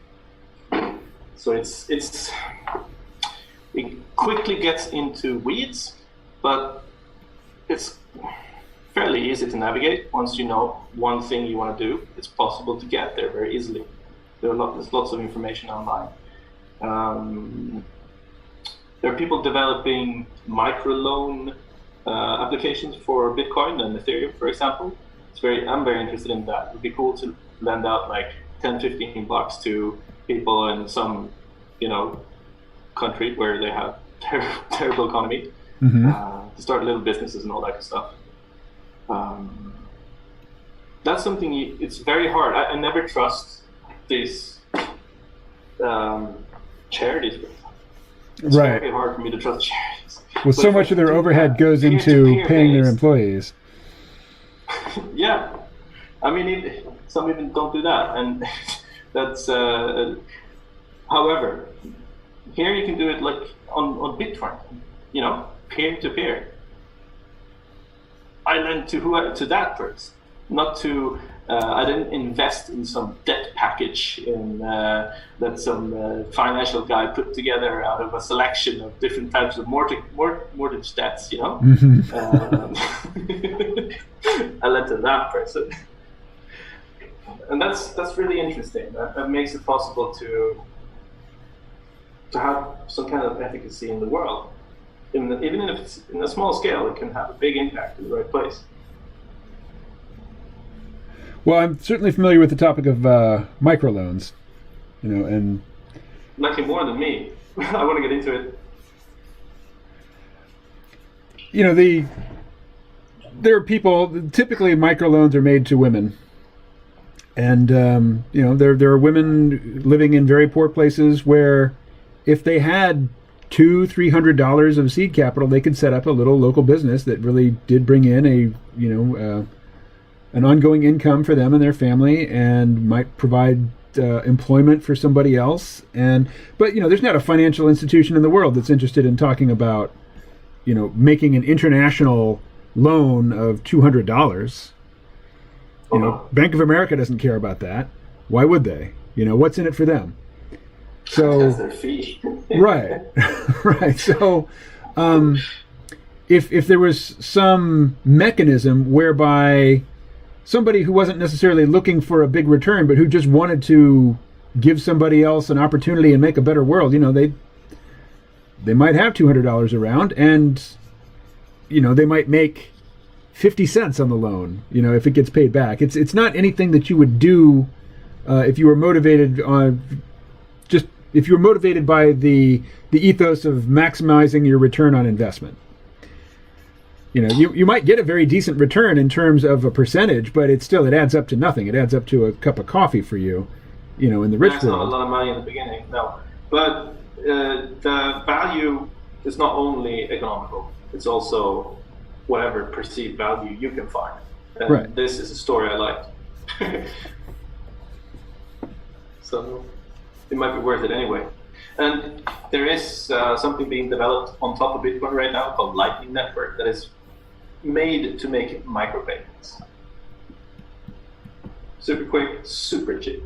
So it quickly gets into weeds, but it's fairly easy to navigate once you know one thing you want to do. It's possible to get there very easily. There's lots of information online. There are people developing microloan applications for Bitcoin and Ethereum, for example. I'm very interested in that. It'd be cool to lend out like 10, 15 bucks to people in some, country where they have terrible economy, to start little businesses and all that good stuff. That's something it's very hard. I never trust these charities. It's very hard for me to trust charities. Well, so much of their overhead goes into paying their employees. Yeah, I mean, some even don't do that, and that's. However, here you can do it like on Bitcoin, peer to peer. I lent to that person, not to. I didn't invest in some debt package that some financial guy put together out of a selection of different types of mortgage debts. I lent to that person, and that's really interesting. That makes it possible to have some kind of efficacy in the world. Even if it's in a small scale, it can have a big impact in the right place. Well, I'm certainly familiar with the topic of microloans, and likely more than me. I want to get into it. There are people. Typically, microloans are made to women, and there are women living in very poor places where, if they had $200-300 of seed capital, they could set up a little local business that really did bring in an ongoing income for them and their family, and might provide employment for somebody else. But there's not a financial institution in the world that's interested in talking about, making an international loan of $200. Bank of America doesn't care about that. Why would they? What's in it for them? So that's their fee. right. So if there was some mechanism whereby somebody who wasn't necessarily looking for a big return, but who just wanted to give somebody else an opportunity and make a better world, they might have $200 around, and they might make 50 cents on the loan, if it gets paid back. It's not anything that you would do if you were motivated if you're motivated by the ethos of maximizing your return on investment. You might get a very decent return in terms of a percentage, but it adds up to nothing. It adds up to a cup of coffee for you, in the rich world. That's not a lot of money in the beginning, no. But the value is not only economical, it's also whatever perceived value you can find. And Right. this is a story I like. So it might be worth it anyway. And there is something being developed on top of Bitcoin right now called Lightning Network that is made to make micropayments. Super quick, super cheap.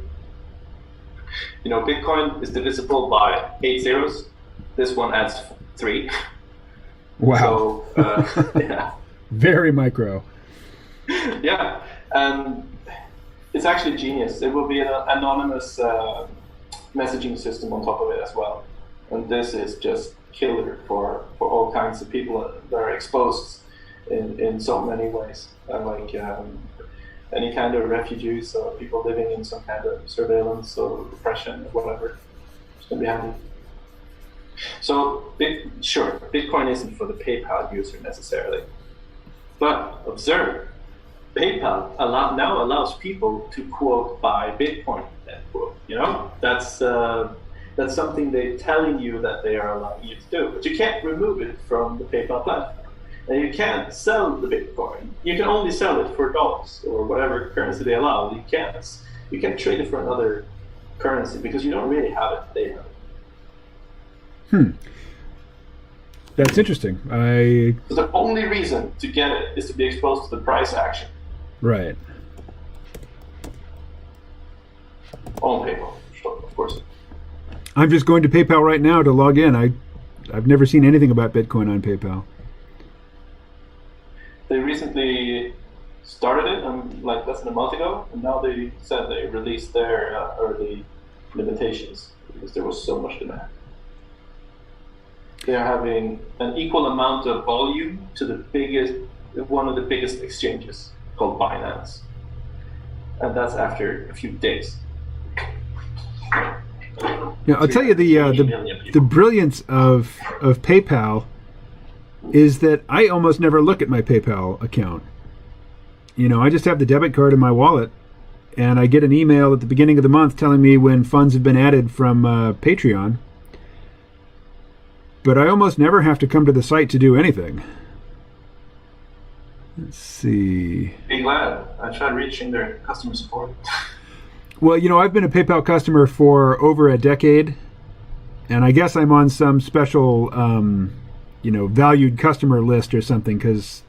You know, Bitcoin is divisible by 8 zeros. This one adds 3. Wow. So, yeah. Very micro. Yeah. And it's actually genius. It will be an anonymous messaging system on top of it as well. And this is just killer for all kinds of people that are exposed in so many ways. Like any kind of refugees or people living in some kind of surveillance or repression or whatever. It's going to be handy. So, sure, Bitcoin isn't for the PayPal user necessarily. But observe, PayPal now allows people to, quote, buy Bitcoin, end quote. You know, that's something they're telling you that they are allowing you to do. But you can't remove it from the PayPal platform. And you can't sell the Bitcoin. You can only sell it for dollars or whatever currency they allow. You can't trade it for another currency because you don't really have it. They have it. That's interesting. So the only reason to get it is to be exposed to the price action. Right. On PayPal, of course. I'm just going to PayPal right now to log in. I've never seen anything about Bitcoin on PayPal. They recently started it, like less than a month ago, and now they said they released their early limitations because there was so much demand. They are having an equal amount of volume to one of the biggest exchanges called Binance, and that's after a few days. Yeah, I'll tell you the brilliance of PayPal is that I almost never look at my PayPal account. You know, I just have the debit card in my wallet, and I get an email at the beginning of the month telling me when funds have been added from Patreon. But I almost never have to come to the site to do anything. Let's see. Be glad. I tried reaching their customer support. Well, you know, I've been a PayPal customer for over a decade, and I guess I'm on some special, valued customer list or something, because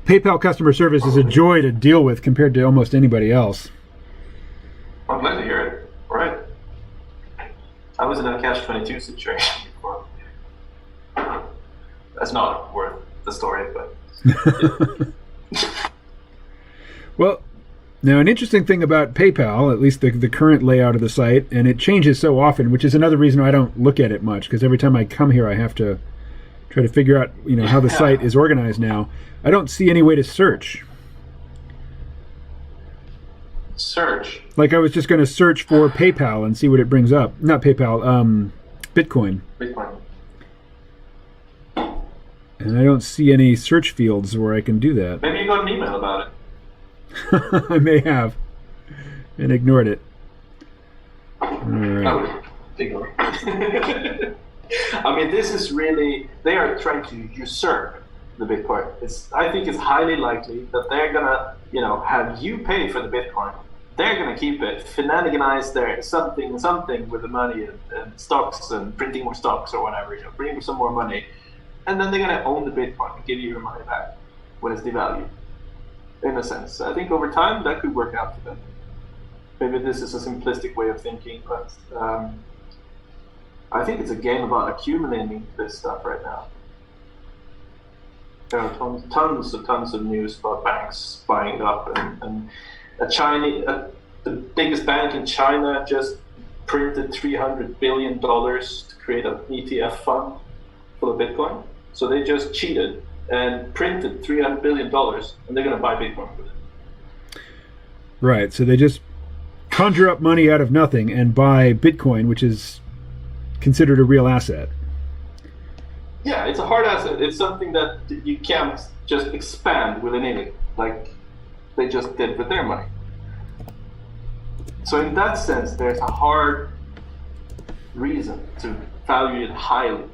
PayPal customer service is a joy to deal with compared to almost anybody else. I'm glad to hear it. Right. I was in a catch-22 situation before. That's not worth the story, but... Well, now an interesting thing about PayPal, at least the current layout of the site, and it changes so often, which is another reason why I don't look at it much, because every time I come here I have to try to figure out, how the site is organized now. I don't see any way to search. Search? Like I was just going to search for PayPal and see what it brings up. Not PayPal, Bitcoin. Bitcoin. And I don't see any search fields where I can do that. Maybe you got an email about it. I may have. And ignored it. All right. Ignore. I mean, this is really... They are trying to usurp the Bitcoin. I think it's highly likely that they're going to, have you pay for the Bitcoin. They're going to keep it, finaniganize their something with the money and stocks and printing more stocks or whatever, bring some more money. And then they're going to own the Bitcoin and give you your money back when it's devalued. In a sense, I think over time that could work out for them. Maybe this is a simplistic way of thinking, but I think it's a game about accumulating this stuff right now. There are tons of news about banks buying it up, and the biggest bank in China just printed $300 billion to create an ETF fund for the Bitcoin. So they just cheated and printed $300 billion, and they're going to buy Bitcoin with it. Right, so they just conjure up money out of nothing and buy Bitcoin, which is considered a real asset. Yeah, it's a hard asset. It's something that you can't just expand willy-nilly, like they just did with their money. So in that sense, there's a hard reason to value it highly,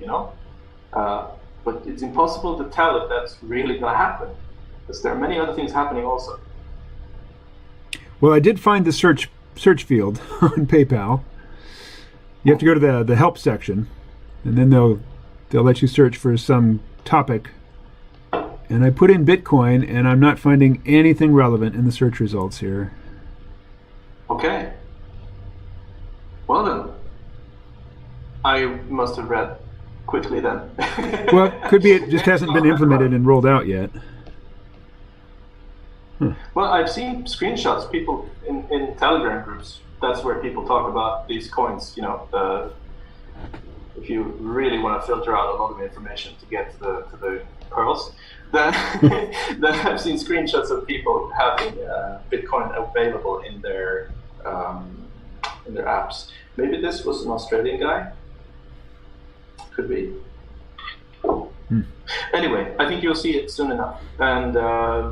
But it's impossible to tell if that's really going to happen. Because there are many other things happening also. Well, I did find the search field on PayPal. You have to go to the help section, and then they'll let you search for some topic. And I put in Bitcoin, and I'm not finding anything relevant in the search results here. Okay. Well then, I must have read quickly then. Well, could be it just hasn't been implemented and rolled out yet. Well, I've seen screenshots, people in Telegram groups. That's where people talk about these coins. You know, if you really want to filter out a lot of information to get to the pearls, then then I've seen screenshots of people having Bitcoin available in their apps. Maybe this was an Australian guy. Could be. Anyway, I think you'll see it soon enough. And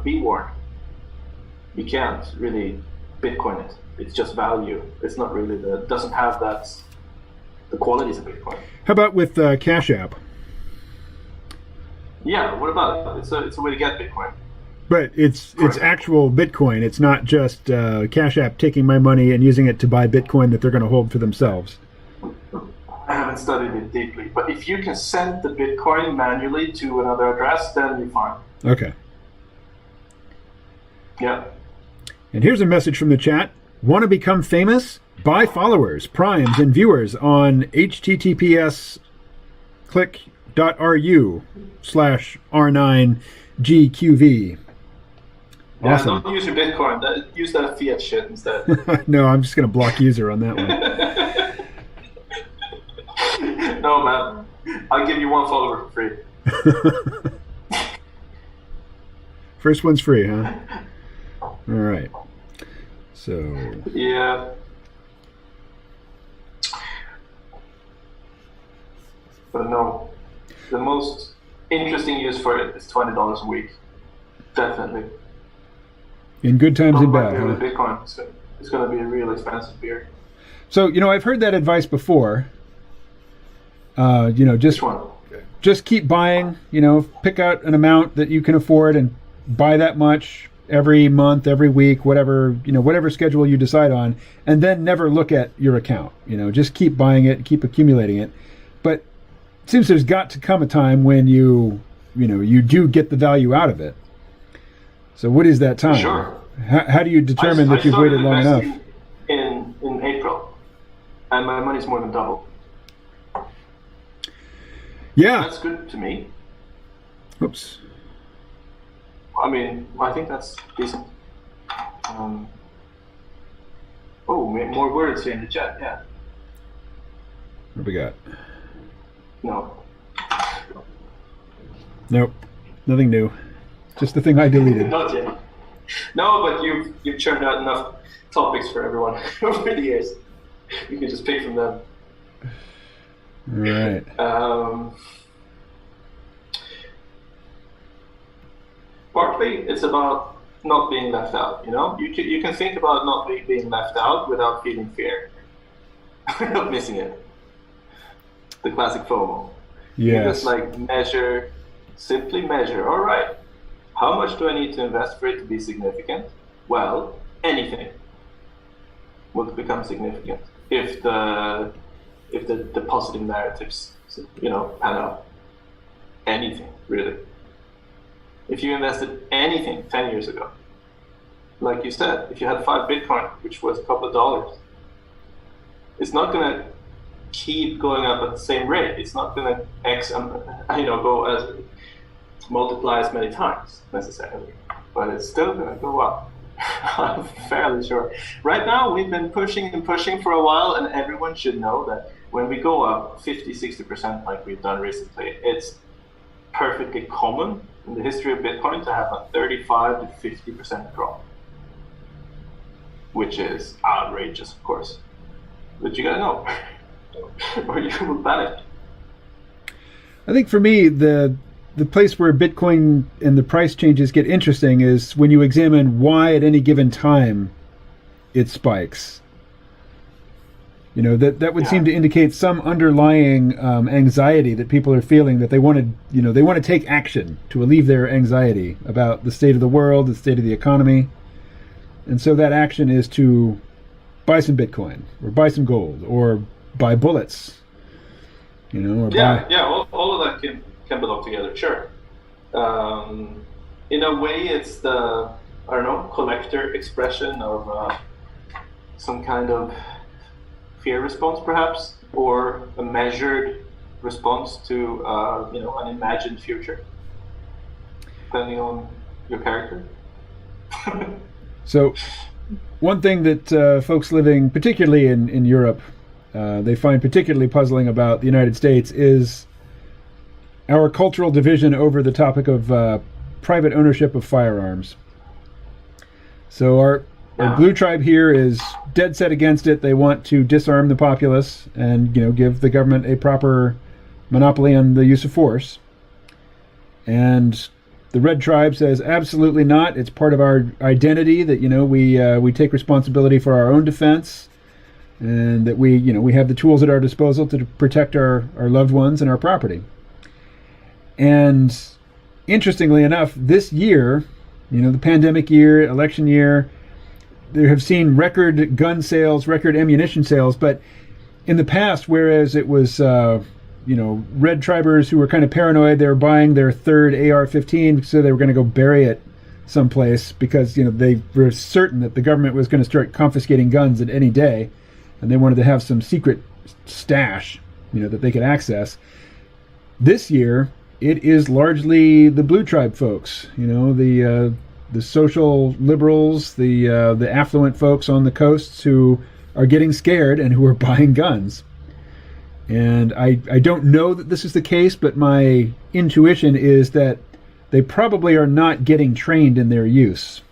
be warned. You can't really Bitcoin it. It's just value. It's not really doesn't have the qualities of Bitcoin. How about with Cash App? Yeah, what about it? It's a way to get Bitcoin. But it's actual Bitcoin. It's not just Cash App taking my money and using it to buy Bitcoin that they're going to hold for themselves. I haven't studied it deeply, but if you can send the Bitcoin manually to another address, then you're fine. Okay. Yeah. And here's a message from the chat. Want to become famous? Buy followers, primes, and viewers on https:/r9gqv. Yeah, Awesome. don't use your Bitcoin. Use that fiat shit instead. No, I'm just going to block user on that one. No, man. I'll give you one follower for free. First one's free, huh? All right. So. Yeah. But no, the most interesting use for it is $20 a week. Definitely. In good times and bad, with huh? Bitcoin, it's going to be a real expensive beer. So, I've heard that advice before. Just keep buying, pick out an amount that you can afford and buy that much every month, every week, whatever schedule you decide on, and then never look at your account. Just keep buying it, keep accumulating it. But it seems there's got to come a time when you do get the value out of it. So what is that time? Sure. How do you determine that you've waited long enough? In April, and my money's more than double. Yeah. That's good to me. Oops. I mean, I think that's decent. More words here in the chat, yeah. What we got? No. Nope. Nothing new. Just the thing I deleted. Not yet. No, but you've churned out enough topics for everyone over the years. You can just pick from them. Right. Partly, it's about not being left out. You can think about not being left out without feeling fear of missing it. The classic FOMO. Yes. You just simply measure. All right, how much do I need to invest for it to be significant? Well, anything will become significant if the positive narratives, pan out. Anything, really. If you invested anything 10 years ago, like you said, if you had 5 Bitcoin, which was a couple of dollars, it's not going to keep going up at the same rate. It's not going to go as multiply as many times necessarily, but it's still going to go up. I'm fairly sure. Right now, we've been pushing and pushing for a while, and everyone should know that when we go up 50-60% like we've done recently, it's perfectly common in the history of Bitcoin to have a 35 to 50% drop, which is outrageous, of course. But you gotta know, or you will panic. I think for me, the place where Bitcoin and the price changes get interesting is when you examine why at any given time it spikes. You know, that would seem to indicate some underlying anxiety that people are feeling, that they want to take action to relieve their anxiety about the state of the world, the state of the economy. And so that action is to buy some Bitcoin or buy some gold or buy bullets. You know, or all of that can belong together, sure. In a way, it's the, I don't know, collector expression of some kind of fear response, perhaps, or a measured response to an imagined future, depending on your character. So, one thing that folks living particularly in Europe, they find particularly puzzling about the United States is our cultural division over the topic of private ownership of firearms. So our Blue Tribe here is dead set against it. They want to disarm the populace and, give the government a proper monopoly on the use of force. And the Red Tribe says absolutely not. It's part of our identity that we take responsibility for our own defense, and that we have the tools at our disposal to protect our loved ones and our property. And interestingly enough, this year, the pandemic year, election year, they have seen record gun sales, record ammunition sales. But in the past, whereas it was, Red Tribers who were kind of paranoid, they were buying their third AR-15 so they were going to go bury it someplace because, they were certain that the government was going to start confiscating guns at any day. And they wanted to have some secret stash, that they could access. This year, it is largely the Blue Tribe folks, the social liberals, the affluent folks on the coasts who are getting scared and who are buying guns. And I don't know that this is the case, but my intuition is that they probably are not getting trained in their use.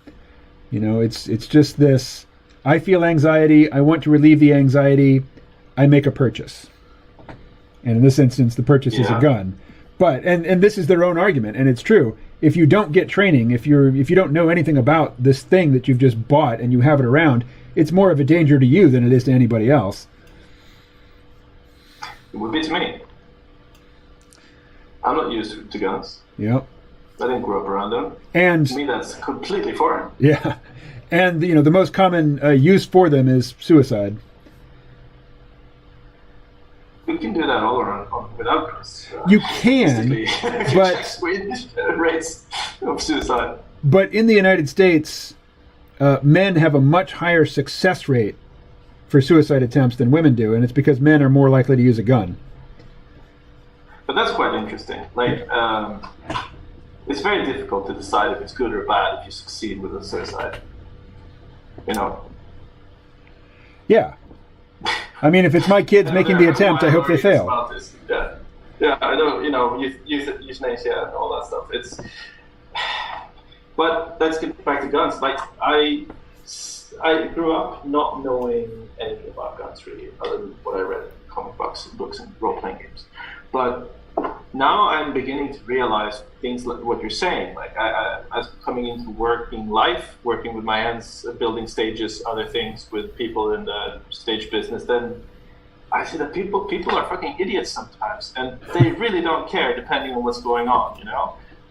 It's just this, I feel anxiety, I want to relieve the anxiety, I make a purchase. And in this instance, the purchase is a gun. But and this is their own argument, and it's true. If you don't get training, if you don't know anything about this thing that you've just bought and you have it around, it's more of a danger to you than it is to anybody else. It would be to me. I'm not used to guns. Yep. I didn't grow up around them. And to me, that's completely foreign. Yeah. And the most common use for them is suicide. We can do that all around without guns. You can, but Swedish rates of suicide. But in the United States, men have a much higher success rate for suicide attempts than women do, and it's because men are more likely to use a gun. But that's quite interesting. It's very difficult to decide if it's good or bad if you succeed with a suicide. Yeah. I mean, if it's my kids making the attempt, I hope they fail. Yeah, I know, euthanasia and all that stuff. But let's get back to guns. I grew up not knowing anything about guns, really, other than what I read in comic books and role-playing games. But now I'm beginning to realize things like what you're saying. As coming into working life, working with my hands, building stages, other things with people in the stage business, then I see that people are fucking idiots sometimes, and they really don't care depending on what's going on.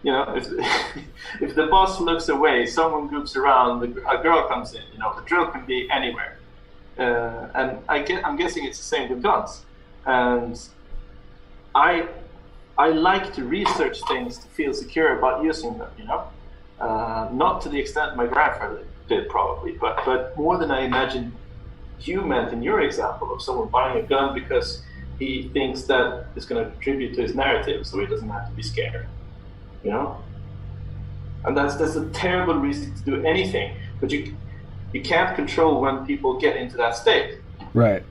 If the boss looks away, someone groups around, a girl comes in. The drill can be anywhere, and I'm guessing it's the same with guns. And I like to research things to feel secure about using them, not to the extent my grandfather did probably, but more than I imagined you meant in your example of someone buying a gun because he thinks that it's going to contribute to his narrative so he doesn't have to be scared, And that's a terrible reason to do anything, but you can't control when people get into that state. Right.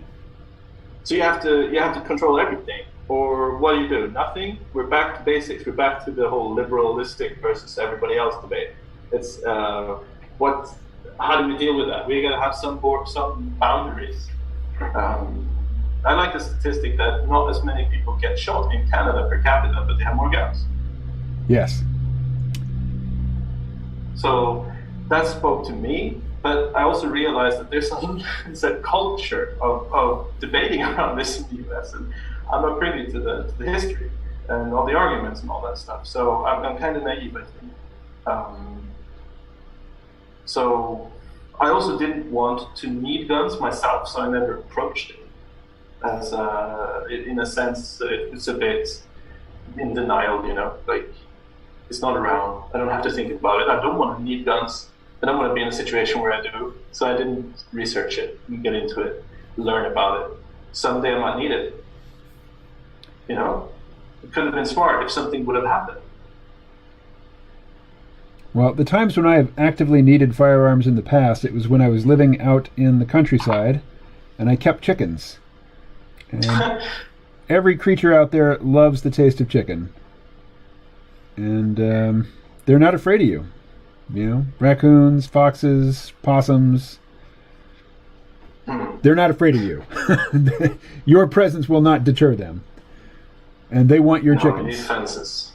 So you have to control everything. Or what do? Nothing? We're back to basics. We're back to the whole liberalistic versus everybody else debate. It's how do we deal with that? We got to have some boundaries. I like the statistic that not as many people get shot in Canada per capita, but they have more guns. Yes. So that spoke to me, But I also realized that there's a culture of debating around this in the US, and I'm not privy to the history and all the arguments and all that stuff. So I'm kind of naive, I think. So I also didn't want to need guns myself, so I never approached it. As in a sense, it's a bit in denial, you know, like it's not around. I don't have to think about it. I don't want to need guns. I don't want to be in a situation where I do. So I didn't research it, get into it, learn about it. Someday I might need it. You know, it could have been smart if something would have happened. Well, the times when I have actively needed firearms in the past, it was when I was living out in the countryside and I kept chickens. And every creature out there loves the taste of chicken. And they're not afraid of you. You know, raccoons, foxes, possums. They're not afraid of you. Your presence will not deter them. And they want your chickens. You need fences.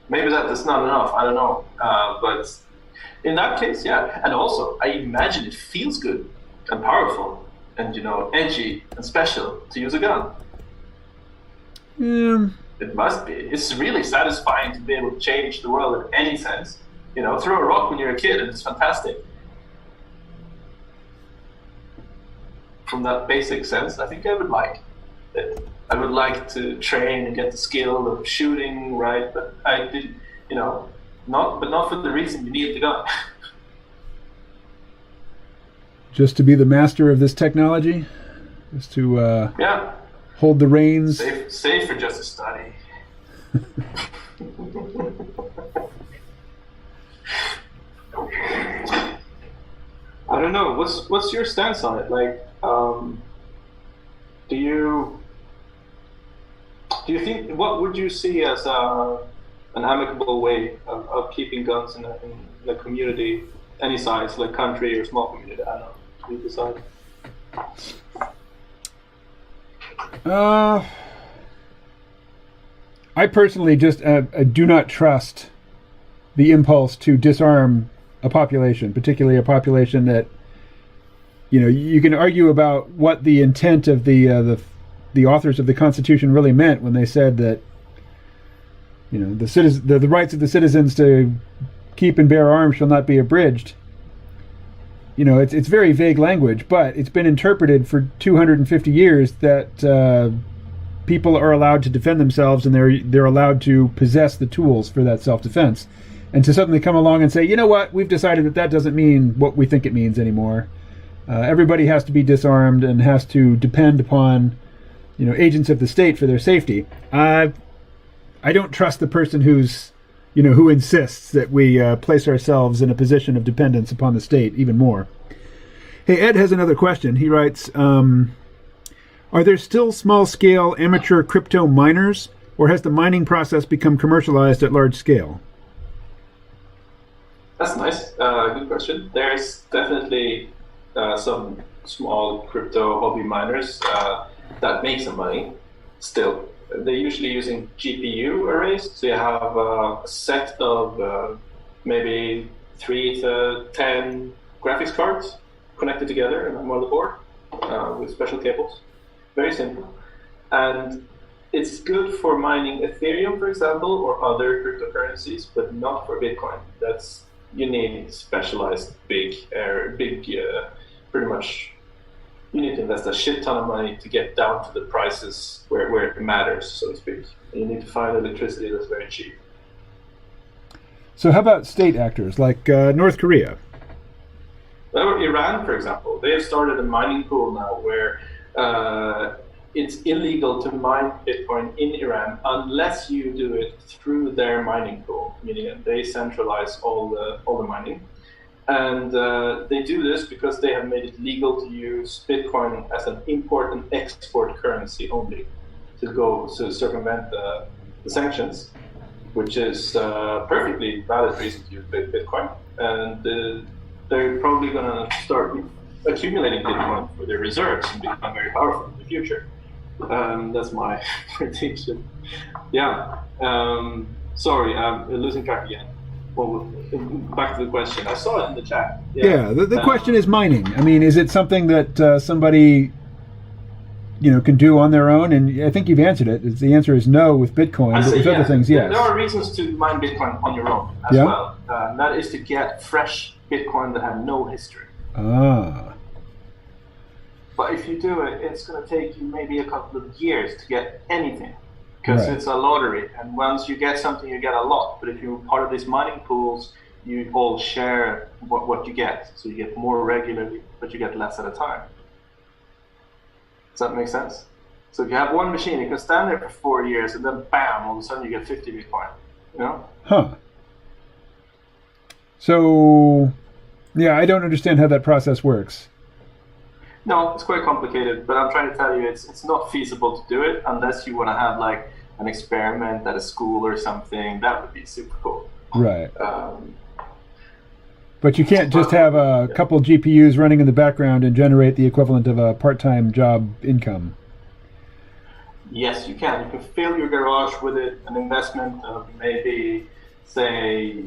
Maybe that's not enough. I don't know. But in that case, yeah. And also, I imagine it feels good and powerful and, you know, edgy and special to use a gun. Yeah. It must be. It's really satisfying to be able to change the world in any sense. You know, throw a rock when you're a kid and it's fantastic. From that basic sense, I think I would like it. I would like to train and get the skill of shooting, right? But I did, you know, not for the reason you need the gun. Just to be the master of this technology? Just to hold the reins? Safe for just a study. I don't know. What's your stance on it? Like, do you think, what would you see as an amicable way of keeping guns in a community, any size, like country or small community? I don't know. You decide. I personally just do not trust the impulse to disarm a population, particularly a population that, you know, you can argue about what the intent of the authors of the Constitution really meant when they said that, you know, the rights of the citizens to keep and bear arms shall not be abridged. You know, it's very vague language, but it's been interpreted for 250 years that people are allowed to defend themselves and they're allowed to possess the tools for that self-defense. And to suddenly come along and say, you know what, we've decided that doesn't mean what we think it means anymore. Everybody has to be disarmed and has to depend upon, you know, agents of the state for their safety. I don't trust the person who insists that we place ourselves in a position of dependence upon the state even more. Hey, Ed has another question. He writes, are there still small-scale amateur crypto miners, or has the mining process become commercialized at large scale? That's nice. Good question. There's definitely some small crypto hobby miners that make some money still. They're usually using GPU arrays, so you have a set of maybe 3 to 10 graphics cards connected together in a motherboard with special cables. Very simple. And it's good for mining Ethereum, for example, or other cryptocurrencies, but not for Bitcoin. You need specialized pretty much. You need to invest a shit ton of money to get down to the prices where it matters, so to speak. And you need to find electricity that's very cheap. So how about state actors like North Korea? Well, Iran, for example, they have started a mining pool now where it's illegal to mine Bitcoin in Iran unless you do it through their mining pool, meaning that they centralize all the mining. And they do this because they have made it legal to use Bitcoin as an import and export currency only to circumvent the sanctions, which is a perfectly valid reason to use Bitcoin. And they're probably going to start accumulating Bitcoin for their reserves and become very powerful in the future. That's my prediction. Yeah. Sorry, I'm losing track again. Well, back to the question. I saw it in the chat. Yeah, the question is mining. I mean, is it something that somebody, can do on their own? And I think you've answered it. The answer is no with Bitcoin, but with other things, yes. There are reasons to mine Bitcoin on your own as well. That is to get fresh Bitcoin that have no history. Ah. But if you do it, it's going to take you maybe a couple of years to get anything. Because it's a lottery, and once you get something, you get a lot. But if you're part of these mining pools, you all share what you get. So you get more regularly, but you get less at a time. Does that make sense? So if you have one machine, you can stand there for 4 years, and then bam, all of a sudden you get 50 Bitcoin. Huh. So, yeah, I don't understand how that process works. No, it's quite complicated, but I'm trying to tell you it's not feasible to do it unless you want to have like an experiment at a school or something. That would be super cool. Right. But you can't just have a couple GPUs running in the background and generate the equivalent of a part-time job income. Yes, you can. You can fill your garage with an investment of maybe, say,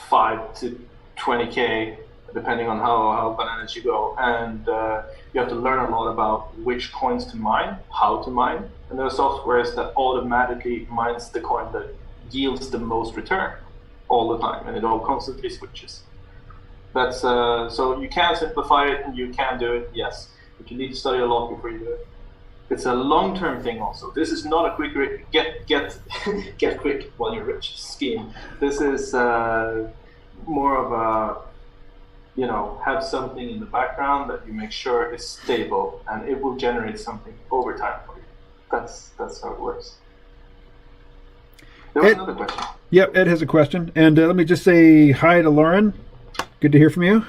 5 to 20K, depending on how bananas you go. And you have to learn a lot about which coins to mine, how to mine. And there are softwares that automatically mines the coin that yields the most return all the time, and it all constantly switches. That's so you can simplify it and you can do it, yes, but you need to study a lot before you do it. It's a long-term thing also. This is not a quick get quick while you're rich scheme. This is more of a have something in the background that you make sure is stable, and it will generate something over time for you. That's how it works. There was another question. Yep, Ed has a question, and let me just say hi to Lauren. Good to hear from you.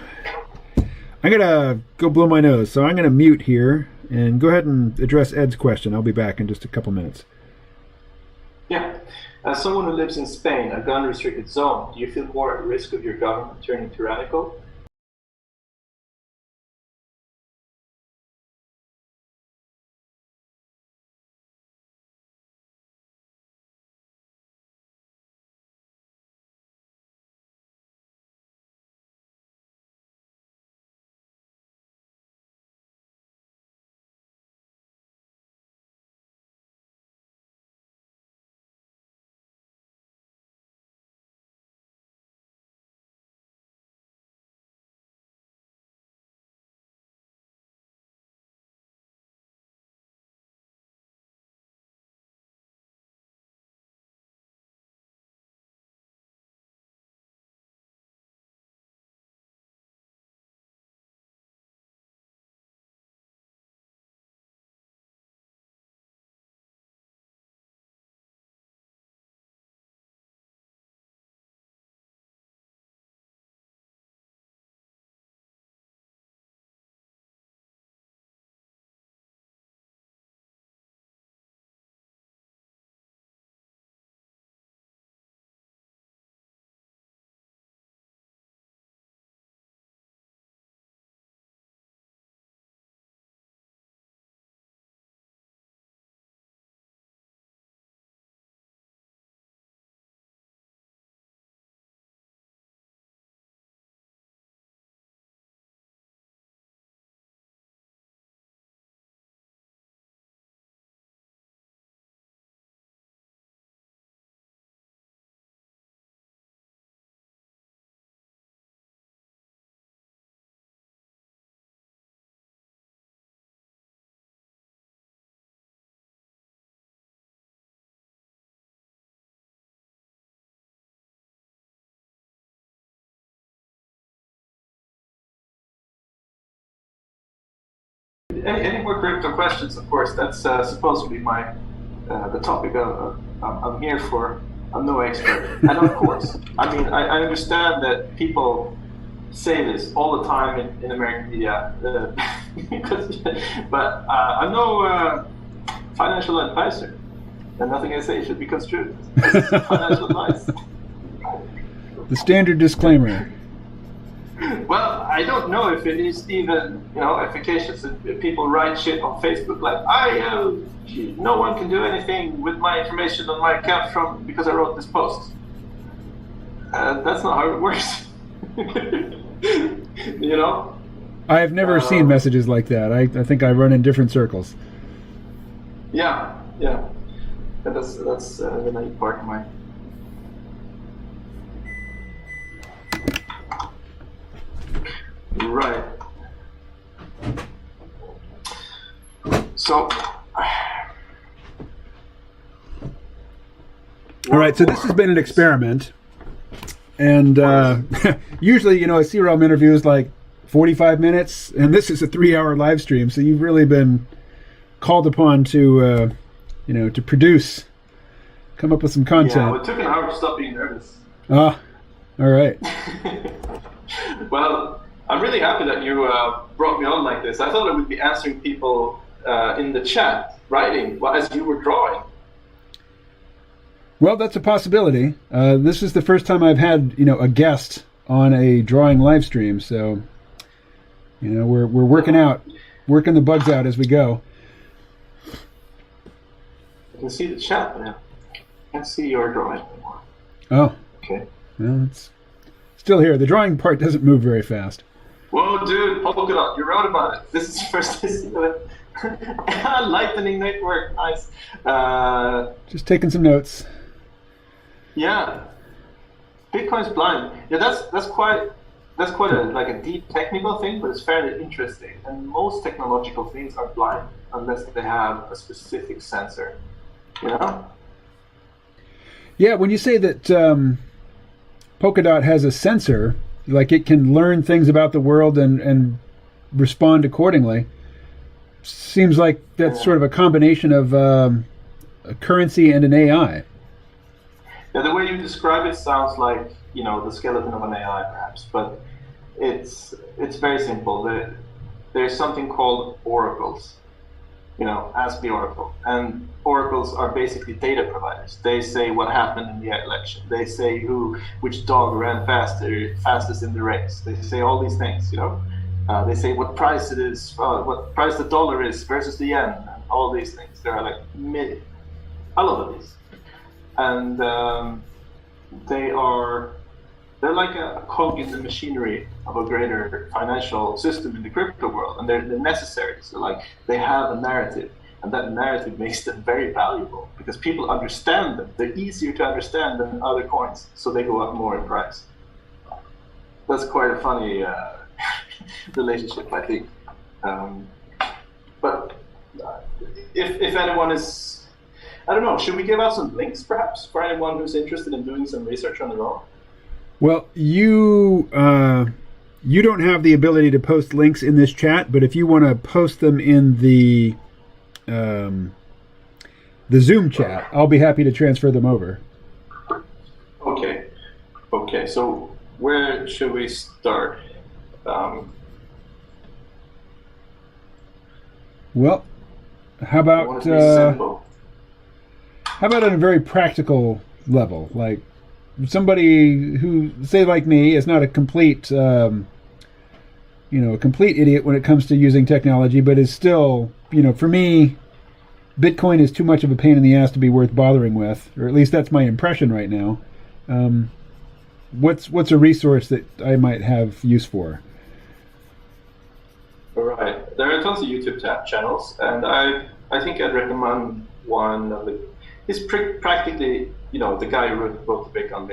I'm gonna go blow my nose, so I'm gonna mute here and go ahead and address Ed's question. I'll be back in just a couple minutes. Yeah. As someone who lives in Spain, a gun-restricted zone, do you feel more at risk of your government turning tyrannical? Any more crypto questions? Of course, that's supposed to be my the topic I'm here for. I'm no expert, and of course, I mean I understand that people say this all the time in American media, but I'm no financial advisor, and nothing I say should be construed as financial advice. The standard disclaimer. Well, I don't know if it is even, efficacious. If people write shit on Facebook like, no one can do anything with my information on my account because I wrote this post. That's not how it works. You know? I've never seen messages like that. I think I run in different circles. Yeah. That's the naive part of mine. Right. So. All right, so this has been an experiment. And usually, a C-ROM interview is like 45 minutes, and this is a 3-hour live stream, so you've really been called upon to, to produce, come up with some content. Yeah, it took an hour to stop being nervous. Ah, all right. Well, I'm really happy that you brought me on like this. I thought I would be answering people in the chat, writing, as you were drawing. Well, that's a possibility. This is the first time I've had, a guest on a drawing live stream, so, we're working the bugs out as we go. I can see the chat now. I can't see your drawing anymore. Oh. Okay. Well, it's still here. The drawing part doesn't move very fast. Whoa, dude, polka dot, you wrote about it. This is the first I see of it. Lightning network, nice. Just taking some notes. Yeah, Bitcoin's blind. Yeah, that's quite a deep technical thing, but it's fairly interesting. And most technological things are blind unless they have a specific sensor. Yeah, when you say that Polkadot has a sensor, like it can learn things about the world and respond accordingly, seems like that's sort of a combination of a currency and an AI. Yeah, the way you describe it sounds like, the skeleton of an AI perhaps, but it's very simple. There's something called oracles, ask the oracle. And oracles are basically data providers. They say what happened in the election. They say which dog ran fastest in the race. They say all these things, They say what price it is, what price the dollar is versus the yen, and all these things. There are like a lot of these. And they're like a cog in the machinery of a greater financial system in the crypto world, and they're necessary. So they have a narrative, and that narrative makes them very valuable because people understand them. They're easier to understand than other coins, so they go up more in price. That's quite a funny relationship, I think. But if anyone is, I don't know, should we give out some links perhaps for anyone who's interested in doing some research on their own? Well, you don't have the ability to post links in this chat, but if you want to post them in the Zoom chat, I'll be happy to transfer them over. Okay, so where should we start? Well, how about on a very practical level, like somebody who, say like me, is not a complete, a complete idiot when it comes to using technology, but is still, for me, Bitcoin is too much of a pain in the ass to be worth bothering with, or at least that's my impression right now. What's a resource that I might have use for? All right, there are tons of YouTube channels, and I think I'd recommend one of the. He's practically, the guy who wrote the book on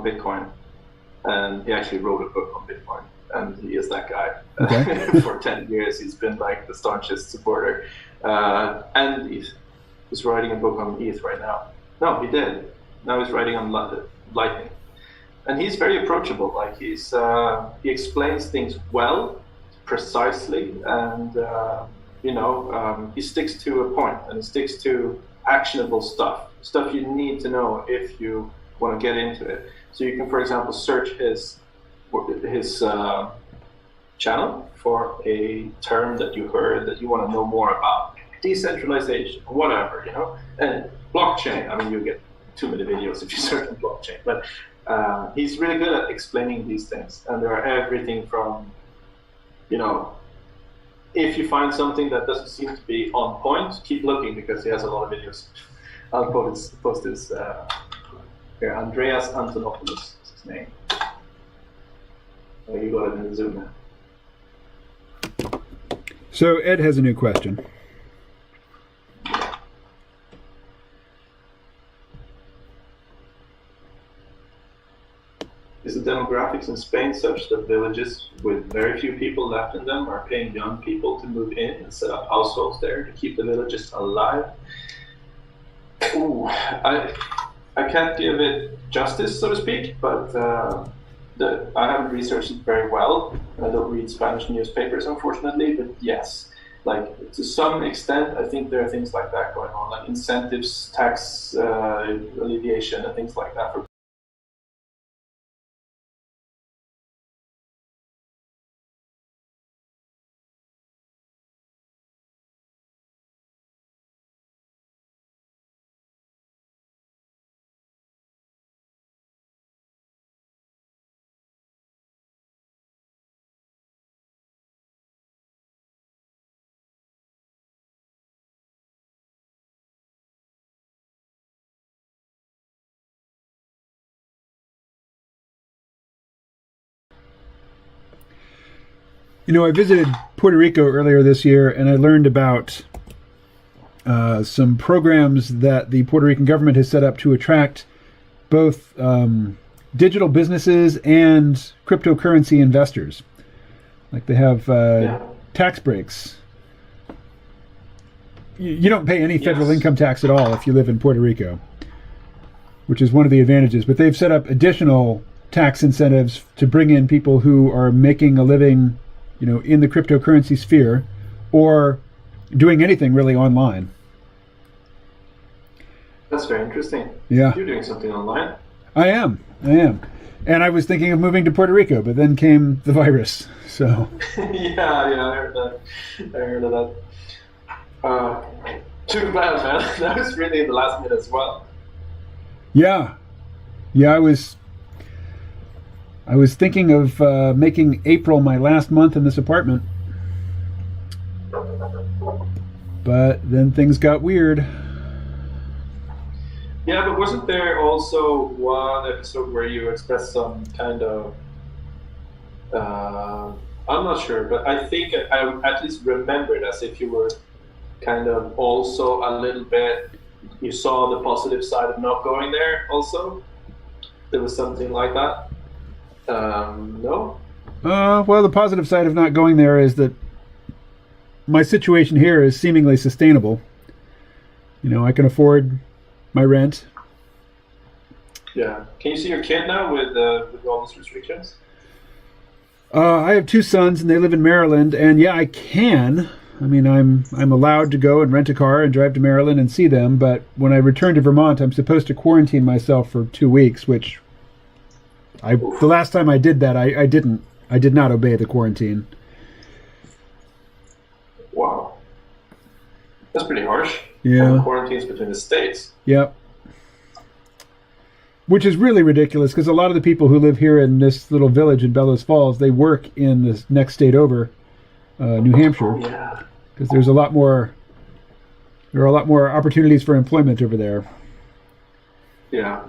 Bitcoin, and he actually wrote a book on Bitcoin, and he is that guy. Okay. For 10 years, he's been like the staunchest supporter, and he's writing a book on ETH right now. No, he did. Now he's writing on Lightning, and he's very approachable. Like he explains things well, precisely, and he sticks to a point, and he sticks to actionable stuff you need to know if you want to get into it. So you can, for example, search his channel for a term that you heard that you want to know more about, decentralization, whatever, and blockchain. I mean, you get too many videos if you search on blockchain, but he's really good at explaining these things. And there are everything from, if you find something that doesn't seem to be on point, keep looking because he has a lot of videos. I'll post his here, Andreas Antonopoulos. name. Oh, you got it in the Zoom now. So Ed has a new question. Is the demographics in Spain such that villages with very few people left in them are paying young people to move in and set up households there to keep the villages alive? Ooh, I can't give it justice, so to speak, but I haven't researched it very well. I don't read Spanish newspapers, unfortunately, but yes. Like, to some extent, I think there are things like that going on, like incentives, tax alleviation, and things like that for You know, I visited Puerto Rico earlier this year, and I learned about some programs that the Puerto Rican government has set up to attract both digital businesses and cryptocurrency investors. Like they have tax breaks. You don't pay any federal income tax at all if you live in Puerto Rico, which is one of the advantages. But they've set up additional tax incentives to bring in people who are making a living, you know, in the cryptocurrency sphere or doing anything really online. That's very interesting. Yeah. You're doing something online. I am. And I was thinking of moving to Puerto Rico, but then came the virus. So yeah, I heard that. Too bad, man. That was really in the last minute as well. Yeah, I was thinking of making April my last month in this apartment, but then things got weird. Yeah, but wasn't there also one episode where you expressed some kind of, I'm not sure, but I think I at least remembered as if you were kind of also a little bit, you saw the positive side of not going there also? There was something like that? No? Well, the positive side of not going there is that my situation here is seemingly sustainable. You know, I can afford my rent. Yeah. Can you see your kid now with all those restrictions? I have two sons, and they live in Maryland. And yeah, I can. I mean, I'm allowed to go and rent a car and drive to Maryland and see them. But when I return to Vermont, I'm supposed to quarantine myself for 2 weeks, which the last time I did that, I did not obey the quarantine. Wow. That's pretty harsh. Yeah. Quarantines between the states. Yep. Which is really ridiculous because a lot of the people who live here in this little village in Bellows Falls, they work in the next state over, New Hampshire. Oh, yeah. Because there are a lot more opportunities for employment over there. Yeah.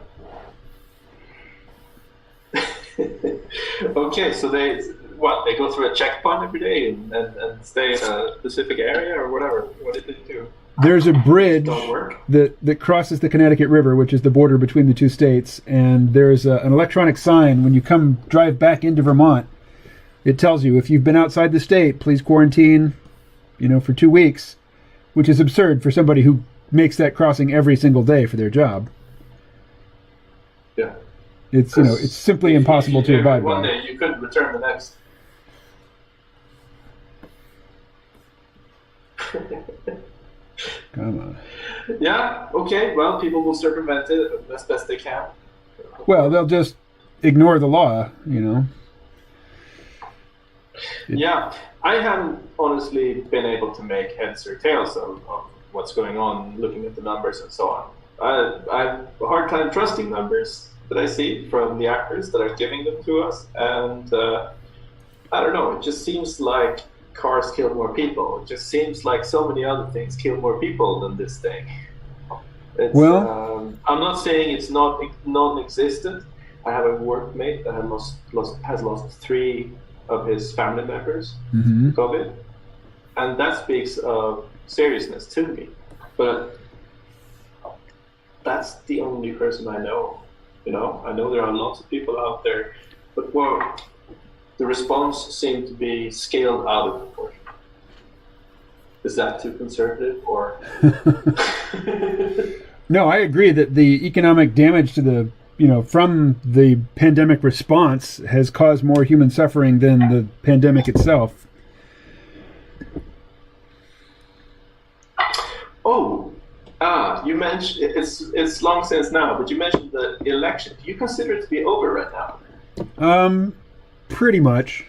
Okay, so they go through a checkpoint every day and stay in a specific area or whatever? What did they do? There's a bridge that crosses the Connecticut River, which is the border between the two states, and there's an electronic sign when you come drive back into Vermont. It tells you if you've been outside the state, please quarantine, for 2 weeks, which is absurd for somebody who makes that crossing every single day for their job. Yeah. It's it's simply impossible to abide by. One day you couldn't return the next. Come on. Yeah, okay, well, people will circumvent it as best they can. Well, they'll just ignore the law, Yeah, I haven't honestly been able to make heads or tails of what's going on, looking at the numbers and so on. I have a hard time trusting numbers that I see from the actors that are giving them to us, and I don't know, it just seems like cars kill more people. It just seems like so many other things kill more people than this thing. I'm not saying it's not non-existent, I have a workmate that has lost 3 of his family members Mm-hmm. to COVID, and that speaks of seriousness to me. But that's the only person I know. You know, I know there are lots of people out there, but the response seemed to be scaled out of proportion. Is that too conservative, or? No, I agree that the economic damage to the, from the pandemic response has caused more human suffering than the pandemic itself. Oh, you mentioned it's long since now, but you mentioned the election. Do you consider it to be over right now? Pretty much.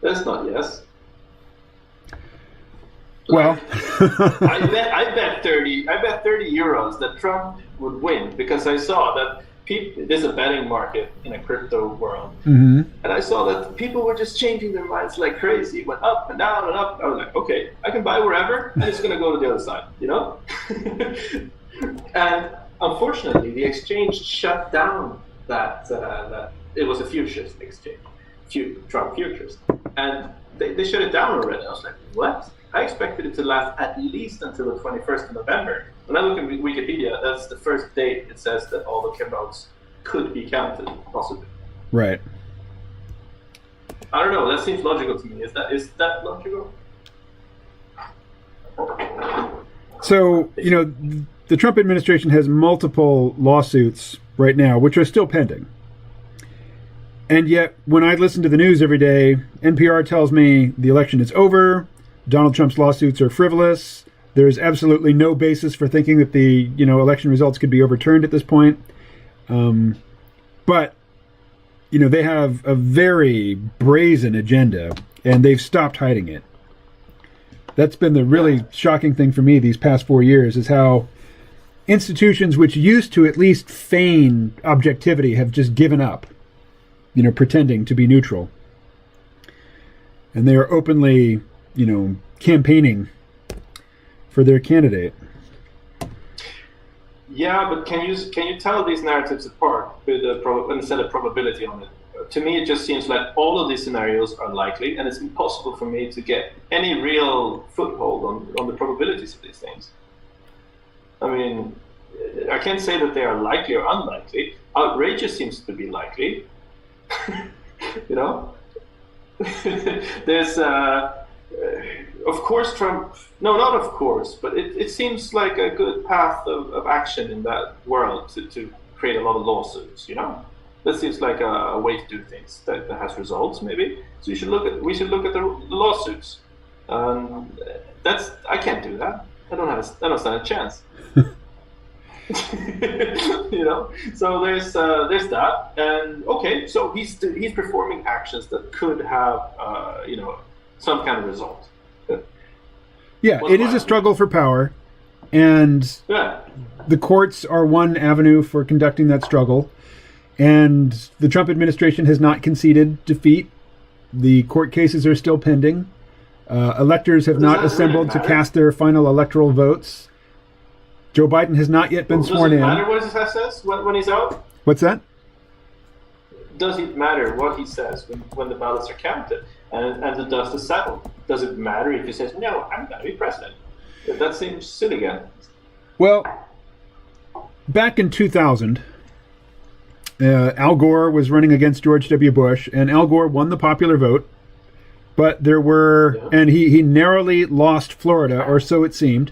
That's not yes. Well, I bet 30 euros that Trump would win, because I saw that there's a betting market in a crypto world, mm-hmm. and I saw that people were just changing their minds like crazy. It went up and down and up. I was like, okay, I can buy wherever. I'm just gonna go to the other side, you know. And unfortunately, the exchange shut down that it was a futures exchange, Trump futures, and they shut it down already. I was like, what? I expected it to last at least until the 21st of November. When I look at Wikipedia, that's the first date it says that all the votes could be counted, possibly. Right. I don't know. That seems logical to me. Is that logical? So, the Trump administration has multiple lawsuits right now, which are still pending. And yet, when I listen to the news every day, NPR tells me the election is over, Donald Trump's lawsuits are frivolous, there's absolutely no basis for thinking that the election results could be overturned at this point. But they have a very brazen agenda, and they've stopped hiding it. That's been the really shocking thing for me these past 4 years, is how institutions which used to at least feign objectivity have just given up, pretending to be neutral. And they are openly, campaigning for their candidate. Yeah, but can you tell these narratives apart with instead of probability on it? To me, it just seems like all of these scenarios are likely, and it's impossible for me to get any real foothold on the probabilities of these things. I mean, I can't say that they are likely or unlikely. Outrageous seems to be likely. There's of course Trump, no, not of course, but it seems like a good path of action in that world to create a lot of lawsuits, that seems like a way to do things that has results, maybe. So we should look at the lawsuits. I can't do that. I don't stand a chance. So there's that, and okay, so he's performing actions that could have some kind of result. Yeah, it is a struggle for power, and the courts are one avenue for conducting that struggle, and the Trump administration has not conceded defeat. The court cases are still pending. Electors have not assembled to cast their final electoral votes. Joe Biden has not yet been sworn in. Does it matter what he says when he's out? What's that? Does it matter what he says when the ballots are counted and the dust is settled? Does it matter if he says, no, I'm going to be president? That seems silly again. Well, back in 2000, Al Gore was running against George W. Bush, and Al Gore won the popular vote. But there were, and he narrowly lost Florida, or so it seemed.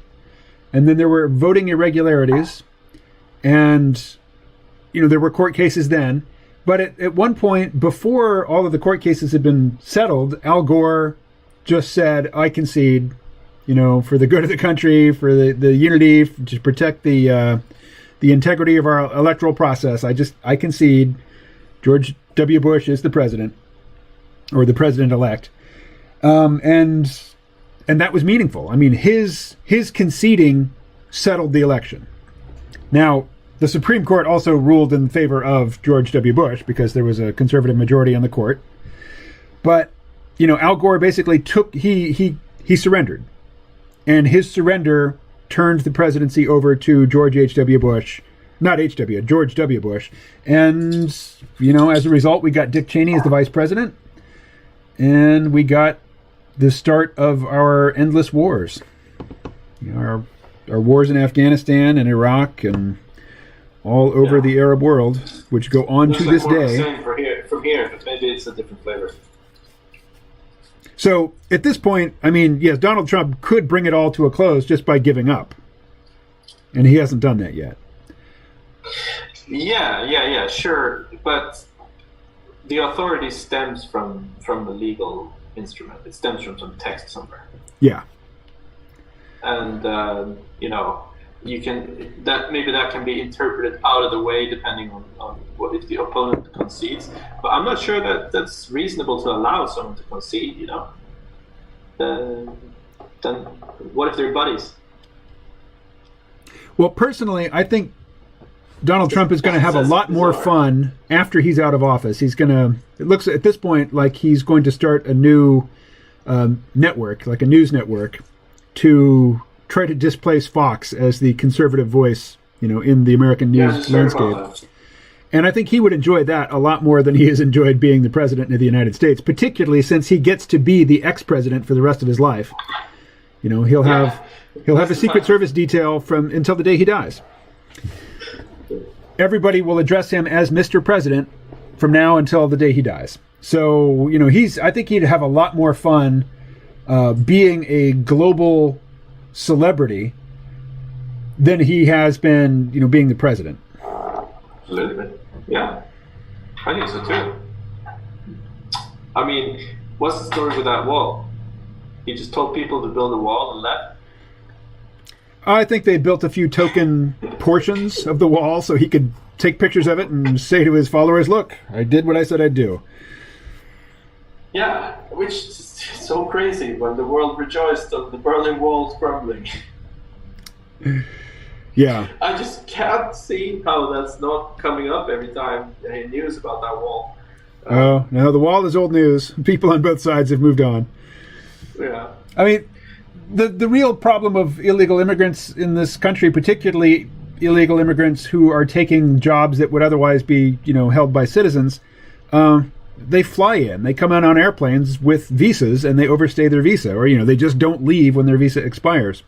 And then there were voting irregularities, and there were court cases then. But at one point, before all of the court cases had been settled, Al Gore just said, I concede, for the good of the country, for the unity, to protect the integrity of our electoral process. I concede George W. Bush is the president, or the president-elect. And that was meaningful. I mean, his conceding settled the election. Now, the Supreme Court also ruled in favor of George W. Bush because there was a conservative majority on the court. But, Al Gore basically he surrendered. And his surrender turned the presidency over to George H.W. Bush Not H.W., George W. Bush. And, as a result, we got Dick Cheney as the vice president. And we got the start of our endless wars. Our wars in Afghanistan and Iraq and all over the Arab world, which go on to this day. Same from here, but maybe it's a different flavor. So at this point, yes, Donald Trump could bring it all to a close just by giving up. And he hasn't done that yet. Yeah, sure. But the authority stems from the legal instrument. It stems from some text somewhere. Yeah. And, you can that can be interpreted out of the way depending on what if the opponent concedes. But I'm not sure that that's reasonable to allow someone to concede. Then what if they're buddies? Well, personally, I think Donald Trump is going to have a lot more fun after he's out of office. It looks at this point like he's going to start a new network, like a news network, to try to displace Fox as the conservative voice, in the American news landscape. And I think he would enjoy that a lot more than he has enjoyed being the president of the United States, particularly since he gets to be the ex-president for the rest of his life. He'll have a Secret Service detail until the day he dies. Everybody will address him as Mr. President from now until the day he dies. So, I think he'd have a lot more fun being a global celebrity than he has been, being the president. A little bit. Yeah. I think so too. What's the story with that wall? He just told people to build a wall and left? I think they built a few token portions of the wall so he could take pictures of it and say to his followers, look, I did what I said I'd do. Yeah, which is so crazy when the world rejoiced of the Berlin Wall's crumbling. Yeah. I just can't see how that's not coming up every time any news about that wall. Oh, no, the wall is old news. People on both sides have moved on. Yeah. The real problem of illegal immigrants in this country, particularly illegal immigrants who are taking jobs that would otherwise be, held by citizens, they fly in. They come out on airplanes with visas and they overstay their visa, or, they just don't leave when their visa expires.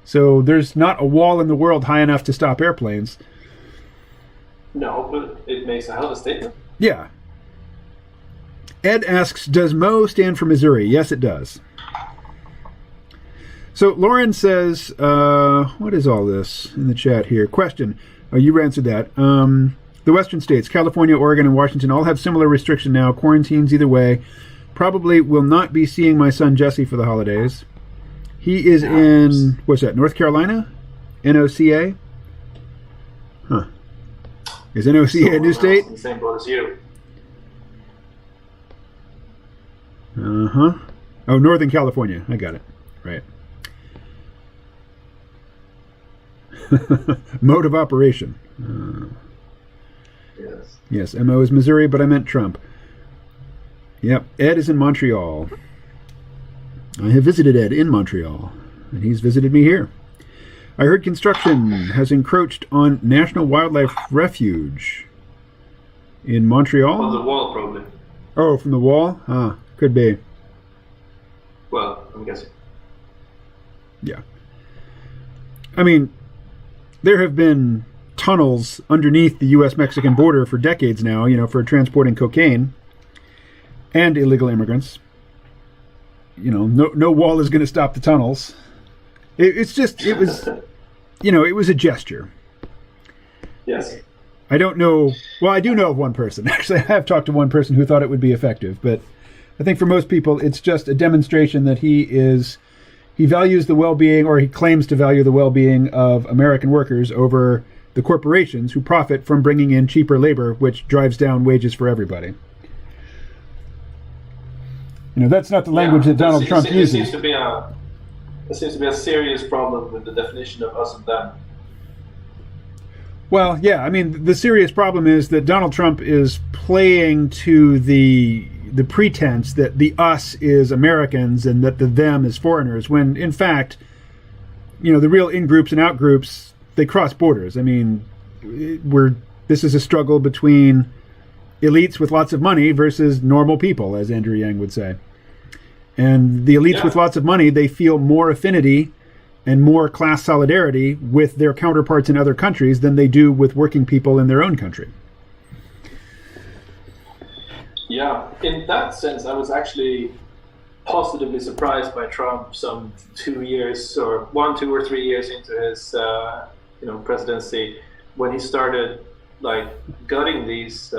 So there's not a wall in the world high enough to stop airplanes. No, but it makes a hell of a statement. Yeah. Ed asks, does Mo stand for Missouri? Yes, it does. So Lauren says, what is all this in the chat here? Question. Oh, you answered that. The western states, California, Oregon, and Washington all have similar restriction now. Quarantines either way. Probably will not be seeing my son Jesse for the holidays. He is in, what's that, North Carolina? NOCA? Huh. Is NOCA a new state? The same boat as you. Uh-huh. Oh, Northern California. I got it. Right. Mode of operation. Yes. Yes, MO is Missouri, but I meant Trump. Yep, Ed is in Montreal. I have visited Ed in Montreal, and he's visited me here. I heard construction has encroached on National Wildlife Refuge in Montreal. On the wall, probably. Oh, from the wall? Ah, could be. Well, I'm guessing. Yeah. There have been tunnels underneath the U.S.-Mexican border for decades now, for transporting cocaine and illegal immigrants. No wall is going to stop the tunnels. It was a gesture. Yes. I don't know. Well, I do know of one person. Actually, I have talked to one person who thought it would be effective, but I think for most people, it's just a demonstration that he values the well-being, or he claims to value the well-being of American workers over the corporations who profit from bringing in cheaper labor, which drives down wages for everybody. That's not the language that Donald Trump uses. There seems to be a serious problem with the definition of us and them. Well, yeah, the serious problem is that Donald Trump is playing to the pretense that the us is Americans and that the them is foreigners, when in fact, the real in-groups and out-groups, they cross borders. this is a struggle between elites with lots of money versus normal people, as Andrew Yang would say. And the elites with lots of money, they feel more affinity and more class solidarity with their counterparts in other countries than they do with working people in their own country. Yeah, in that sense, I was actually positively surprised by Trump some 2 years or 1, 2 or 3 years into his presidency, when he started like gutting these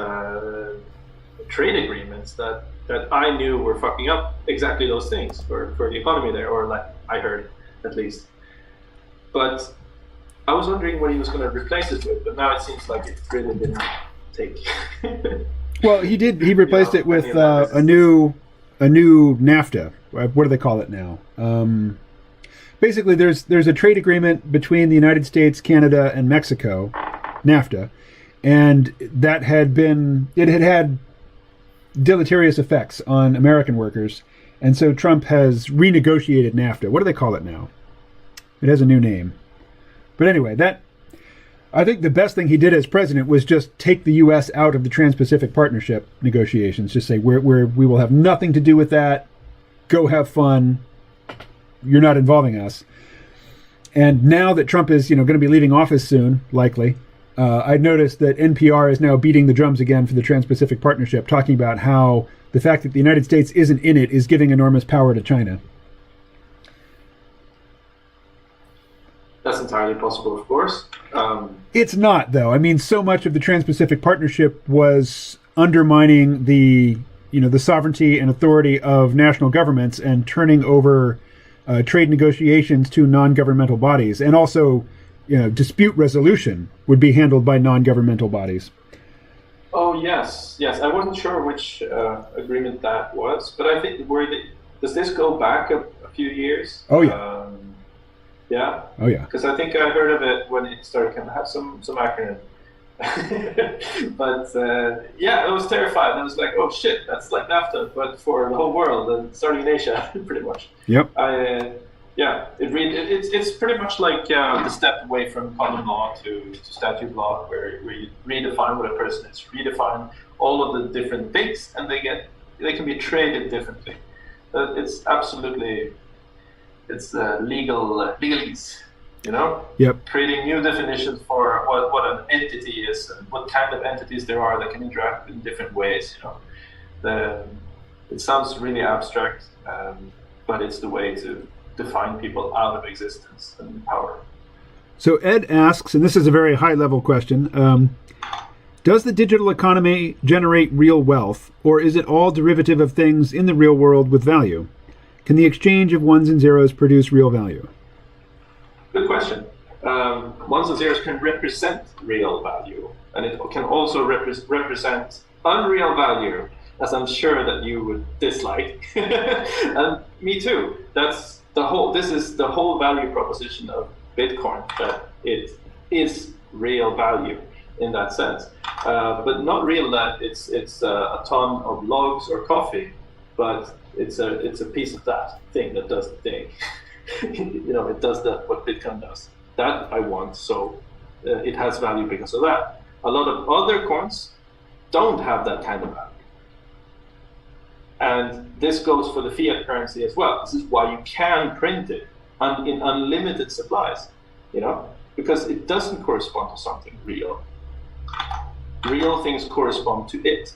trade agreements that I knew were fucking up exactly those things for the economy there, or like I heard at least. But I was wondering what he was going to replace it with, but now it seems like it really didn't take. Well, he did. He replaced it with a new NAFTA. What do they call it now? Basically, there's a trade agreement between the United States, Canada, and Mexico, NAFTA, and that had had deleterious effects on American workers, and so Trump has renegotiated NAFTA. What do they call it now? It has a new name. But anyway, I think the best thing he did as president was just take the U.S. out of the Trans-Pacific Partnership negotiations. Just say, we will have nothing to do with that. Go have fun. You're not involving us. And now that Trump is, going to be leaving office soon, likely, I noticed that NPR is now beating the drums again for the Trans-Pacific Partnership, talking about how the fact that the United States isn't in it is giving enormous power to China. That's entirely possible, of course. It's not, though. I mean, so much of the Trans-Pacific Partnership was undermining the sovereignty and authority of national governments and turning over trade negotiations to non-governmental bodies. And also, dispute resolution would be handled by non-governmental bodies. Oh, yes. I wasn't sure which agreement that was, but I think does this go back a few years? Oh, yeah. Yeah? Oh, yeah. Because I think I heard of it when it started to have some acronym. But I was terrified. I was like, oh shit, that's like NAFTA, but for the whole world and starting in Asia, pretty much. Yep. It's pretty much like the step away from common law to statute law, where you redefine what a person is, redefine all of the different things, and they can be traded differently. It's absolutely. It's legalese, Yep. Creating new definitions for what an entity is and what kind of entities there are that can interact in different ways. It sounds really abstract, but it's the way to define people out of existence and power. So Ed asks, and this is a very high-level question, does the digital economy generate real wealth, or is it all derivative of things in the real world with value? Can the exchange of ones and zeros produce real value? Good question. Ones and zeros can represent real value, and it can also represent unreal value, as I'm sure that you would dislike. And me too. This is the whole value proposition of Bitcoin, that it is real value in that sense. But not real that it's a ton of logs or coffee, but it's a piece of that thing that does the thing. It does what Bitcoin does. That I want, so it has value because of that. A lot of other coins don't have that kind of value. And this goes for the fiat currency as well. This is why you can print it in unlimited supplies, because it doesn't correspond to something real. Real things correspond to it.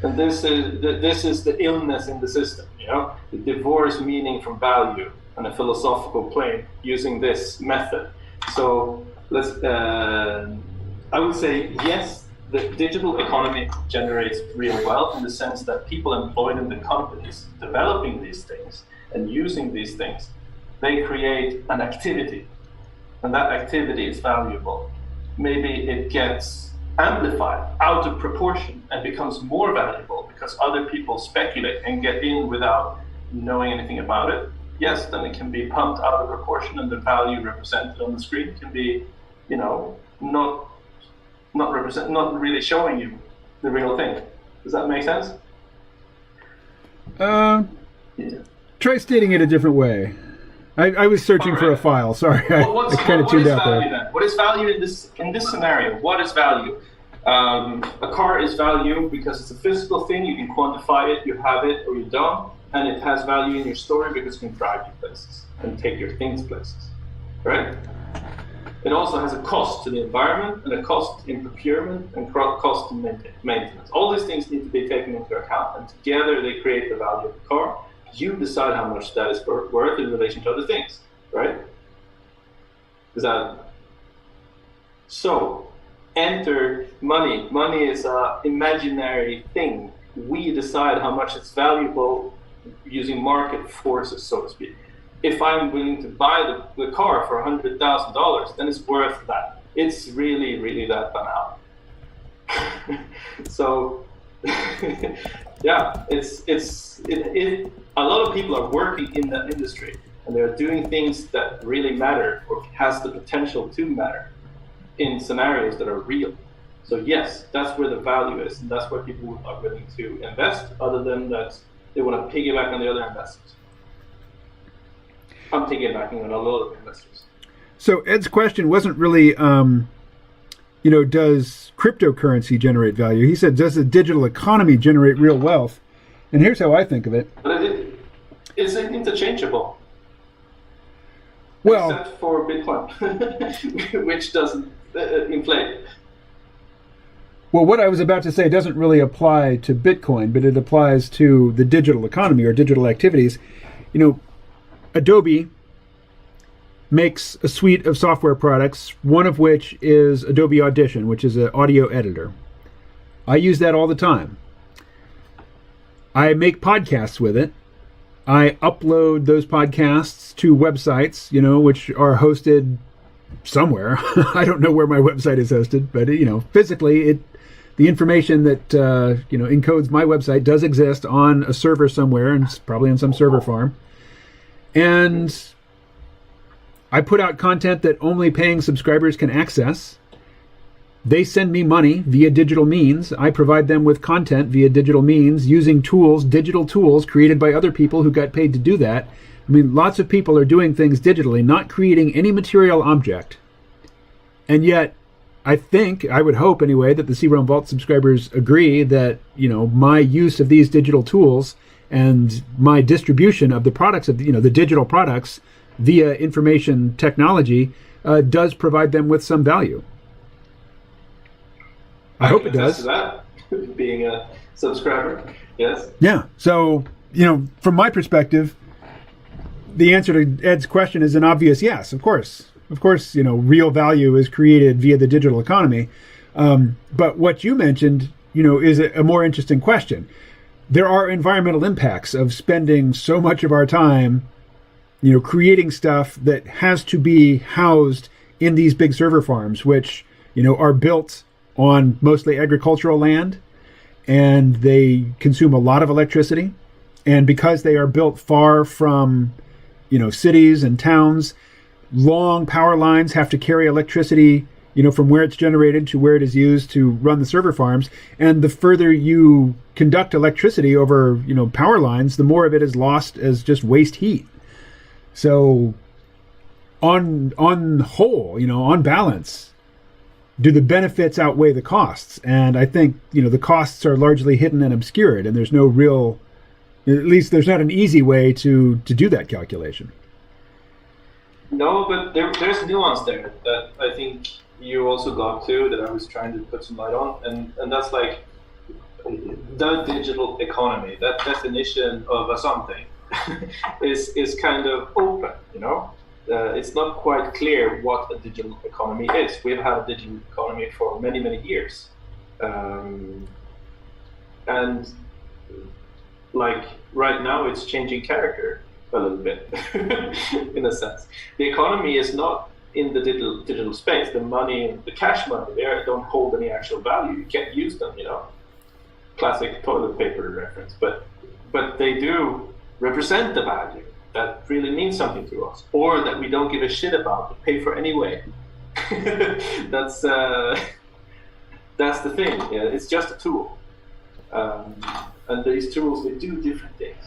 And this is the illness in the system, the divorce meaning from value on a philosophical plane using this method. So I would say yes, the digital economy generates real wealth in the sense that people employed in the companies developing these things and using these things, they create an activity, and that activity is valuable. Maybe it gets amplified out of proportion and becomes more valuable because other people speculate and get in without knowing anything about it. Yes, then it can be pumped out of proportion, and the value represented on the screen can be, not really showing you the real thing. Does that make sense? Try stating it a different way. I was searching for a file. Sorry, I kind of tuned out there. Then? What is value in this scenario? What is value? A car is value because it's a physical thing. You can quantify it. You have it or you don't, and it has value in your story because you can drive you places and take your things places, right? It also has a cost to the environment and a cost in procurement and cost in maintenance. All these things need to be taken into account, and together they create the value of the car. You decide how much that is worth in relation to other things, right? So, enter money. Money is an imaginary thing. We decide how much it's valuable using market forces, so to speak. If I'm willing to buy the car for $100,000, then it's worth that. It's really, really that banal. So, yeah, a lot of people are working in that industry, and they're doing things that really matter or has the potential to matter in scenarios that are real. So yes, that's where the value is, and that's where people are willing to invest, other than that they want to piggyback on the other investors. I'm piggybacking on a lot of investors. So Ed's question wasn't really, does cryptocurrency generate value? He said, does the digital economy generate real wealth? And here's how I think of it. But it's interchangeable. Well, except for Bitcoin, which doesn't inflate. Well, what I was about to say doesn't really apply to Bitcoin, but it applies to the digital economy or digital activities. Adobe makes a suite of software products, one of which is Adobe Audition, which is an audio editor. I use that all the time. I make podcasts with it. I upload those podcasts to websites, which are hosted somewhere. I don't know where my website is hosted, but physically, the information that encodes my website does exist on a server somewhere, and it's probably on some server farm. And I put out content that only paying subscribers can access. They send me money via digital means. I provide them with content via digital means using digital tools created by other people who got paid to do that. I mean, lots of people are doing things digitally, not creating any material object. And yet, I would hope anyway, that the C-Realm Vault subscribers agree that, my use of these digital tools and my distribution of the products of, the digital products via information technology does provide them with some value. I hope it does. That, being a subscriber, yes. Yeah. So, from my perspective, the answer to Ed's question is an obvious yes, of course. Of course, real value is created via the digital economy. But what you mentioned, is a more interesting question. There are environmental impacts of spending so much of our time, creating stuff that has to be housed in these big server farms, which, are built on mostly agricultural land, and they consume a lot of electricity. And because they are built far from, cities and towns, long power lines have to carry electricity, from where it's generated to where it is used to run the server farms. And the further you conduct electricity over, power lines, the more of it is lost as just waste heat. So on whole, on balance, do the benefits outweigh the costs? And I think, the costs are largely hidden and obscured, and there's no real, at least there's not an easy way to do that calculation. No, but there's nuance there that I think you also got to, that I was trying to put some light on, and that's like the digital economy. That definition of a something is kind of open, It's not quite clear what a digital economy is. We've had a digital economy for many, many years. And like right now it's changing character a little bit, in a sense. The economy is not in the digital space. The money, the cash money there don't hold any actual value. You can't use them, Classic toilet paper reference. But they do represent the value that really means something to us, or that we don't give a shit about, but pay for anyway. That's the thing. Yeah, it's just a tool, and these tools, they do different things.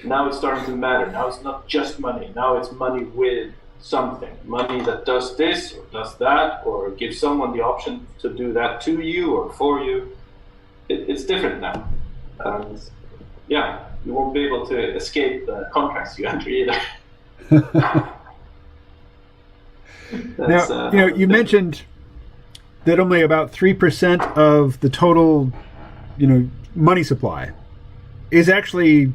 Now it's starting to matter. Now it's not just money. Now it's money with something. Money that does this or does that, or gives someone the option to do that to you or for you. It's different now. And yeah, you won't be able to escape the contracts you enter either. Now, you mentioned that only about 3% of the total, money supply is actually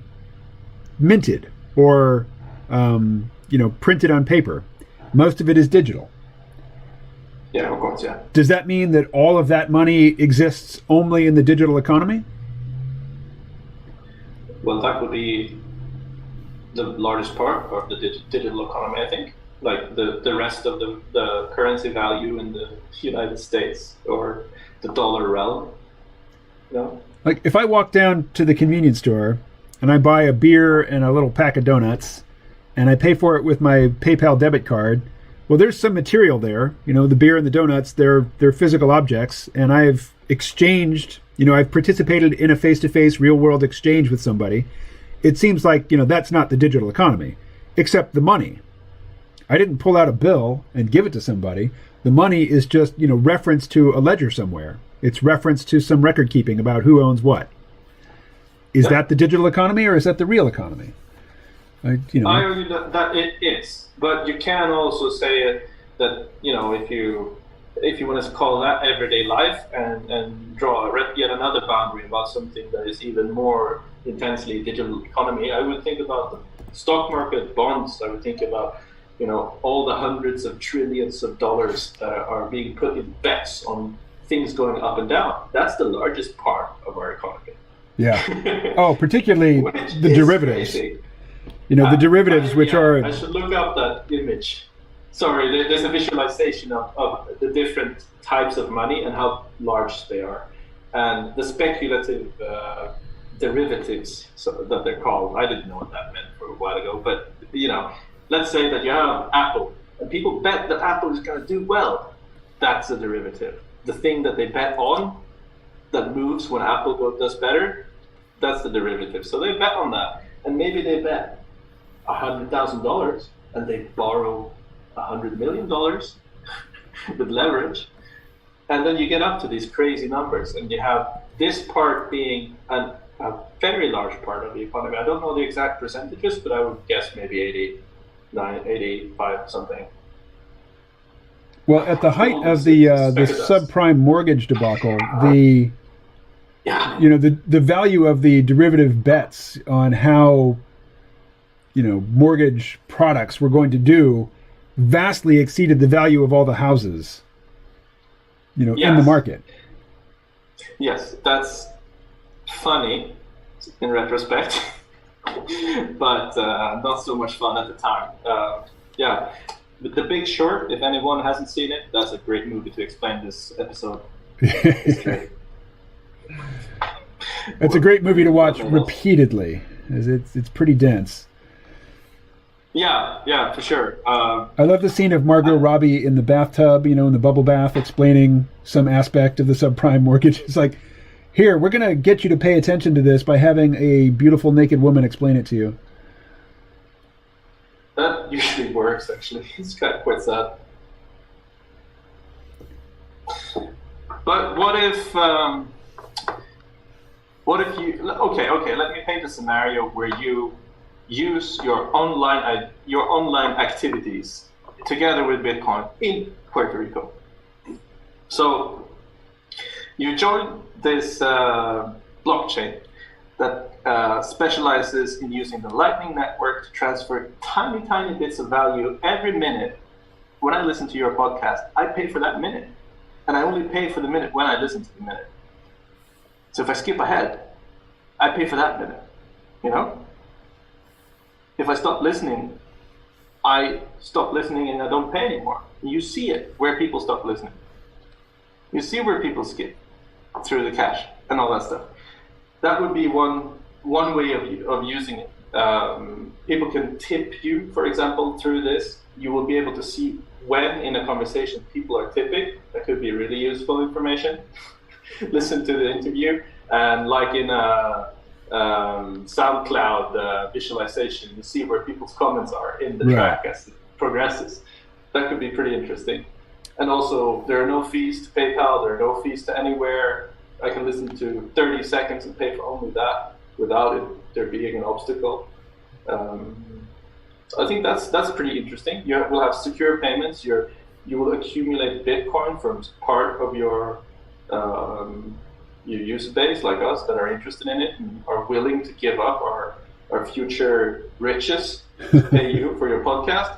minted or, printed on paper. Most of it is digital. Yeah, of course, yeah. Does that mean that all of that money exists only in the digital economy? Well, that would be the largest part of the digital economy, I think. Like the rest of the currency value in the United States or the dollar realm. Like if I walk down to the convenience store and I buy a beer and a little pack of donuts and I pay for it with my PayPal debit card, well, there's some material there. The beer and the donuts, they're physical objects, and I've exchanged, I've participated in a face-to-face real-world exchange with somebody. It seems like, that's not the digital economy, except the money. I didn't pull out a bill and give it to somebody. The money is just, reference to a ledger somewhere. It's reference to some record keeping about who owns what. Is that the digital economy, or is that the real economy? I argue that it is, but you can also say that if you want to call that everyday life and draw yet another boundary about something that is even more intensely digital economy, I would think about the stock market, bonds. I would think about all the hundreds of trillions of dollars that are being put in bets on things going up and down. That's the largest part of our economy. Yeah. Oh, particularly the derivatives. Crazy. The derivatives, which are... I should look up that image. Sorry, there's a visualization of the different types of money and how large they are. And the speculative derivatives, that they're called. I didn't know what that meant for a while ago, but, let's say that you have Apple, and people bet that Apple is going to do well. That's a derivative. The thing that they bet on that moves when Apple does better, that's the derivative. So they bet on that, and maybe they bet $100,000 and they borrow $100 million with leverage, and then you get up to these crazy numbers, and you have this part being a very large part of the economy. I don't know the exact percentages, but I would guess maybe 85 something. Well, at the height of the subprime mortgage debacle, the value of the derivative bets on how mortgage products were going to do vastly exceeded the value of all the houses in the market. Yes, that's funny in retrospect, but not so much fun at the time. But The Big Short, if anyone hasn't seen it, that's a great movie to explain this episode. It's a great movie to watch repeatedly. It's pretty dense. Yeah, for sure. I love the scene of Margot Robbie in the bathtub, in the bubble bath, explaining some aspect of the subprime mortgage. It's like, here, we're going to get you to pay attention to this by having a beautiful naked woman explain it to you. That usually works, actually. It's quite sad. But what if you... Okay, let me paint a scenario where you use your online activities together with Bitcoin in Puerto Rico. So you join this blockchain that specializes in using the Lightning Network to transfer tiny bits of value every minute. When I listen to your podcast, I pay for that minute, and I only pay for the minute when I listen to the minute. So if I skip ahead, I pay for that minute, If I stop listening, I stop listening and I don't pay anymore. You see it, where people stop listening. You see where people skip through the cache and all that stuff. That would be one way of using it. People can tip you, for example, through this. You will be able to see when in a conversation people are tipping. That could be really useful information. Listen to the interview, and like in SoundCloud visualization. You see where people's comments are in the Right. track as it progresses. That could be pretty interesting. And also, there are no fees to PayPal. There are no fees to anywhere. I can listen to 30 seconds and pay for only that without there being an obstacle. I think that's pretty interesting. You will have secure payments. You will accumulate Bitcoin from part of your user base, like us, that are interested in it and are willing to give up our future riches to pay you for your podcast.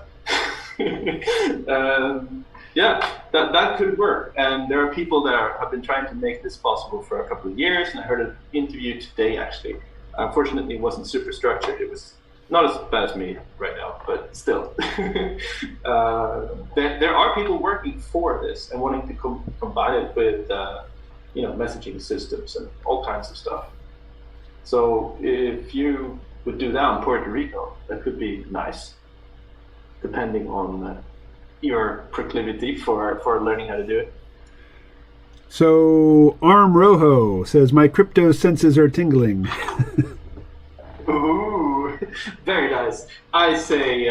That could work. And there are people that have been trying to make this possible for a couple of years. And I heard an interview today, actually. Unfortunately, it wasn't super structured. It was not as bad as me right now, but still. There are people working for this and wanting to combine it with messaging systems and all kinds of stuff. So if you would do that in Puerto Rico, that could be nice, depending on your proclivity for learning how to do it. So Arm Rojo says, my crypto senses are tingling. Ooh, very nice. I say,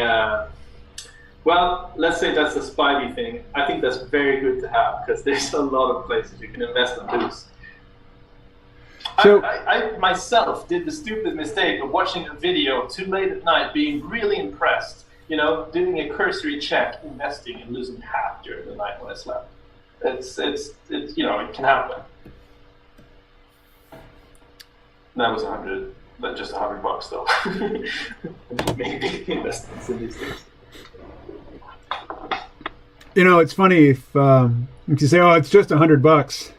well, let's say that's a Spidey thing. I think that's very good to have because there's a lot of places you can invest and lose. So, I myself did the stupid mistake of watching a video too late at night, being really impressed, doing a cursory check, investing and losing half during the night when I slept. It's it can happen. That was just $100 though. Maybe investments in these things. it's funny if you say, "Oh, it's just $100."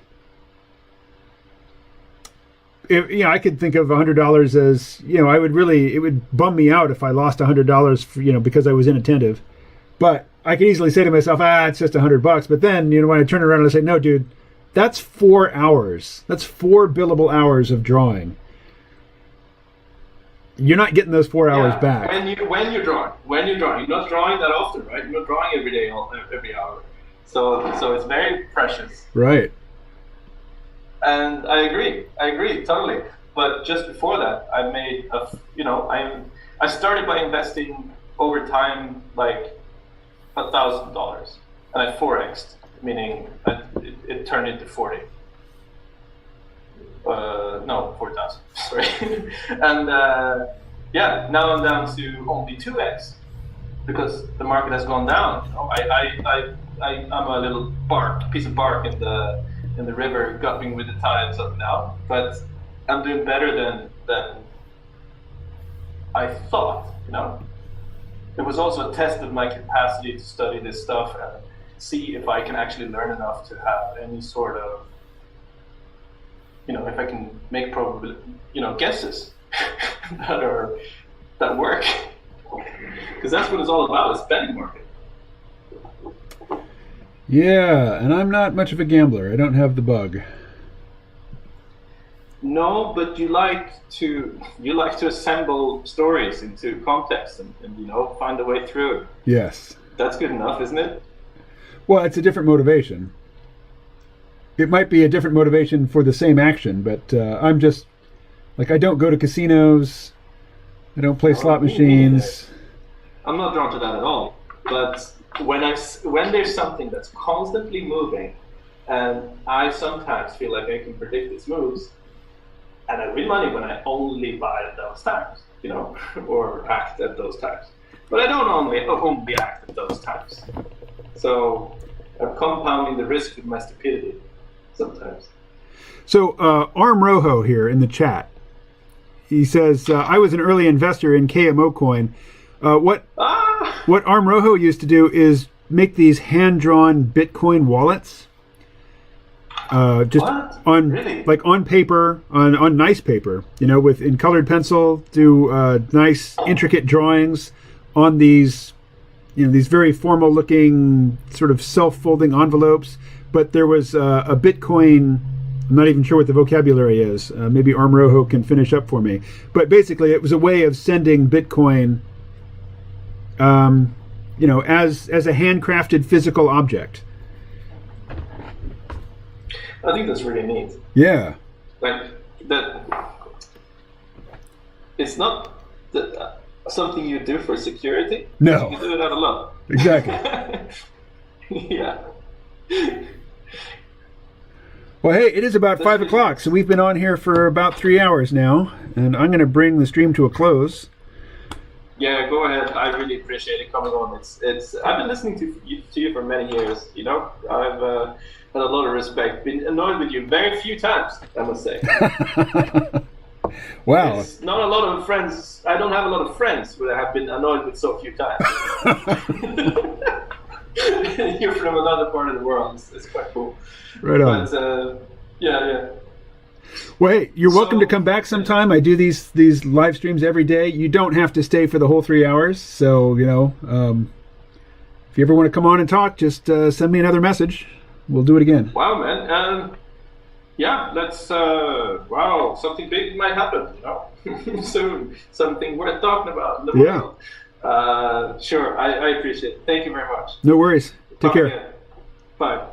I could think of $100 as, it would bum me out if I lost $100 because I was inattentive. But I could easily say to myself, it's just $100. But then, when I turn around and I say, no, dude, that's 4 hours. That's 4 billable hours of drawing. You're not getting those 4 hours back. When you're drawing, you're not drawing that often, right? You're not drawing every day, every hour. So it's very precious. Right. And I agree totally. But just before that, I made I started by investing over time like $1,000, and I 4x'd, meaning it turned into 40. No, 4,000. Sorry. And now I'm down to only 2x because the market has gone down. I'm a little piece of bark in the river, gupping with the tides up now. But I'm doing better than I thought. It was also a test of my capacity to study this stuff and see if I can actually learn enough to have any sort of, if I can make guesses that work. Because that's what it's all about, is betting market. Yeah, and I'm not much of a gambler. I don't have the bug. No, but you like to assemble stories into context and find a way through. Yes. That's good enough, isn't it? Well, it's a different motivation. It might be a different motivation for the same action, but I'm just I don't go to casinos. I don't play slot machines. I'm not drawn to that at all. But when there's something that's constantly moving, and I sometimes feel like I can predict its moves, and I win money when I only buy at those times, or act at those times. But I don't only act at those times. So I'm compounding the risk with my stupidity sometimes. So Arm Rojo here in the chat, he says, I was an early investor in KMO Coin. What Arm Rojo used to do is make these hand-drawn Bitcoin wallets. Just what? On really? Like on paper, on nice paper, with in colored pencil, do nice intricate drawings on these, these very formal-looking sort of self-folding envelopes. But there was a Bitcoin. I'm not even sure what the vocabulary is. Maybe Arm Rojo can finish up for me. But basically, it was a way of sending Bitcoin, as a handcrafted physical object. I think that's really neat. Yeah. Like that. it's not something you do for security. No. You can do it out of love. Exactly. Yeah. Well, hey, it is about 5 o'clock, so we've been on here for about 3 hours now, and I'm going to bring the stream to a close. Yeah, go ahead. I really appreciate it coming on. It's. I've been listening to you for many years. You know, I've had a lot of respect. Been annoyed with you very few times, I must say. Wow. It's not a lot of friends. I don't have a lot of friends who have been annoyed with so few times. You're from another part of the world. It's quite cool. Right on. But yeah. Well, hey, you're welcome to come back sometime. I do these live streams every day. You don't have to stay for the whole 3 hours. So, you know, if you ever want to come on and talk, just send me another message. We'll do it again. Wow, man. Yeah, let's. Wow, something big might happen. You know, soon. Something worth talking about in the world. Sure, I appreciate it. Thank you very much. No worries. Take care. Again. Bye.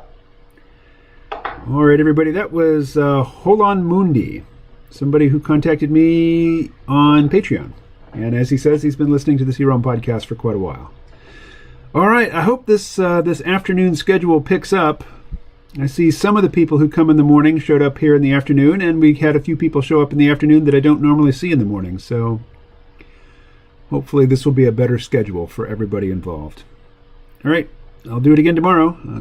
All right, everybody. That was Holon Mundi, somebody who contacted me on Patreon. And as he says, he's been listening to the C-ROM podcast for quite a while. All right, I hope this afternoon schedule picks up. I see some of the people who come in the morning showed up here in the afternoon, and we had a few people show up in the afternoon that I don't normally see in the morning. So hopefully this will be a better schedule for everybody involved. All right, I'll do it again tomorrow.